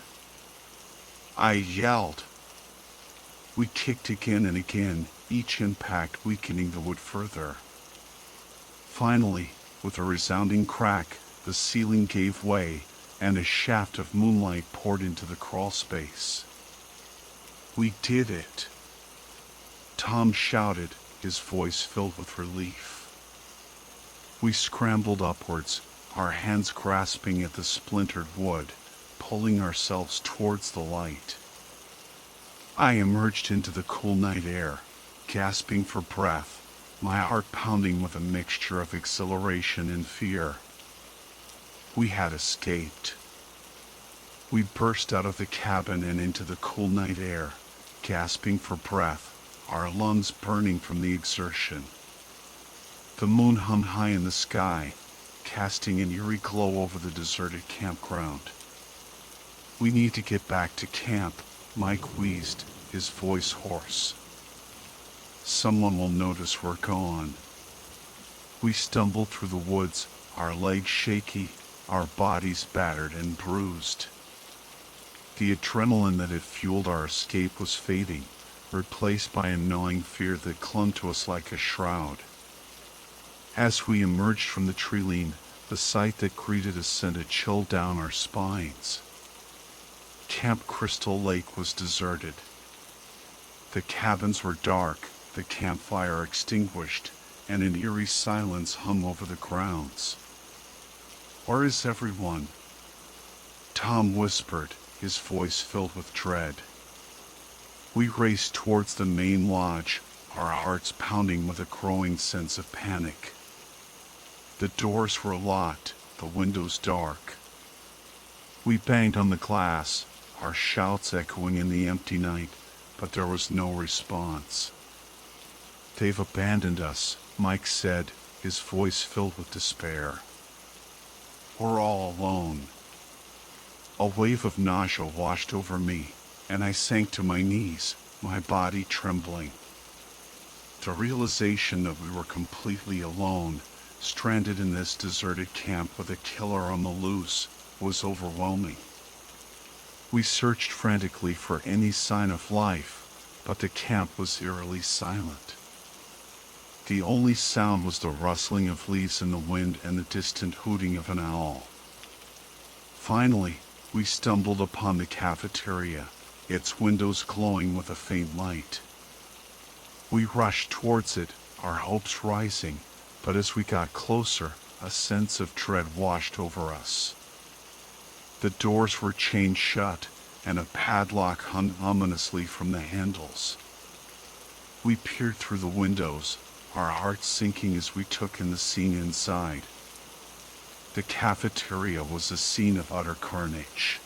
I yelled. We kicked again and again, each impact weakening the wood further. Finally, with a resounding crack, the ceiling gave way, and a shaft of moonlight poured into the crawl space. We did it! Tom shouted, his voice filled with relief. We scrambled upwards, our hands grasping at the splintered wood, pulling ourselves towards the light. I emerged into the cool night air, gasping for breath, my heart pounding with a mixture of exhilaration and fear. We had escaped. We burst out of the cabin and into the cool night air, gasping for breath, our lungs burning from the exertion. The moon hung high in the sky, casting an eerie glow over the deserted campground. We need to get back to camp, Mike wheezed, his voice hoarse. Someone will notice we're gone. We stumbled through the woods, our legs shaky, our bodies battered and bruised. The adrenaline that had fueled our escape was fading, replaced by a gnawing fear that clung to us like a shroud. As we emerged from the tree-line, the sight that greeted us sent a chill down our spines. Camp Crystal Lake was deserted. The cabins were dark, the campfire extinguished, and an eerie silence hung over the grounds. Where is everyone? Tom whispered, his voice filled with dread. We raced towards the main lodge, our hearts pounding with a growing sense of panic. The doors were locked, the windows dark. We banged on the glass, our shouts echoing in the empty night, but there was no response. "They've abandoned us," Mike said, his voice filled with despair. "We're all alone." A wave of nausea washed over me, and I sank to my knees, my body trembling. The realization that we were completely alone, stranded in this deserted camp with a killer on the loose, was overwhelming. We searched frantically for any sign of life, but the camp was eerily silent. The only sound was the rustling of leaves in the wind and the distant hooting of an owl. Finally, we stumbled upon the cafeteria, its windows glowing with a faint light. We rushed towards it, our hopes rising, but as we got closer, a sense of dread washed over us. The doors were chained shut, and a padlock hung ominously from the handles. We peered through the windows, our hearts sinking as we took in the scene inside. The cafeteria was a scene of utter carnage.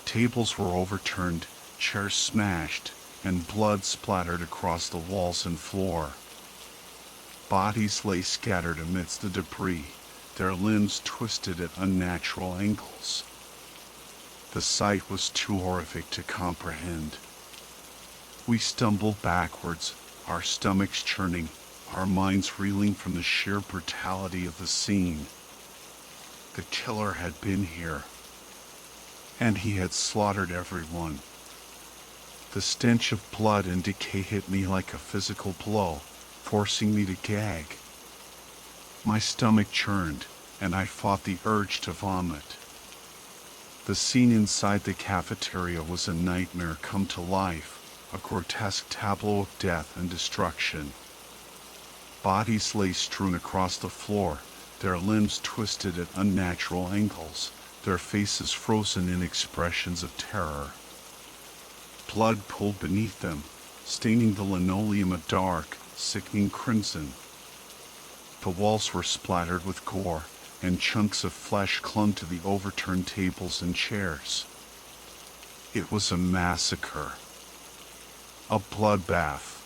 Tables were overturned, chairs smashed, and blood splattered across the walls and floor. Bodies lay scattered amidst the debris, their limbs twisted at unnatural angles. The sight was too horrific to comprehend. We stumbled backwards, our stomachs churning, our minds reeling from the sheer brutality of the scene. The killer had been here, and he had slaughtered everyone. The stench of blood and decay hit me like a physical blow, forcing me to gag. My stomach churned, and I fought the urge to vomit. The scene inside the cafeteria was a nightmare come to life, a grotesque tableau of death and destruction. Bodies lay strewn across the floor, their limbs twisted at unnatural angles, their faces frozen in expressions of terror. Blood pooled beneath them, staining the linoleum a dark, sickening crimson. The walls were splattered with gore, and chunks of flesh clung to the overturned tables and chairs. It was a massacre, a bloodbath,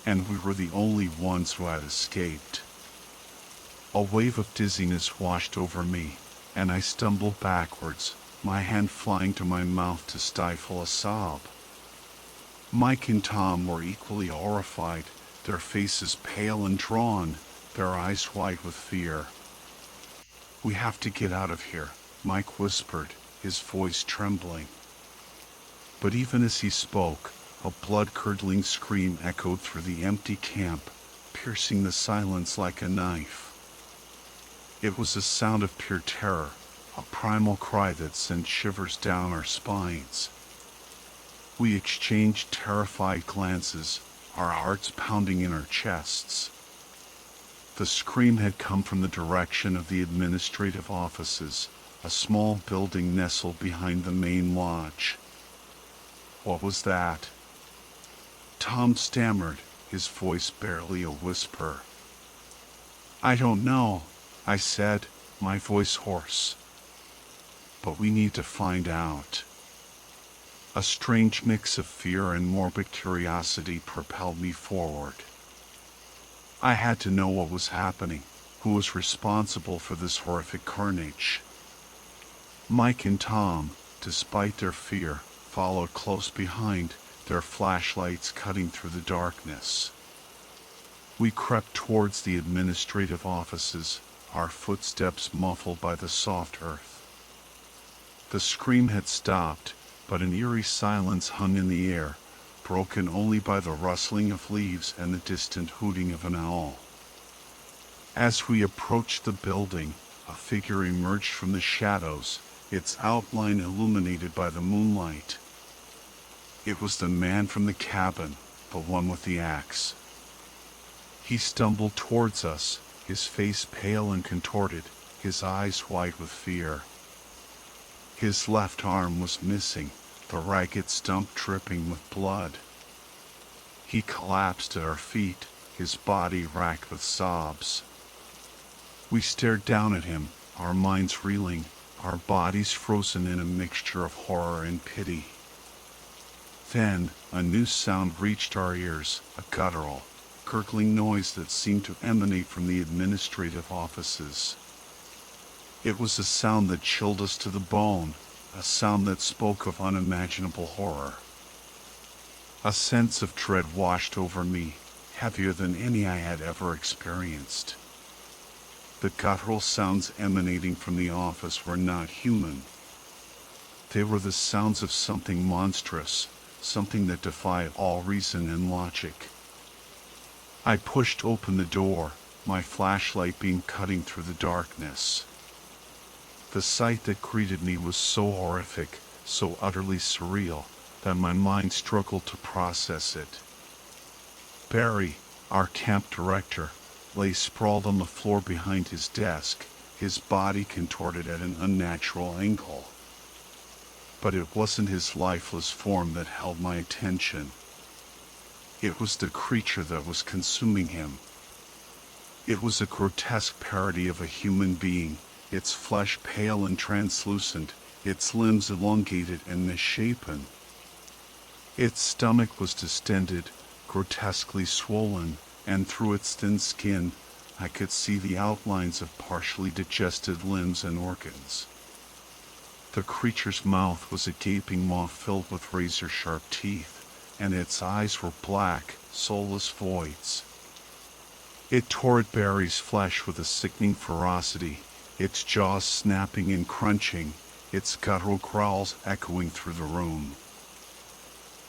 and we were the only ones who had escaped. A wave of dizziness washed over me, and I stumbled backwards, my hand flying to my mouth to stifle a sob. Mike and Tom were equally horrified, their faces pale and drawn, their eyes white with fear. "We have to get out of here," Mike whispered, his voice trembling. But even as he spoke, a blood-curdling scream echoed through the empty camp, piercing the silence like a knife. It was a sound of pure terror, a primal cry that sent shivers down our spines. We exchanged terrified glances, our hearts pounding in our chests. The scream had come from the direction of the administrative offices, a small building nestled behind the main lodge. "What was that?" Tom stammered, his voice barely a whisper. "I don't know," I said, my voice hoarse. "But we need to find out." A strange mix of fear and morbid curiosity propelled me forward. I had to know what was happening, who was responsible for this horrific carnage. Mike and Tom, despite their fear, followed close behind, their flashlights cutting through the darkness. We crept towards the administrative offices, our footsteps muffled by the soft earth. The scream had stopped, but an eerie silence hung in the air, broken only by the rustling of leaves and the distant hooting of an owl. As we approached the building, a figure emerged from the shadows, its outline illuminated by the moonlight. It was the man from the cabin, the one with the axe. He stumbled towards us, his face pale and contorted, his eyes white with fear. His left arm was missing, the ragged stump dripping with blood. He collapsed at our feet, his body racked with sobs. We stared down at him, our minds reeling, our bodies frozen in a mixture of horror and pity. Then, a new sound reached our ears, a guttural, gurgling noise that seemed to emanate from the administrative offices. It was a sound that chilled us to the bone, a sound that spoke of unimaginable horror. A sense of dread washed over me, heavier than any I had ever experienced. The guttural sounds emanating from the office were not human. They were the sounds of something monstrous, something that defied all reason and logic. I pushed open the door, my flashlight beam cutting through the darkness. The sight that greeted me was so horrific, so utterly surreal, that my mind struggled to process it. Barry, our camp director, lay sprawled on the floor behind his desk, his body contorted at an unnatural angle. But it wasn't his lifeless form that held my attention. It was the creature that was consuming him. It was a grotesque parody of a human being, its flesh pale and translucent, its limbs elongated and misshapen. Its stomach was distended, grotesquely swollen, and through its thin skin, I could see the outlines of partially digested limbs and organs. The creature's mouth was a gaping maw filled with razor-sharp teeth, and its eyes were black, soulless voids. It tore at Barry's flesh with a sickening ferocity, its jaws snapping and crunching, its guttural growls echoing through the room.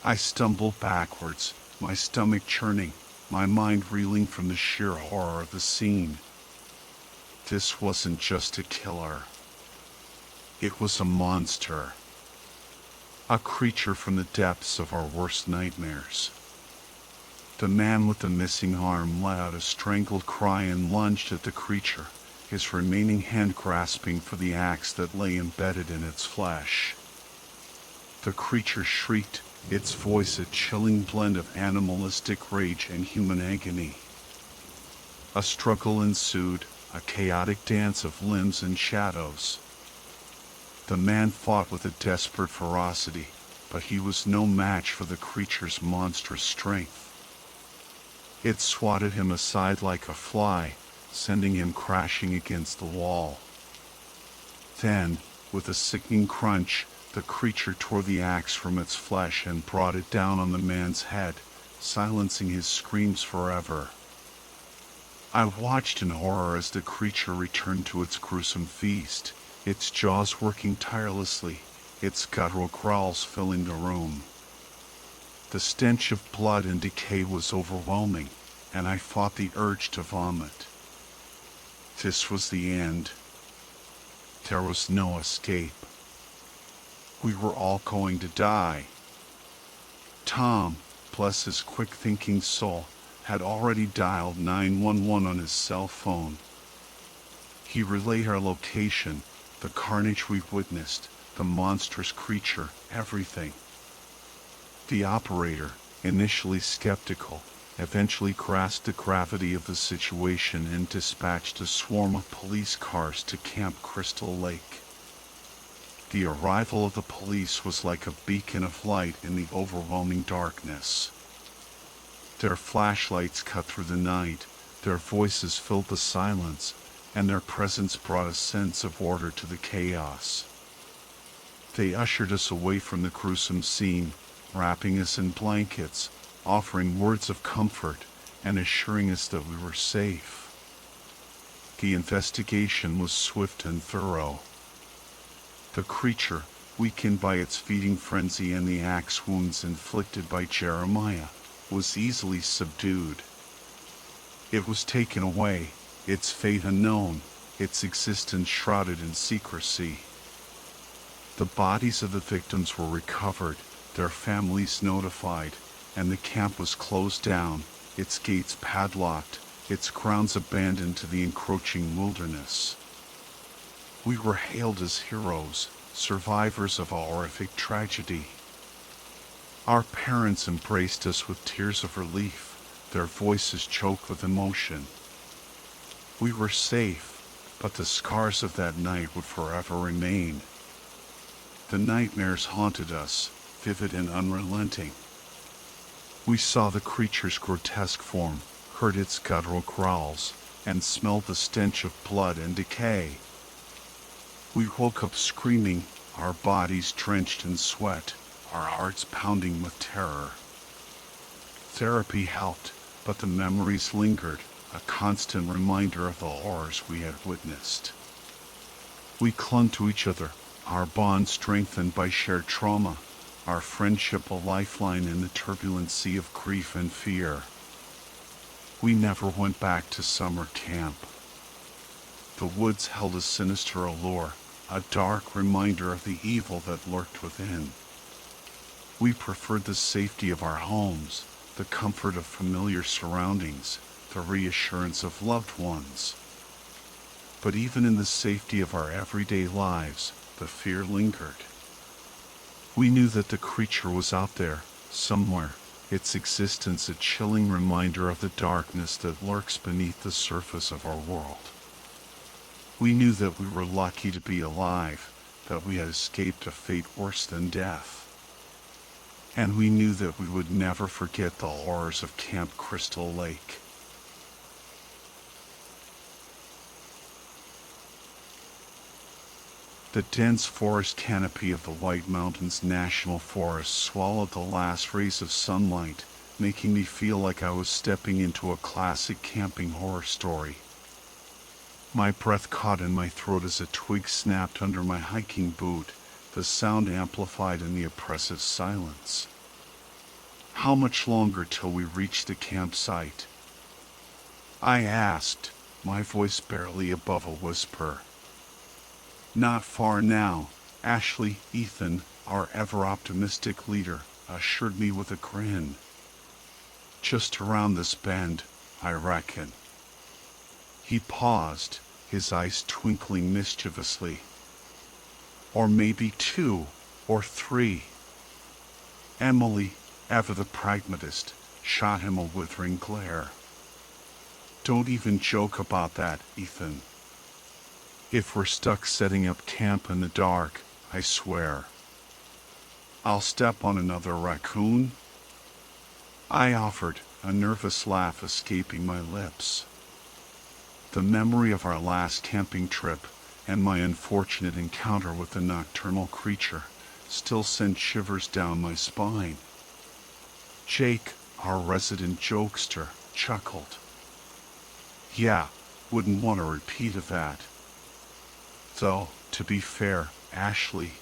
I stumbled backwards, my stomach churning, my mind reeling from the sheer horror of the scene. This wasn't just a killer. It was a monster. A creature from the depths of our worst nightmares. The man with the missing arm let out a strangled cry and lunged at the creature, his remaining hand grasping for the axe that lay embedded in its flesh. The creature shrieked, its voice a chilling blend of animalistic rage and human agony. A struggle ensued, a chaotic dance of limbs and shadows. The man fought with a desperate ferocity, but he was no match for the creature's monstrous strength. It swatted him aside like a fly, sending him crashing against the wall. Then, with a sickening crunch, the creature tore the axe from its flesh and brought it down on the man's head, silencing his screams forever. I watched in horror as the creature returned to its gruesome feast, its jaws working tirelessly, its guttural growls filling the room. The stench of blood and decay was overwhelming, and I fought the urge to vomit. This was the end. There was no escape. We were all going to die. Tom, bless his quick-thinking soul, had already dialed 911 on his cell phone. He relayed our location, the carnage we've witnessed, the monstrous creature, everything. The operator, initially skeptical, eventually grasped the gravity of the situation and dispatched a swarm of police cars to Camp Crystal Lake. The arrival of the police was like a beacon of light in the overwhelming darkness. Their flashlights cut through the night, their voices filled the silence, and their presence brought a sense of order to the chaos. They ushered us away from the gruesome scene, wrapping us in blankets, offering words of comfort, and assuring us that we were safe. The investigation was swift and thorough. The creature, weakened by its feeding frenzy and the axe wounds inflicted by Jeremiah, was easily subdued. It was taken away, its fate unknown, its existence shrouded in secrecy. The bodies of the victims were recovered, their families notified, and the camp was closed down, its gates padlocked, its grounds abandoned to the encroaching wilderness. We were hailed as heroes, survivors of a horrific tragedy. Our parents embraced us with tears of relief, their voices choked with emotion. We were safe, but the scars of that night would forever remain. The nightmares haunted us, vivid and unrelenting. We saw the creature's grotesque form, heard its guttural growls, and smelled the stench of blood and decay. We woke up screaming, our bodies drenched in sweat, our hearts pounding with terror. Therapy helped, but the memories lingered, a constant reminder of the horrors we had witnessed. We clung to each other, our bond strengthened by shared trauma, our friendship a lifeline in the turbulent sea of grief and fear. We never went back to summer camp. The woods held a sinister allure, a dark reminder of the evil that lurked within. We preferred the safety of our homes, the comfort of familiar surroundings, the reassurance of loved ones. But even in the safety of our everyday lives, the fear lingered. We knew that the creature was out there, somewhere, its existence a chilling reminder of the darkness that lurks beneath the surface of our world. We knew that we were lucky to be alive, that we had escaped a fate worse than death. And we knew that we would never forget the horrors of Camp Crystal Lake. The dense forest canopy of the White Mountains National Forest swallowed the last rays of sunlight, making me feel like I was stepping into a classic camping horror story. My breath caught in my throat as a twig snapped under my hiking boot, the sound amplified in the oppressive silence. How much longer till we reached the campsite? I asked, my voice barely above a whisper. Not far now, Ashley, Ethan, our ever-optimistic leader, assured me with a grin. Just around this bend, I reckon. He paused, his eyes twinkling mischievously. Or maybe 2 or 3. Emily, ever the pragmatist, shot him a withering glare. Don't even joke about that, Ethan. If we're stuck setting up camp in the dark, I swear, I'll step on another raccoon. I offered, a nervous laugh escaping my lips. The memory of our last camping trip and my unfortunate encounter with the nocturnal creature still sent shivers down my spine. Jake, our resident jokester, chuckled. Yeah, wouldn't want a repeat of that. Though, to be fair, Ashley,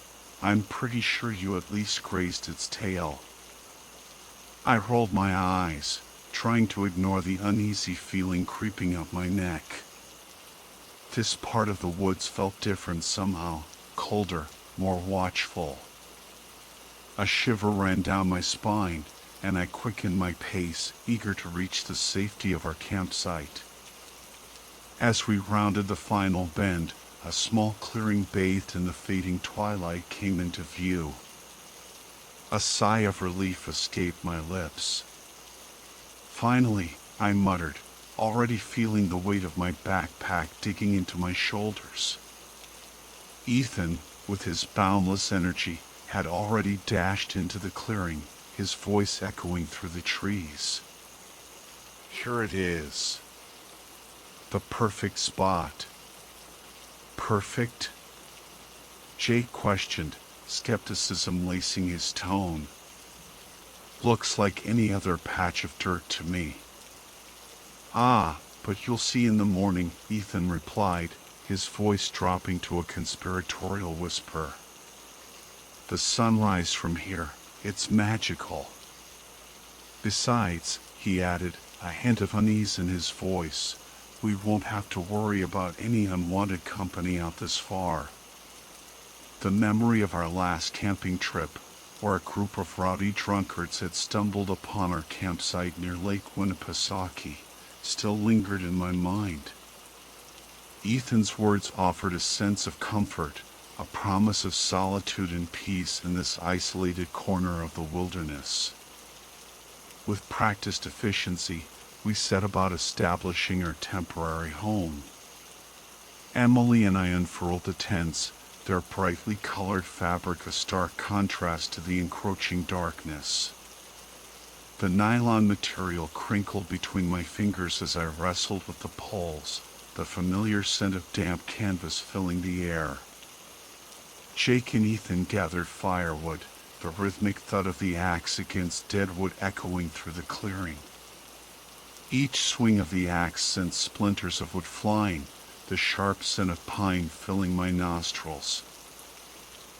I'm pretty sure you at least grazed its tail. I rolled my eyes, trying to ignore the uneasy feeling creeping up my neck. This part of the woods felt different somehow, colder, more watchful. A shiver ran down my spine, and I quickened my pace, eager to reach the safety of our campsite. As we rounded the final bend, a small clearing bathed in the fading twilight came into view. A sigh of relief escaped my lips. Finally, I muttered, already feeling the weight of my backpack digging into my shoulders. Ethan, with his boundless energy, had already dashed into the clearing, his voice echoing through the trees. Here it is. The perfect spot. Perfect? Jake questioned, skepticism lacing his tone. Looks like any other patch of dirt to me. Ah, but you'll see in the morning, Ethan replied, his voice dropping to a conspiratorial whisper. The sunrise from here, it's magical. Besides, he added, a hint of unease in his voice, we won't have to worry about any unwanted company out this far. The memory of our last camping trip, where a group of rowdy drunkards had stumbled upon our campsite near Lake Winnipesaukee, still lingered in my mind. Ethan's words offered a sense of comfort, a promise of solitude and peace in this isolated corner of the wilderness. With practiced efficiency, we set about establishing our temporary home. Emily and I unfurled the tents, their brightly colored fabric a stark contrast to the encroaching darkness. The nylon material crinkled between my fingers as I wrestled with the poles, the familiar scent of damp canvas filling the air. Jake and Ethan gathered firewood, the rhythmic thud of the axe against dead wood echoing through the clearing. Each swing of the axe sent splinters of wood flying, the sharp scent of pine filling my nostrils.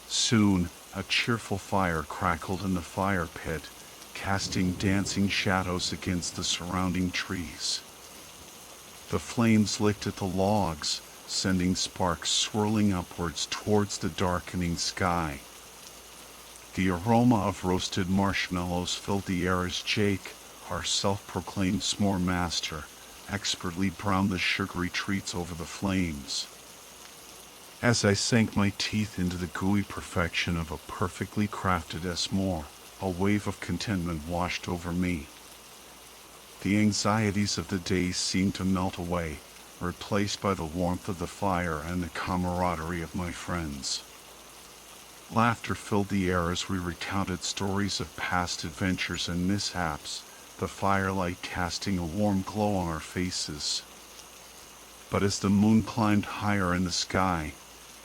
Soon, a cheerful fire crackled in the fire pit, casting dancing shadows against the surrounding trees. The flames licked at the logs, sending sparks swirling upwards towards the darkening sky. The aroma of roasted marshmallows filled the air as Jake, our self-proclaimed s'more master, expertly browned the sugary treats over the flames. As I sank my teeth into the gooey perfection of a perfectly crafted s'more, a wave of contentment washed over me. The anxieties of the day seemed to melt away, replaced by the warmth of the fire and the camaraderie of my friends. Laughter filled the air as we recounted stories of past adventures and mishaps, the firelight casting a warm glow on our faces. But as the moon climbed higher in the sky,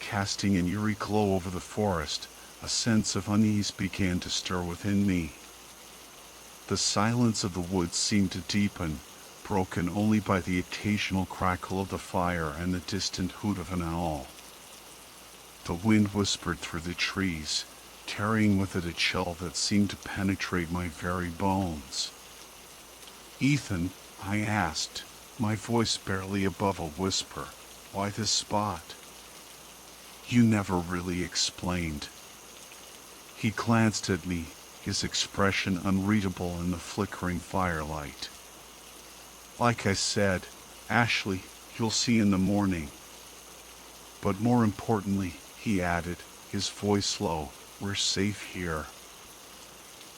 casting an eerie glow over the forest, a sense of unease began to stir within me. The silence of the woods seemed to deepen, broken only by the occasional crackle of the fire and the distant hoot of an owl. The wind whispered through the trees, carrying with it a chill that seemed to penetrate my very bones. "Ethan," I asked, my voice barely above a whisper, "why this spot?" "You never really explained." He glanced at me, his expression unreadable in the flickering firelight. "Like I said, Ashley, you'll see in the morning. But more importantly," he added, his voice low, "we're safe here.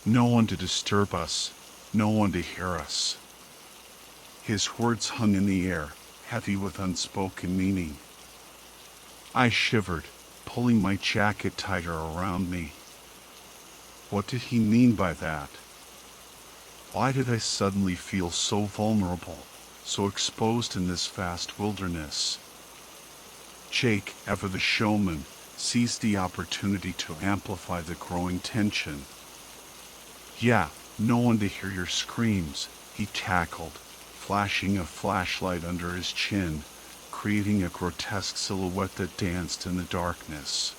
No one to disturb us, no one to hear us." His words hung in the air, heavy with unspoken meaning. I shivered, pulling my jacket tighter around me. What did he mean by that? Why did I suddenly feel so vulnerable, so exposed in this vast wilderness? Jake, ever the showman, seized the opportunity to amplify the growing tension. "Yeah, no one to hear your screams," he cackled, flashing a flashlight under his chin, creating a grotesque silhouette that danced in the darkness.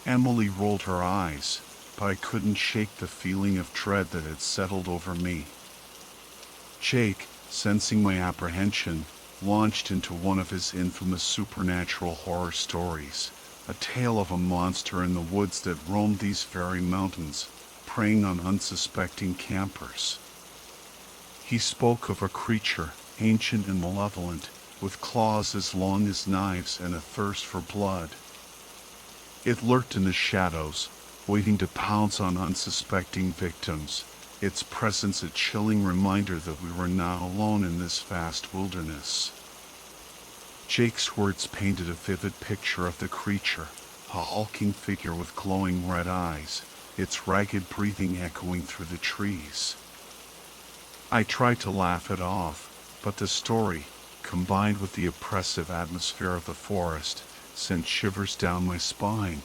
Emily rolled her eyes, but I couldn't shake the feeling of dread that had settled over me. Jake, sensing my apprehension, launched into one of his infamous supernatural horror stories, a tale of a monster in the woods that roamed these very mountains, preying on unsuspecting campers. He spoke of a creature, ancient and malevolent, with claws as long as knives and a thirst for blood. It lurked in the shadows, waiting to pounce on unsuspecting victims, its presence a chilling reminder that we were not alone in this vast wilderness. Jake's words painted a vivid picture of the creature, a hulking figure with glowing red eyes, its ragged breathing echoing through the trees. I tried to laugh it off, but the story, combined with the oppressive atmosphere of the forest, sent shivers down my spine.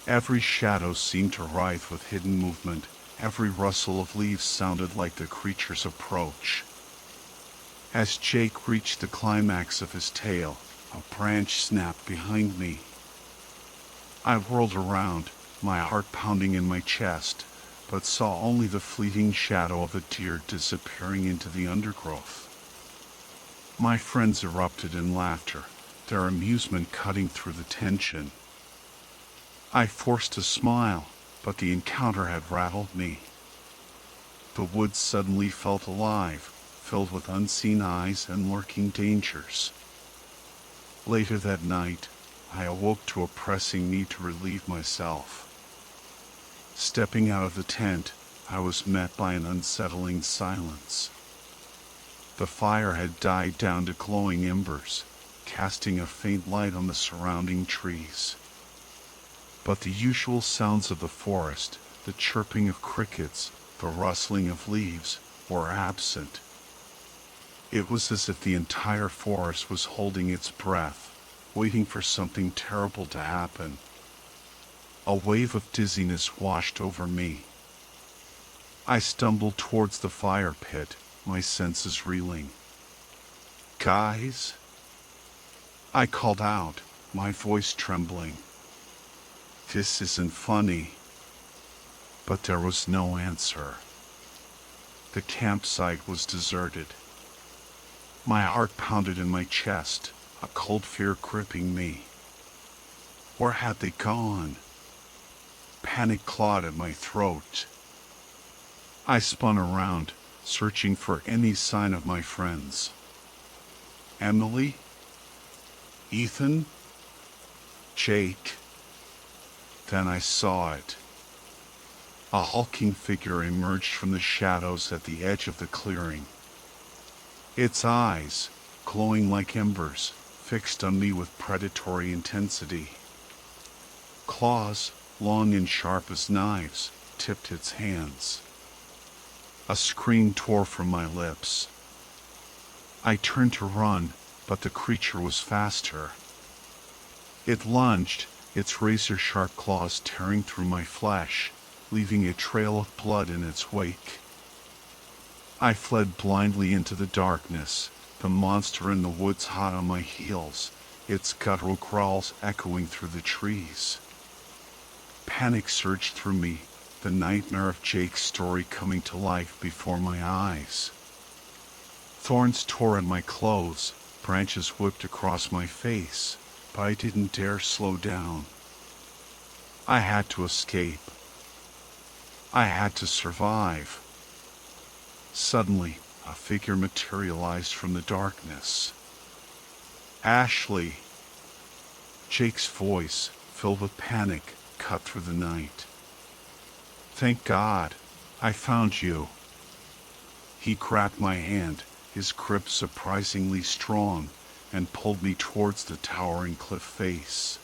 Every shadow seemed to writhe with hidden movement, every rustle of leaves sounded like the creature's approach. As Jake reached the climax of his tale, a branch snapped behind me. I whirled around, my heart pounding in my chest, but saw only the fleeting shadow of a deer disappearing into the undergrowth. My friends erupted in laughter, their amusement cutting through the tension. I forced a smile, but the encounter had rattled me. The woods suddenly felt alive, filled with unseen eyes and lurking dangers. Later that night, I awoke to a pressing need to relieve myself. Stepping out of the tent, I was met by an unsettling silence. The fire had died down to glowing embers, casting a faint light on the surrounding trees. But the usual sounds of the forest, the chirping of crickets, the rustling of leaves, were absent. It was as if the entire forest was holding its breath, waiting for something terrible to happen. A wave of dizziness washed over me. I stumbled towards the fire pit, my senses reeling. "Guys?" I called out, my voice trembling. "This isn't funny." But there was no answer. The campsite was deserted. My heart pounded in my chest, a cold fear gripping me. Where had they gone? Panic clawed at my throat. I spun around, searching for any sign of my friends. Emily? Ethan? Jake? Then I saw it. A hulking figure emerged from the shadows at the edge of the clearing. Its eyes, glowing like embers, fixed on me with predatory intensity. Claws, long and sharp as knives, tipped its hands. A scream tore from my lips. I turned to run, but the creature was faster. It lunged, its razor-sharp claws tearing through my flesh, leaving a trail of blood in its wake. I fled blindly into the darkness, the monster in the woods hot on my heels, its guttural growls echoing through the trees. Panic surged through me, the nightmare of Jake's story coming to life before my eyes. Thorns tore at my clothes, branches whipped across my face, but I didn't dare slow down. I had to escape. I had to survive. Suddenly, a figure materialized from the darkness. "Ashley!" Jake's voice, filled with panic, cut through the night. "Thank God, I found you." He grabbed my hand, his grip surprisingly strong, and pulled me towards the towering cliff face.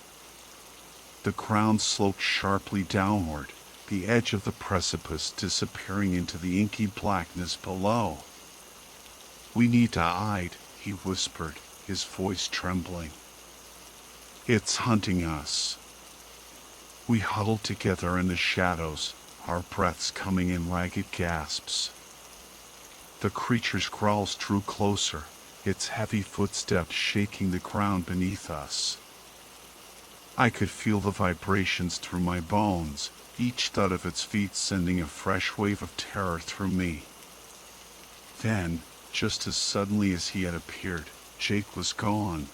The ground sloped sharply downward, the edge of the precipice disappearing into the inky blackness below. "We need to hide," he whispered, his voice trembling. "It's hunting us." We huddled together in the shadows, our breaths coming in ragged gasps. The creature's growls drew closer, its heavy footsteps shaking the ground beneath us. I could feel the vibrations through my bones, each thud of its feet sending a fresh wave of terror through me. Then, just as suddenly as he had appeared, Jake was gone.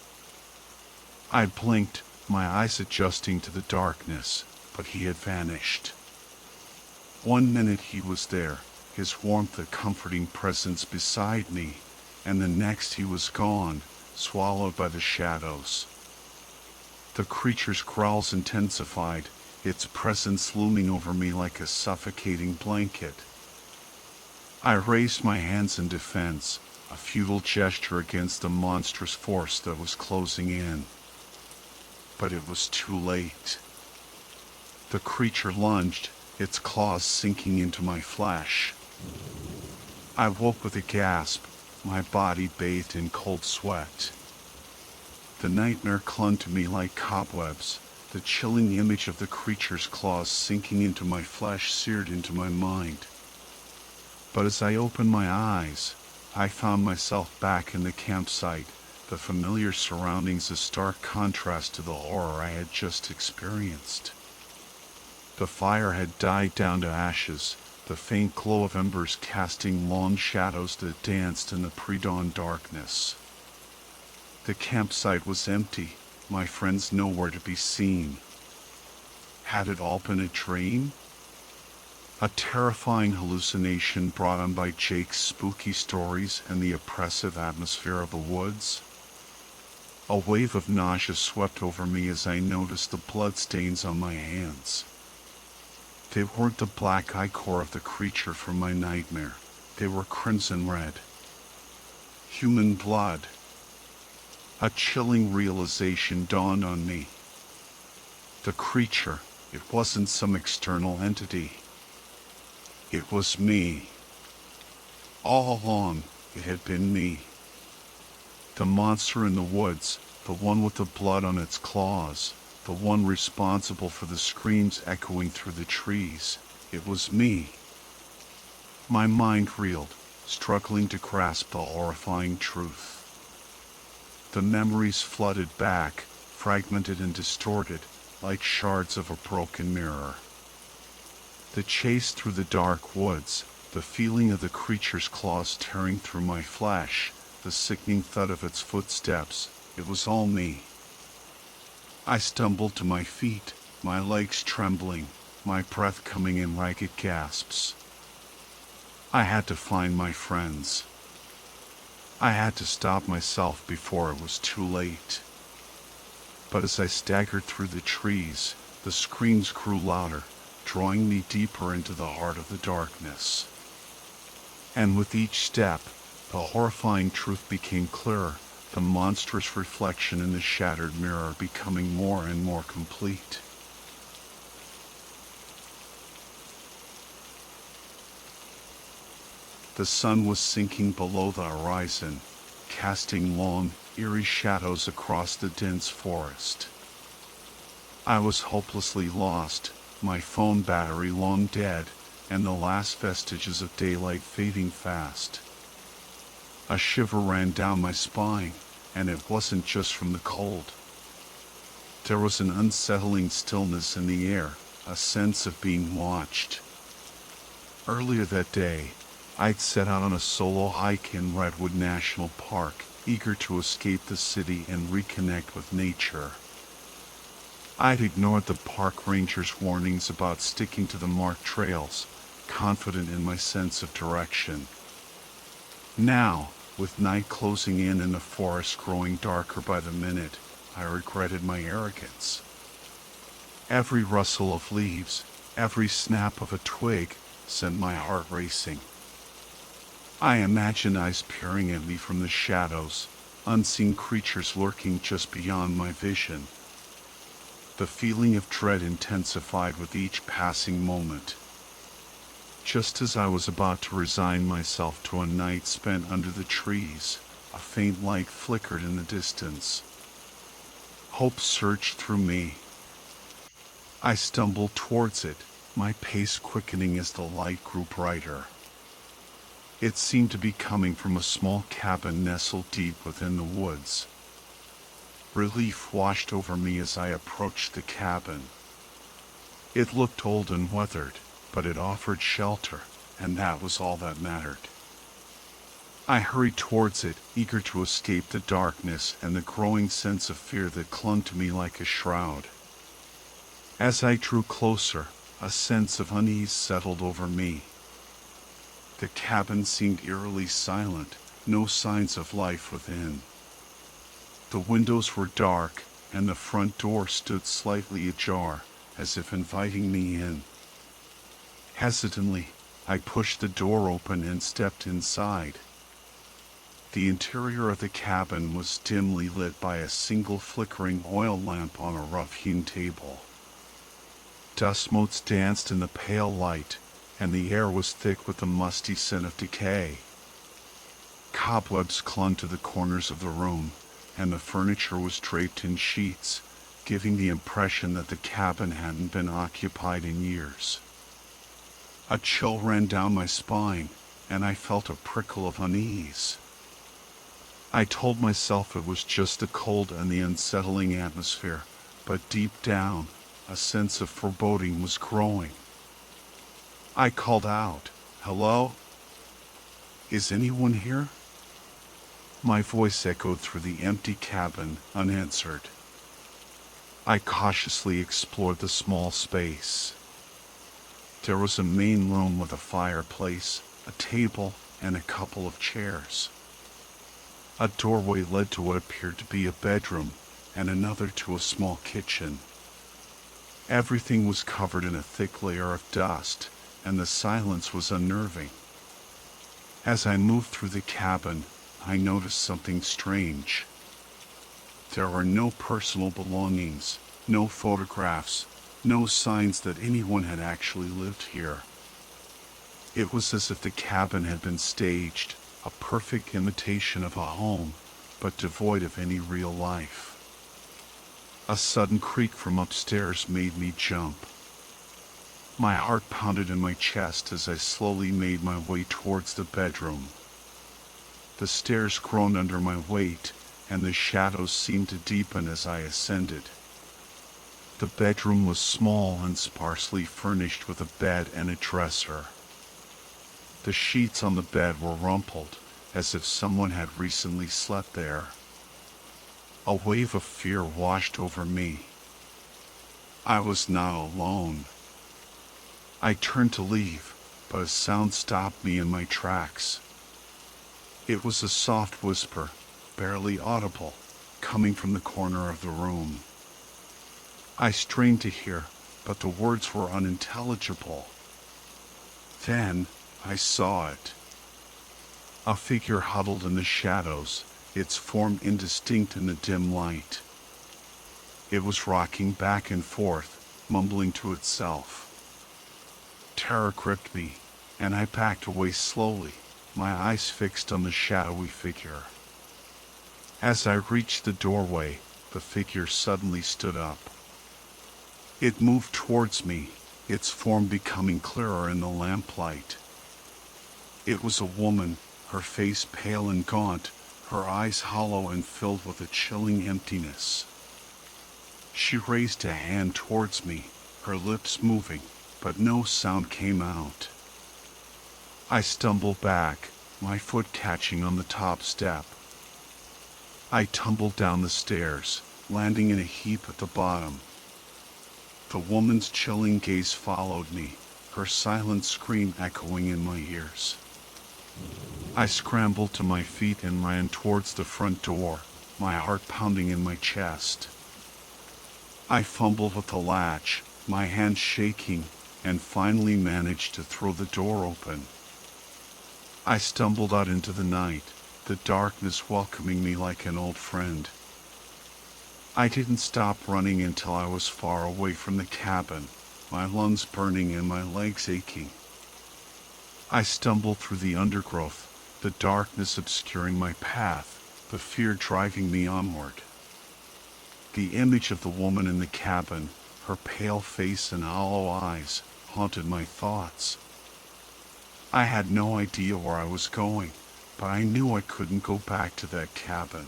I blinked, my eyes adjusting to the darkness, but he had vanished. 1 minute he was there, his warmth a comforting presence beside me, and the next he was gone, swallowed by the shadows. The creature's growls intensified, its presence looming over me like a suffocating blanket. I raised my hands in defense, a futile gesture against the monstrous force that was closing in. But it was too late. The creature lunged, its claws sinking into my flesh. I woke with a gasp, my body bathed in cold sweat. The nightmare clung to me like cobwebs, the chilling image of the creature's claws sinking into my flesh seared into my mind. But as I opened my eyes, I found myself back in the campsite, the familiar surroundings a stark contrast to the horror I had just experienced. The fire had died down to ashes, the faint glow of embers casting long shadows that danced in the pre-dawn darkness. The campsite was empty, my friends nowhere to be seen. Had it all been a dream? A terrifying hallucination brought on by Jake's spooky stories and the oppressive atmosphere of the woods? A wave of nausea swept over me as I noticed the bloodstains on my hands. They weren't the black ichor of the creature from my nightmare. They were crimson red. Human blood. A chilling realization dawned on me. The creature, it wasn't some external entity. It was me. All along, it had been me. The monster in the woods, the one with the blood on its claws, the one responsible for the screams echoing through the trees. It was me. My mind reeled, struggling to grasp the horrifying truth. The memories flooded back, fragmented and distorted, like shards of a broken mirror. The chase through the dark woods, the feeling of the creature's claws tearing through my flesh, the sickening thud of its footsteps, it was all me. I stumbled to my feet, my legs trembling, my breath coming in ragged gasps. I had to find my friends. I had to stop myself before it was too late. But as I staggered through the trees, the screams grew louder, drawing me deeper into the heart of the darkness. And with each step, the horrifying truth became clearer, the monstrous reflection in the shattered mirror becoming more and more complete. The sun was sinking below the horizon, casting long, eerie shadows across the dense forest. I was hopelessly lost, my phone battery long dead, and the last vestiges of daylight fading fast. A shiver ran down my spine, and it wasn't just from the cold. There was an unsettling stillness in the air, a sense of being watched. Earlier that day, I'd set out on a solo hike in Redwood National Park, eager to escape the city and reconnect with nature. I'd ignored the park ranger's warnings about sticking to the marked trails, confident in my sense of direction. Now, with night closing in and the forest growing darker by the minute, I regretted my arrogance. Every rustle of leaves, every snap of a twig, sent my heart racing. I imagined eyes peering at me from the shadows, unseen creatures lurking just beyond my vision. The feeling of dread intensified with each passing moment. Just as I was about to resign myself to a night spent under the trees, a faint light flickered in the distance. Hope surged through me. I stumbled towards it, my pace quickening as the light grew brighter. It seemed to be coming from a small cabin nestled deep within the woods. Relief washed over me as I approached the cabin. It looked old and weathered, but it offered shelter, and that was all that mattered. I hurried towards it, eager to escape the darkness and the growing sense of fear that clung to me like a shroud. As I drew closer, a sense of unease settled over me. The cabin seemed eerily silent, no signs of life within. The windows were dark, and the front door stood slightly ajar, as if inviting me in. Hesitantly, I pushed the door open and stepped inside. The interior of the cabin was dimly lit by a single flickering oil lamp on a rough-hewn table. Dust motes danced in the pale light, and the air was thick with the musty scent of decay. Cobwebs clung to the corners of the room, and the furniture was draped in sheets, giving the impression that the cabin hadn't been occupied in years. A chill ran down my spine, and I felt a prickle of unease. I told myself it was just the cold and the unsettling atmosphere, but deep down, a sense of foreboding was growing. I called out, "Hello? Is anyone here?" My voice echoed through the empty cabin, unanswered. I cautiously explored the small space. There was a main room with a fireplace, a table, and a couple of chairs. A doorway led to what appeared to be a bedroom, and another to a small kitchen. Everything was covered in a thick layer of dust, and the silence was unnerving. As I moved through the cabin, I noticed something strange. There were no personal belongings, no photographs, no signs that anyone had actually lived here. It was as if the cabin had been staged, a perfect imitation of a home, but devoid of any real life. A sudden creak from upstairs made me jump. My heart pounded in my chest as I slowly made my way towards the bedroom. The stairs groaned under my weight, and the shadows seemed to deepen as I ascended. The bedroom was small and sparsely furnished with a bed and a dresser. The sheets on the bed were rumpled, as if someone had recently slept there. A wave of fear washed over me. I was not alone. I turned to leave, but a sound stopped me in my tracks. It was a soft whisper, barely audible, coming from the corner of the room. I strained to hear, but the words were unintelligible. Then I saw it. A figure huddled in the shadows, its form indistinct in the dim light. It was rocking back and forth, mumbling to itself. Terror gripped me, and I backed away slowly, my eyes fixed on the shadowy figure. As I reached the doorway, the figure suddenly stood up. It moved towards me, its form becoming clearer in the lamplight. It was a woman, her face pale and gaunt, her eyes hollow and filled with a chilling emptiness. She raised a hand towards me, her lips moving, but no sound came out. I stumbled back, my foot catching on the top step. I tumbled down the stairs, landing in a heap at the bottom. The woman's chilling gaze followed me, her silent scream echoing in my ears. I scrambled to my feet and ran towards the front door, my heart pounding in my chest. I fumbled with the latch, my hands shaking, and finally managed to throw the door open. I stumbled out into the night, the darkness welcoming me like an old friend. I didn't stop running until I was far away from the cabin, my lungs burning and my legs aching. I stumbled through the undergrowth, the darkness obscuring my path, the fear driving me onward. The image of the woman in the cabin, her pale face and hollow eyes, haunted my thoughts. I had no idea where I was going, but I knew I couldn't go back to that cabin.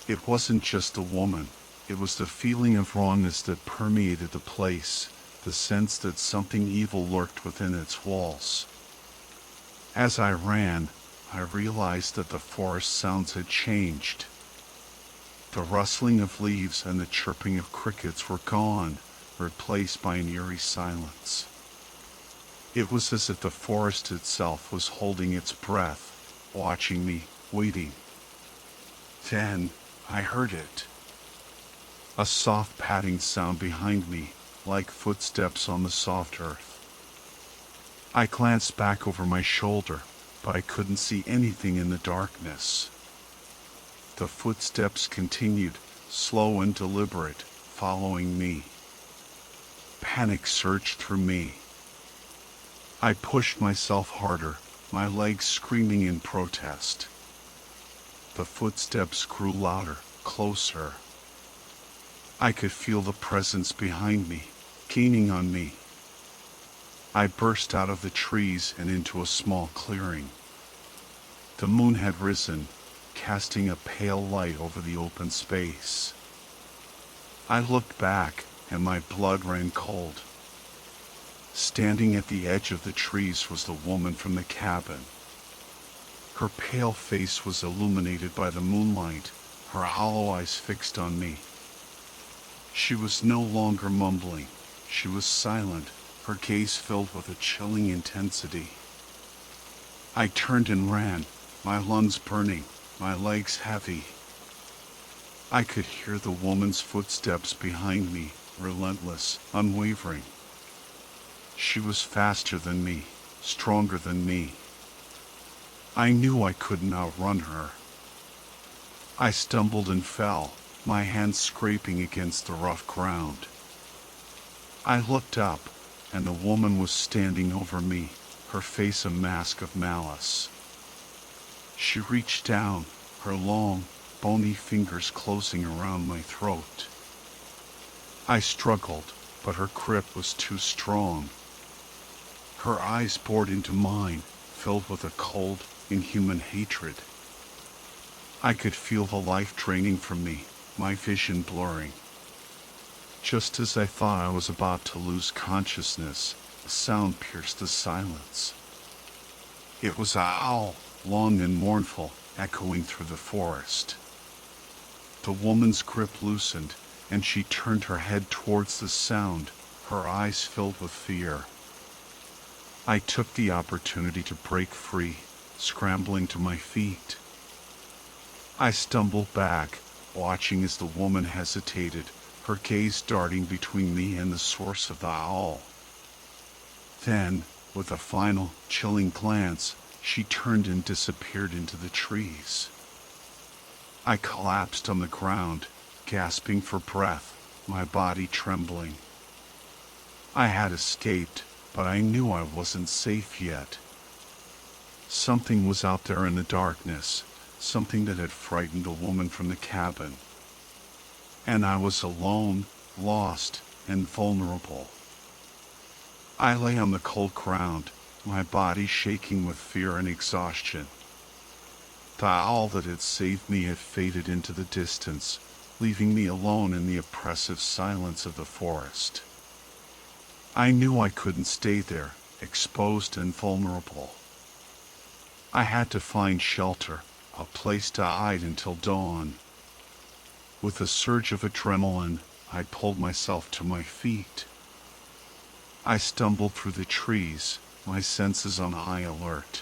It wasn't just the woman, it was the feeling of wrongness that permeated the place, the sense that something evil lurked within its walls. As I ran, I realized that the forest sounds had changed. The rustling of leaves and the chirping of crickets were gone, replaced by an eerie silence. It was as if the forest itself was holding its breath, watching me, waiting. Then I heard it. A soft padding sound behind me, like footsteps on the soft earth. I glanced back over my shoulder, but I couldn't see anything in the darkness. The footsteps continued, slow and deliberate, following me. Panic surged through me. I pushed myself harder, my legs screaming in protest. The footsteps grew louder, closer. I could feel the presence behind me, gaining on me. I burst out of the trees and into a small clearing. The moon had risen, casting a pale light over the open space. I looked back, and my blood ran cold. Standing at the edge of the trees was the woman from the cabin. Her pale face was illuminated by the moonlight, her hollow eyes fixed on me. She was no longer mumbling. She was silent, her gaze filled with a chilling intensity. I turned and ran, my lungs burning, my legs heavy. I could hear the woman's footsteps behind me, relentless, unwavering. She was faster than me, stronger than me. I knew I couldn't outrun her. I stumbled and fell, my hands scraping against the rough ground. I looked up, and the woman was standing over me, her face a mask of malice. She reached down, her long, bony fingers closing around my throat. I struggled, but her grip was too strong. Her eyes bored into mine, filled with a cold, inhuman hatred. I could feel the life draining from me, my vision blurring. Just as I thought I was about to lose consciousness, a sound pierced the silence. It was an owl, long and mournful, echoing through the forest. The woman's grip loosened, and she turned her head towards the sound, her eyes filled with fear. I took the opportunity to break free, scrambling to my feet. I stumbled back, watching as the woman hesitated, her gaze darting between me and the source of the owl. Then, with a final, chilling glance, she turned and disappeared into the trees. I collapsed on the ground, gasping for breath, my body trembling. I had escaped, but I knew I wasn't safe yet. Something was out there in the darkness, something that had frightened the woman from the cabin. And I was alone, lost, and vulnerable. I lay on the cold ground, my body shaking with fear and exhaustion. The owl that had saved me had faded into the distance, leaving me alone in the oppressive silence of the forest. I knew I couldn't stay there, exposed and vulnerable. I had to find shelter, a place to hide until dawn. With a surge of adrenaline, I pulled myself to my feet. I stumbled through the trees, my senses on high alert.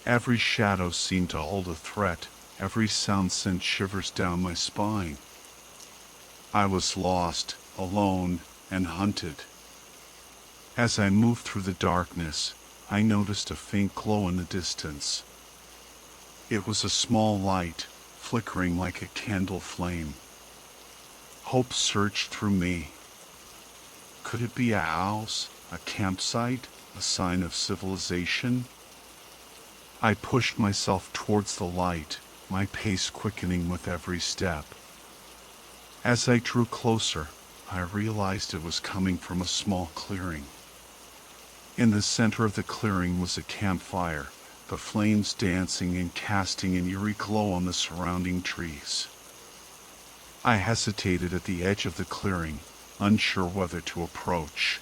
Every shadow seemed to hold a threat, every sound sent shivers down my spine. I was lost, alone, and hunted. As I moved through the darkness, I noticed a faint glow in the distance. It was a small light, flickering like a candle flame. Hope surged through me. Could it be a house, a campsite, a sign of civilization? I pushed myself towards the light, my pace quickening with every step. As I drew closer, I realized it was coming from a small clearing. In the center of the clearing was a campfire, the flames dancing and casting an eerie glow on the surrounding trees. I hesitated at the edge of the clearing, unsure whether to approach.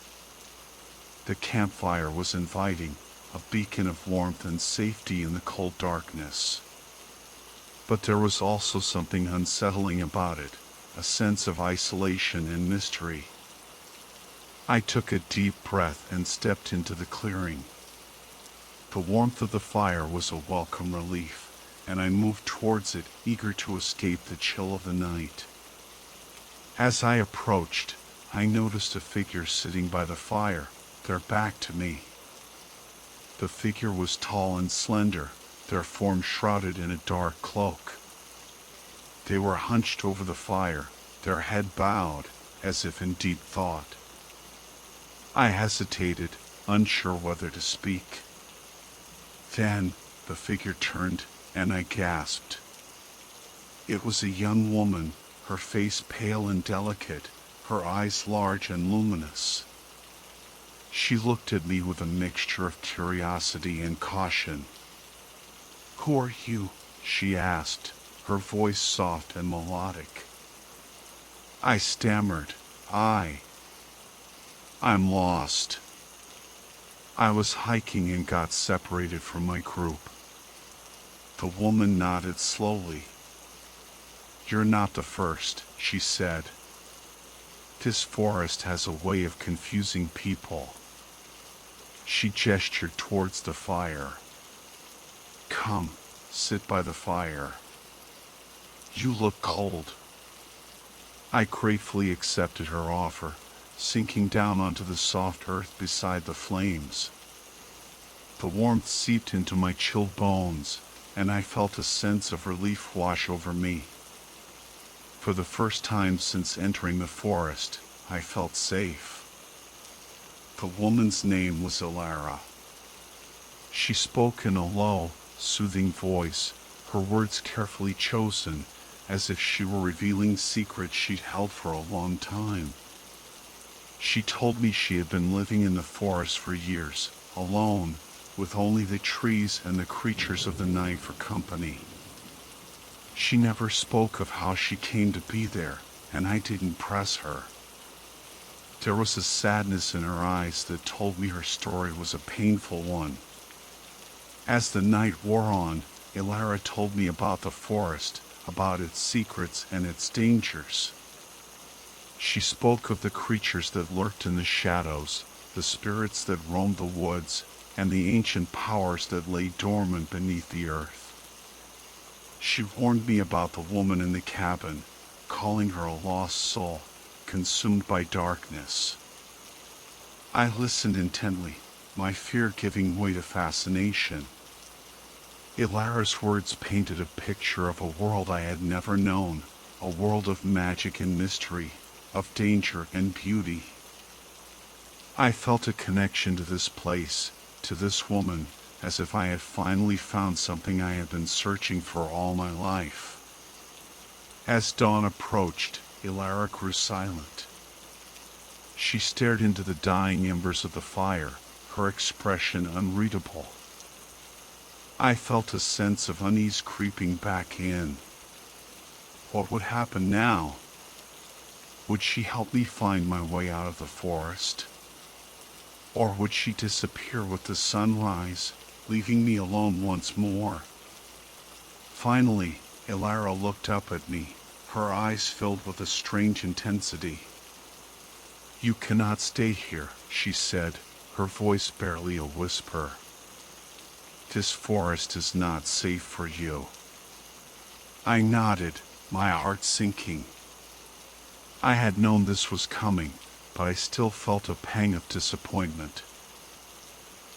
The campfire was inviting, a beacon of warmth and safety in the cold darkness. But there was also something unsettling about it, a sense of isolation and mystery. I took a deep breath and stepped into the clearing. The warmth of the fire was a welcome relief, and I moved towards it, eager to escape the chill of the night. As I approached, I noticed a figure sitting by the fire, their back to me. The figure was tall and slender, their form shrouded in a dark cloak. They were hunched over the fire, their head bowed, as if in deep thought. I hesitated, unsure whether to speak. Then, the figure turned, and I gasped. It was a young woman, her face pale and delicate, her eyes large and luminous. She looked at me with a mixture of curiosity and caution. "Who are you?" she asked, her voice soft and melodic. I stammered, I'm lost. I was hiking and got separated from my group. The woman nodded slowly. "You're not the first," she said. "This forest has a way of confusing people." She gestured towards the fire. "Come, sit by the fire. You look cold." I gratefully accepted her offer, sinking down onto the soft earth beside the flames. The warmth seeped into my chilled bones, and I felt a sense of relief wash over me. For the first time since entering the forest, I felt safe. The woman's name was Ilara. She spoke in a low, soothing voice, her words carefully chosen, as if she were revealing secrets she'd held for a long time. She told me she had been living in the forest for years, alone, with only the trees and the creatures of the night for company. She never spoke of how she came to be there, and I didn't press her. There was a sadness in her eyes that told me her story was a painful one. As the night wore on, Ilara told me about the forest, about its secrets and its dangers. She spoke of the creatures that lurked in the shadows, the spirits that roamed the woods, and the ancient powers that lay dormant beneath the earth. She warned me about the woman in the cabin, calling her a lost soul, consumed by darkness. I listened intently, my fear giving way to fascination. Ilara's words painted a picture of a world I had never known, a world of magic and mystery, of danger and beauty. I felt a connection to this place, to this woman, as if I had finally found something I had been searching for all my life. As dawn approached, Ilara grew silent. She stared into the dying embers of the fire, her expression unreadable. I felt a sense of unease creeping back in. What would happen now? Would she help me find my way out of the forest? Or would she disappear with the sunrise, leaving me alone once more? Finally, Ilara looked up at me, her eyes filled with a strange intensity. "You cannot stay here," she said, her voice barely a whisper. "This forest is not safe for you." I nodded, my heart sinking. I had known this was coming, but I still felt a pang of disappointment.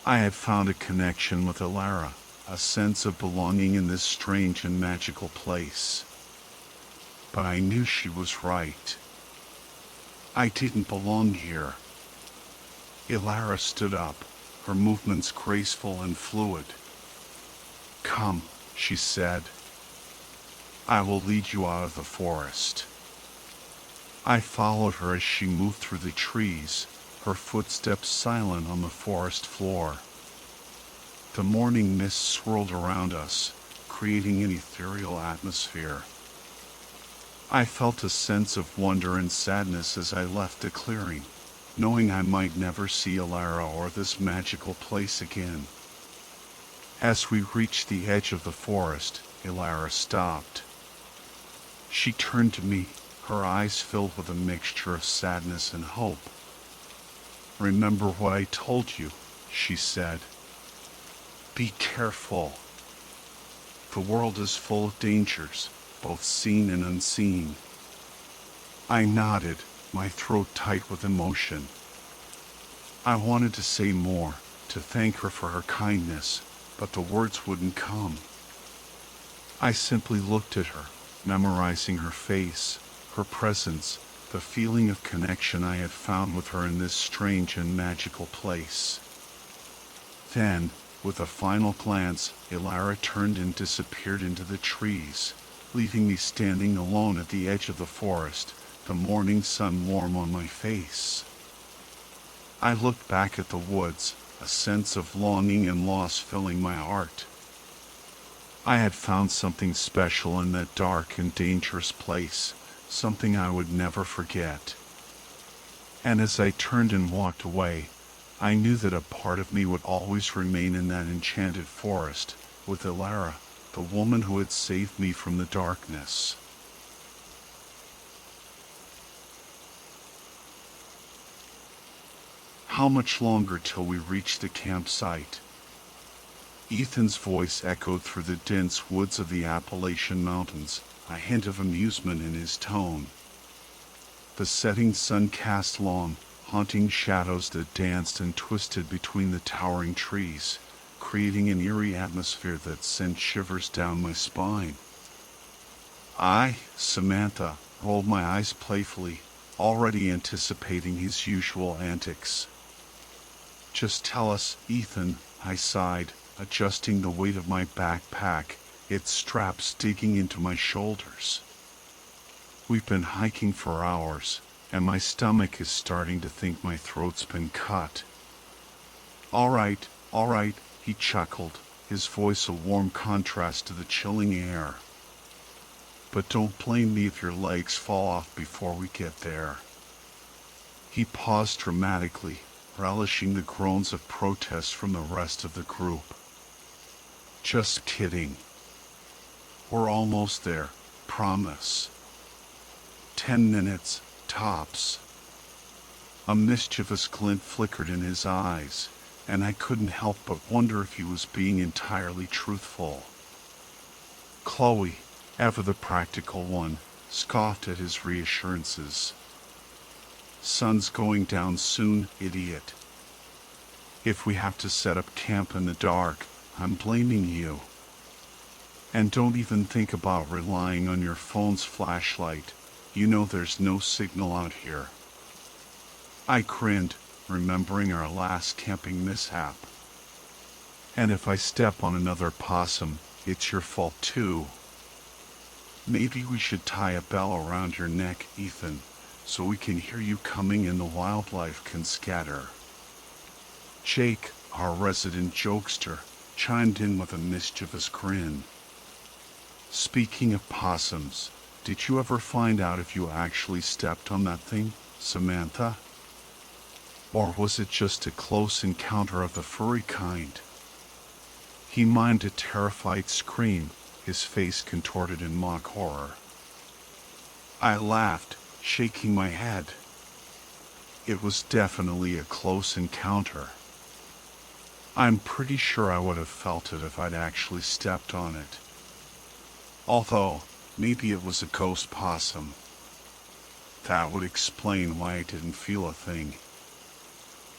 I had found a connection with Ilara, a sense of belonging in this strange and magical place. But I knew she was right. I didn't belong here. Ilara stood up, her movements graceful and fluid. "Come," she said. "I will lead you out of the forest." I followed her as she moved through the trees, her footsteps silent on the forest floor. The morning mist swirled around us, creating an ethereal atmosphere. I felt a sense of wonder and sadness as I left the clearing, knowing I might never see Ilara or this magical place again. As we reached the edge of the forest, Ilara stopped. She turned to me, her eyes filled with a mixture of sadness and hope. "Remember what I told you," she said. "Be careful. The world is full of dangers, both seen and unseen." I nodded, my throat tight with emotion. I wanted to say more, to thank her for her kindness, but the words wouldn't come. I simply looked at her, memorizing her face, her presence, the feeling of connection I had found with her in this strange and magical place. Then, with a final glance, Ilara turned and disappeared into the trees, leaving me standing alone at the edge of the forest, the morning sun warm on my face. I looked back at the woods, a sense of longing and loss filling my heart. I had found something special in that dark and dangerous place, something I would never forget. And as I turned and walked away, I knew that a part of me would always remain in that enchanted forest, with Ilara, the woman who had saved me from the darkness. How much longer till we reached the campsite? Ethan's voice echoed through the dense woods of the Appalachian Mountains, a hint of amusement in his tone. The setting sun cast long, haunting shadows that danced and twisted between the towering trees, creating an eerie atmosphere that sent shivers down my spine. I, Samantha, rolled my eyes playfully, already anticipating his usual antics. "Just tell us, Ethan," I sighed, adjusting the weight of my backpack, its straps digging into my shoulders. "We've been hiking for hours, and my stomach is starting to think my throat's been cut." All right, he chuckled, his voice a warm contrast to the chilling air. "But don't blame me if your legs fall off before we get there." He paused dramatically, relishing the groans of protest from the rest of the group. "Just kidding. We're almost there, promise. 10 minutes, tops." A mischievous glint flickered in his eyes, and I couldn't help but wonder if he was being entirely truthful. Chloe, ever the practical one, scoffed at his reassurances. "Sun's going down soon, idiot. If we have to set up camp in the dark, I'm blaming you. And don't even think about relying on your phone's flashlight. You know there's no signal out here." I grinned, remembering our last camping mishap. "And if I step on another possum, it's your fault too." "Maybe we should tie a bell around your neck, Ethan, so we can hear you coming and the wildlife can scatter." Jake, our resident jokester, chimed in with a mischievous grin. "Speaking of possums, did you ever find out if you actually stepped on that thing, Samantha? Or was it just a close encounter of the furry kind?" He mimed a terrified scream, his face contorted in mock horror. I laughed, shaking my head. It was definitely a close encounter. I'm pretty sure I would have felt it if I'd actually stepped on it. Although, maybe it was a ghost possum. That would explain why I didn't feel a thing.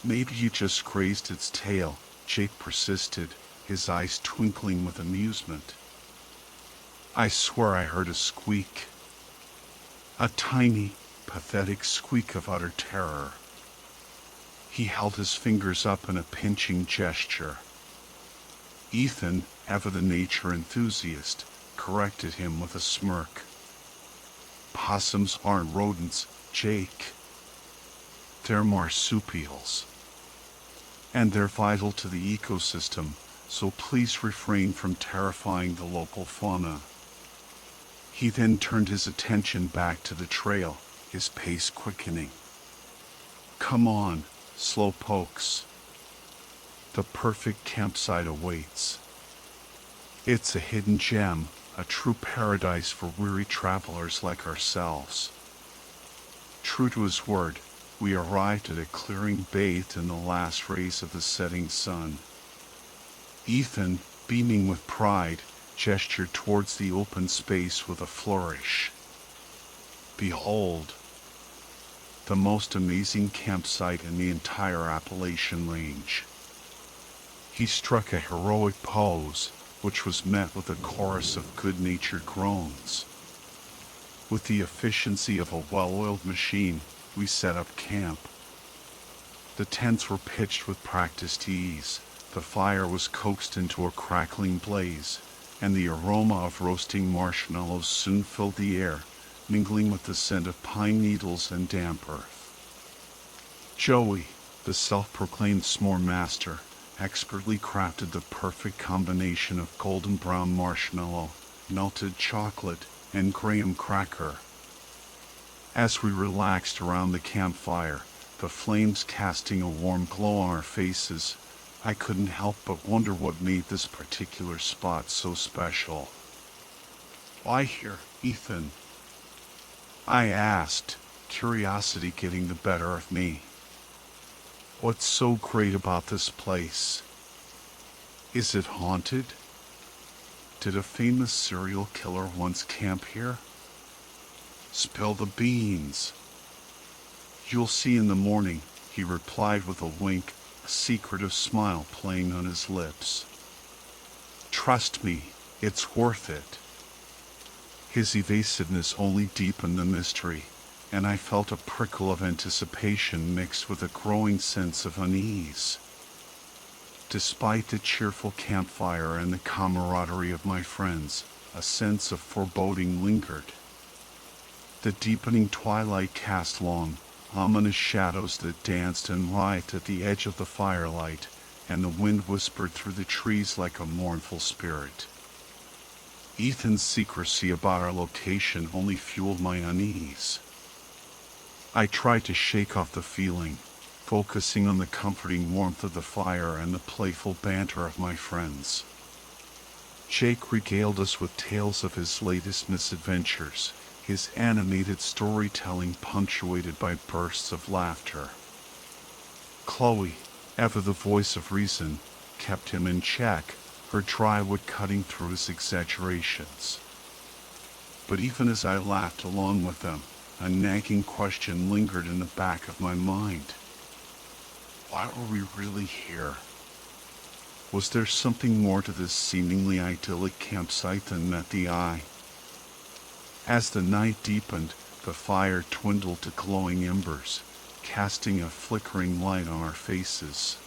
"Maybe you just grazed its tail," Jake persisted, his eyes twinkling with amusement. I swear I heard a squeak. A tiny, pathetic squeak of utter terror. He held his fingers up in a pinching gesture. Ethan, ever the nature enthusiast, corrected him with a smirk. "Possums aren't rodents, Jake. They're marsupials. And they're vital to the ecosystem, so please refrain from terrifying the local fauna." He then turned his attention back to the trail, his pace quickening. "Come on, slow pokes. The perfect campsite awaits. It's a hidden gem, a true paradise for weary travelers like ourselves." True to his word, we arrived at a clearing bathed in the last rays of the setting sun. Ethan, beaming with pride, gestured towards the open space with a flourish. "Behold, the most amazing campsite in the entire Appalachian Range." He struck a heroic pose, which was met with a chorus of good-natured groans. With the efficiency of a well-oiled machine, we set up camp. The tents were pitched with practiced ease, the fire was coaxed into a crackling blaze, and the aroma of roasting marshmallows soon filled the air, mingling with the scent of pine needles and damp earth. Joey, the self-proclaimed s'more master, expertly crafted the perfect combination of golden brown marshmallow, melted chocolate, and graham cracker. As we relaxed around the campfire, the flames casting a warm glow on our faces, I couldn't help but wonder what made this particular spot so special. "Why here, Ethan?" I asked, curiosity getting the better of me. "What's so great about this place? Is it haunted? Did a famous serial killer once camp here? Spill the beans." "You'll see in the morning," he replied with a wink, a secretive smile playing on his lips. Trust me, it's worth it. His evasiveness only deepened the mystery, and I felt a prickle of anticipation mixed with a growing sense of unease. Despite the cheerful campfire and the camaraderie of my friends, a sense of foreboding lingered. The deepening twilight cast long, ominous shadows that danced and writhed at the edge of the firelight, and the wind whispered through the trees like a mournful spirit. Ethan's secrecy about our location only fueled my unease. I tried to shake off the feeling, focusing on the comforting warmth of the fire and the playful banter of my friends. Jake regaled us with tales of his latest misadventures, his animated storytelling punctuated by bursts of laughter. Chloe, ever the voice of reason, kept him in check, her dry wit cutting through his exaggerations. But even as I laughed along with them, a nagging question lingered in the back of my mind. Why were we really here? Was there something more to this seemingly idyllic campsite than met the eye? As the night deepened, the fire dwindled to glowing embers, casting a flickering light on our faces.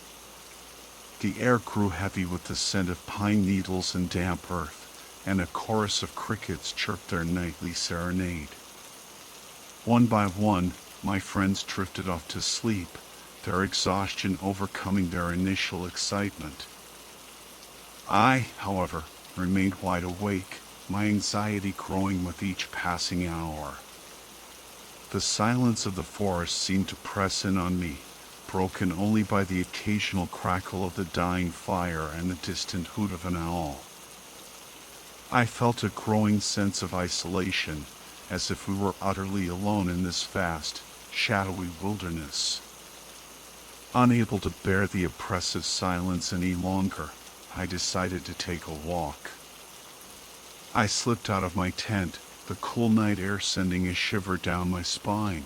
The air grew heavy with the scent of pine needles and damp earth, and a chorus of crickets chirped their nightly serenade. One by one, my friends drifted off to sleep, their exhaustion overcoming their initial excitement. I, however, remained wide awake, my anxiety growing with each passing hour. The silence of the forest seemed to press in on me, broken only by the occasional crackle of the dying fire and the distant hoot of an owl. I felt a growing sense of isolation, as if we were utterly alone in this vast, shadowy wilderness. Unable to bear the oppressive silence any longer, I decided to take a walk. I slipped out of my tent, the cool night air sending a shiver down my spine.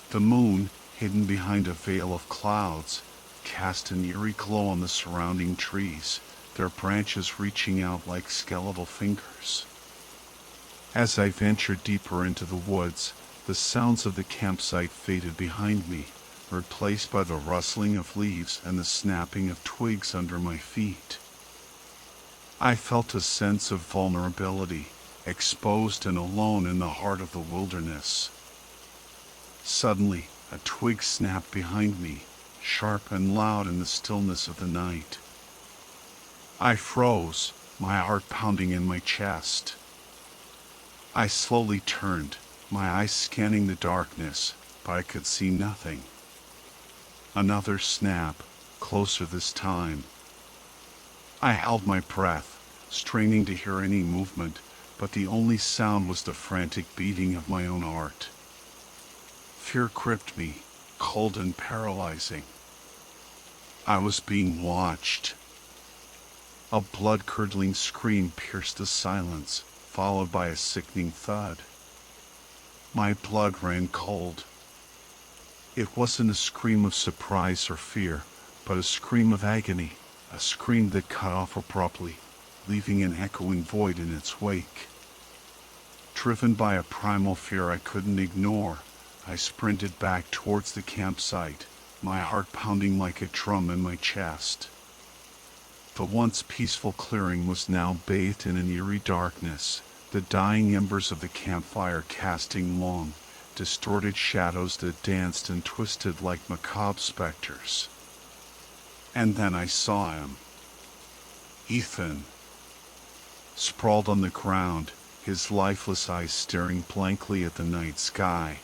The moon, hidden behind a veil of clouds, cast an eerie glow on the surrounding trees, their branches reaching out like skeletal fingers. As I ventured deeper into the woods, the sounds of the campsite faded behind me, replaced by the rustling of leaves and the snapping of twigs under my feet. I felt a sense of vulnerability, exposed and alone in the heart of the wilderness. Suddenly, a twig snapped behind me, sharp and loud in the stillness of the night. I froze, my heart pounding in my chest. I slowly turned, my eyes scanning the darkness, but I could see nothing. Another snap, closer this time. I held my breath, straining to hear any movement, but the only sound was the frantic beating of my own heart. Fear gripped me, cold and paralyzing. I was being watched. A blood-curdling scream pierced the silence, followed by a sickening thud. My blood ran cold. It wasn't a scream of surprise or fear, but a scream of agony, a scream that cut off abruptly, leaving an echoing void in its wake. Driven by a primal fear I couldn't ignore, I sprinted back towards the campsite, my heart pounding like a drum in my chest. The once peaceful clearing was now bathed in an eerie darkness, the dying embers of the campfire casting long, distorted shadows that danced and twisted like macabre specters. And then I saw him. Ethan. Sprawled on the ground, his lifeless eyes staring blankly at the night sky.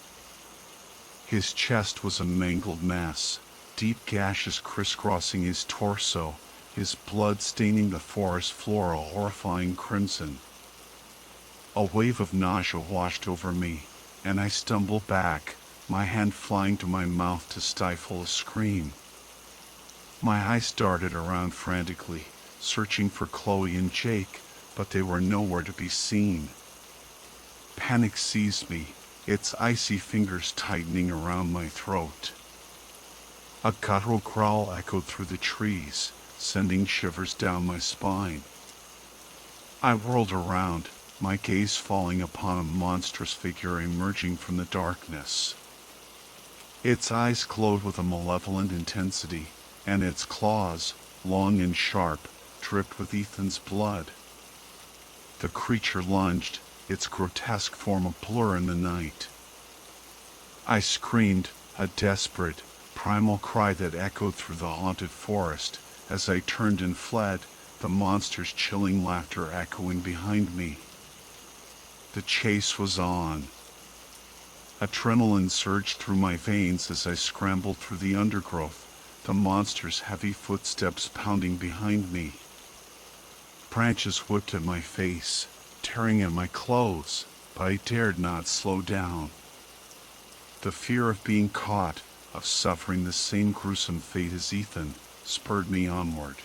His chest was a mangled mess, deep gashes crisscrossing his torso, his blood staining the forest floor a horrifying crimson. A wave of nausea washed over me, and I stumbled back, my hand flying to my mouth to stifle a scream. My eyes darted around frantically, searching for Chloe and Jake, but they were nowhere to be seen. Panic seized me, its icy fingers tightening around my throat. A guttural growl echoed through the trees, sending shivers down my spine. I whirled around, my gaze falling upon a monstrous figure emerging from the darkness. Its eyes glowed with a malevolent intensity, and its claws, long and sharp, dripped with Ethan's blood. The creature lunged, its grotesque form a blur in the night. I screamed, a desperate, primal cry that echoed through the haunted forest. As I turned and fled, the monster's chilling laughter echoing behind me. The chase was on. Adrenaline surged through my veins as I scrambled through the undergrowth, the monster's heavy footsteps pounding behind me. Branches whipped at my face, tearing at my clothes, but I dared not slow down. The fear of being caught, of suffering the same gruesome fate as Ethan, spurred me onward.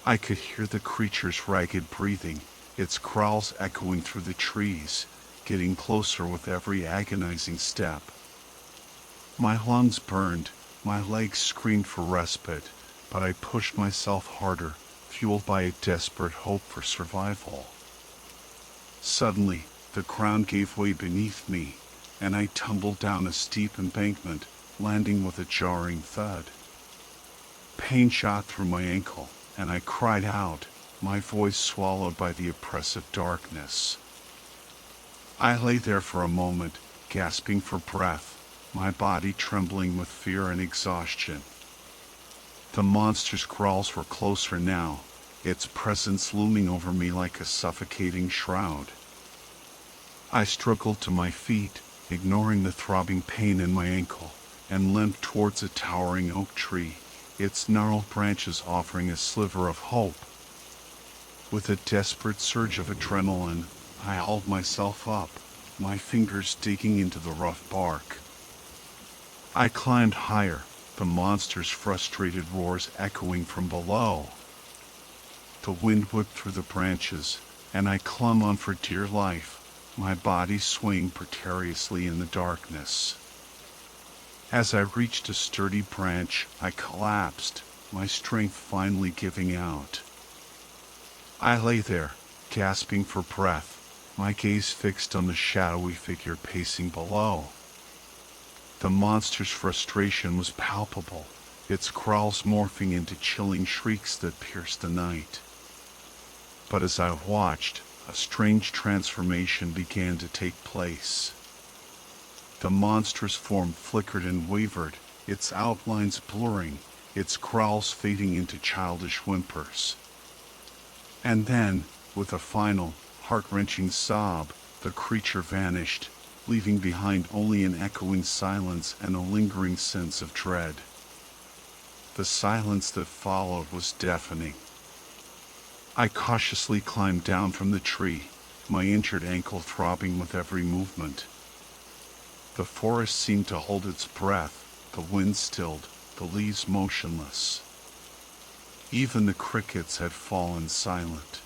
I could hear the creature's ragged breathing, its growls echoing through the trees, getting closer with every agonizing step. My lungs burned, my legs screamed for respite, but I pushed myself harder, fueled by a desperate hope for survival. Suddenly, the ground gave way beneath me, and I tumbled down a steep embankment, landing with a jarring thud. Pain shot through my ankle, and I cried out, my voice swallowed by the oppressive darkness. I lay there for a moment, gasping for breath, my body trembling with fear and exhaustion. The monster's growls were closer now, its presence looming over me like a suffocating shroud. I struggled to my feet, ignoring the throbbing pain in my ankle, and limped towards a towering oak tree, its gnarled branches offering a sliver of hope. With a desperate surge of adrenaline, I hauled myself up, my fingers digging into the rough bark. I climbed higher, the monster's frustrated roars echoing from below. The wind whipped through the branches, and I clung on for dear life, my body swaying precariously in the darkness. As I reached a sturdy branch, I collapsed, my strength finally giving out. I lay there, gasping for breath, my gaze fixed on the shadowy figure pacing below. The monster's frustration was palpable, its growls morphing into chilling shrieks that pierced the night. But as I watched, a strange transformation began to take place. The monstrous form flickered and wavered, its outlines blurring, its growls fading into childish whimpers. And then, with a final, heart-wrenching sob, the creature vanished, leaving behind only an echoing silence and a lingering sense of dread. The silence that followed was deafening. I cautiously climbed down from the tree, my injured ankle throbbing with every movement. The forest seemed to hold its breath, the wind stilled, the leaves motionless. Even the crickets had fallen silent.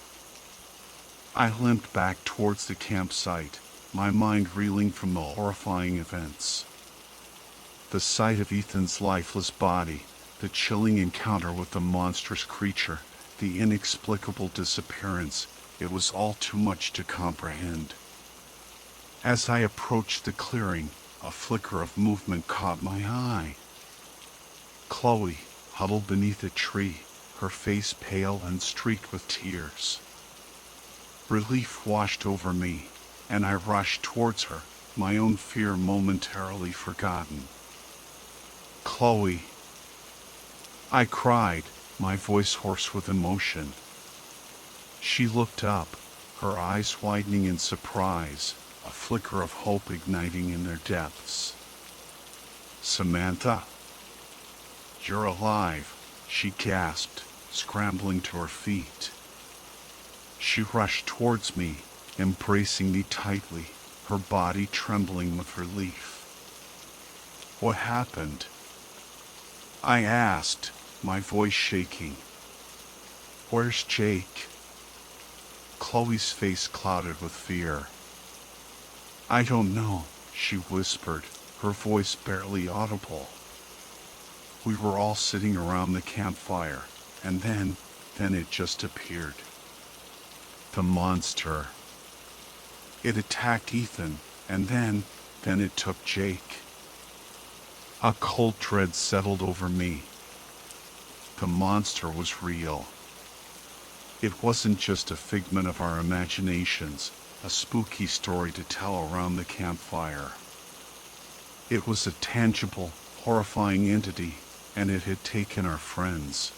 I limped back towards the campsite, my mind reeling from the horrifying events. The sight of Ethan's lifeless body, the chilling encounter with the monstrous creature, the inexplicable disappearance, it was all too much to comprehend. As I approached the clearing, a flicker of movement caught my eye. Chloe, huddled beneath a tree, her face pale and streaked with tears. Relief washed over me, and I rushed towards her, my own fear momentarily forgotten. Chloe, I cried, my voice hoarse with emotion. She looked up, her eyes widening in surprise, a flicker of hope igniting in their depths. Samantha, you're alive, she gasped, scrambling to her feet. She rushed towards me, embracing me tightly, her body trembling with relief. What happened? I asked, my voice shaking. Where's Jake? Chloe's face clouded with fear. I don't know, she whispered, her voice barely audible. We were all sitting around the campfire, and then it just appeared. The monster. It attacked Ethan, and then it took Jake. A cold dread settled over me. The monster was real. It wasn't just a figment of our imaginations, a spooky story to tell around the campfire. It was a tangible, horrifying entity, and it had taken our friends.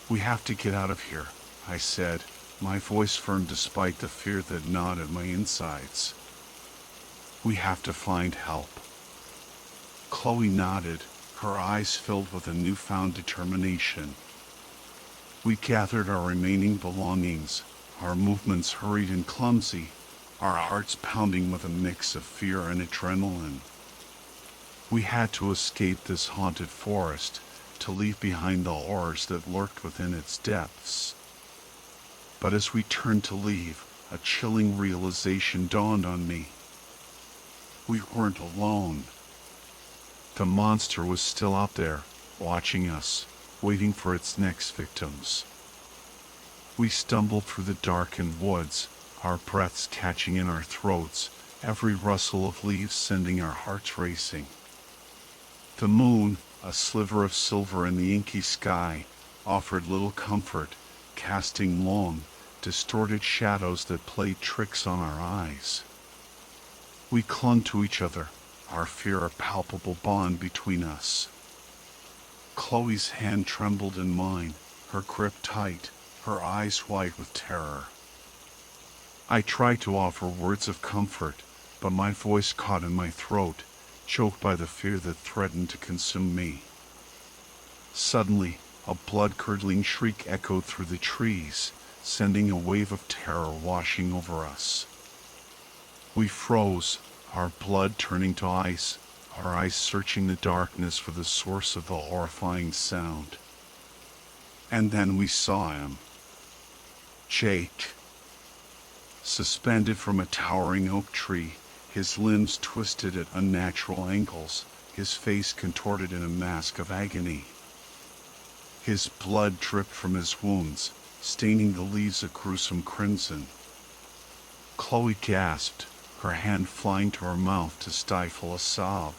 "We have to get out of here," I said, my voice firm despite the fear that gnawed at my insides. "We have to find help." Chloe nodded, her eyes filled with a newfound determination. We gathered our remaining belongings, our movements hurried and clumsy, our hearts pounding with a mix of fear and adrenaline. We had to escape this haunted forest, to leave behind the horrors that lurked within its depths. But as we turned to leave, a chilling realization dawned on me. We weren't alone. The monster was still out there, watching us, waiting for its next victims. We stumbled through the darkened woods, our breaths catching in our throats, every rustle of leaves sending our hearts racing. The moon, a sliver of silver in the inky sky, offered little comfort, casting long, distorted shadows that played tricks on our eyes. We clung to each other, our fear a palpable bond between us. Chloe's hand trembled in mine, her grip tight, her eyes wide with terror. I tried to offer words of comfort, but my voice caught in my throat, choked by the fear that threatened to consume me. Suddenly, a blood-curdling shriek echoed through the trees, sending a wave of terror washing over us. We froze, our blood turning to ice, our eyes searching the darkness for the source of the horrifying sound. And then we saw him. Jake. Suspended from a towering oak tree, his limbs twisted at unnatural angles, his face contorted in a mask of agony. His blood dripped from his wounds, staining the leaves a gruesome crimson. Chloe gasped, her hand flying to her mouth to stifle a sob.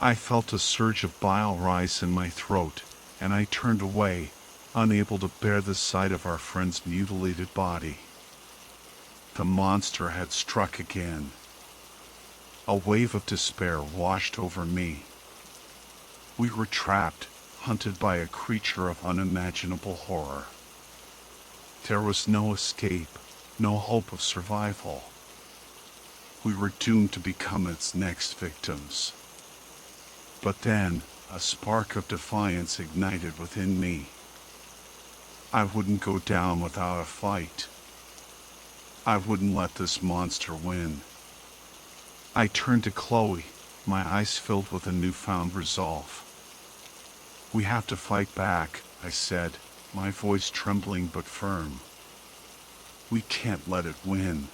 I felt a surge of bile rise in my throat, and I turned away, unable to bear the sight of our friend's mutilated body. The monster had struck again. A wave of despair washed over me. We were trapped, hunted by a creature of unimaginable horror. There was no escape, no hope of survival. We were doomed to become its next victims. But then, a spark of defiance ignited within me. I wouldn't go down without a fight. I wouldn't let this monster win. I turned to Chloe, my eyes filled with a newfound resolve. "We have to fight back," I said, my voice trembling but firm. "We can't let it win."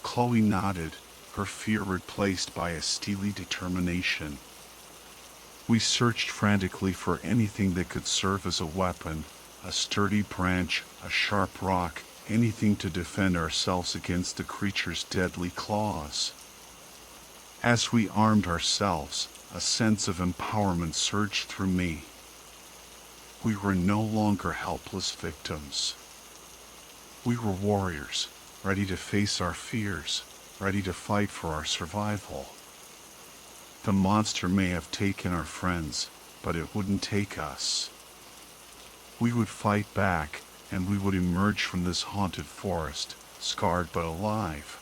Chloe nodded, her fear replaced by a steely determination. We searched frantically for anything that could serve as a weapon, a sturdy branch, a sharp rock, anything to defend ourselves against the creature's deadly claws. As we armed ourselves, a sense of empowerment surged through me. We were no longer helpless victims. We were warriors, ready to face our fears, ready to fight for our survival. The monster may have taken our friends, but it wouldn't take us. We would fight back, and we would emerge from this haunted forest, scarred but alive.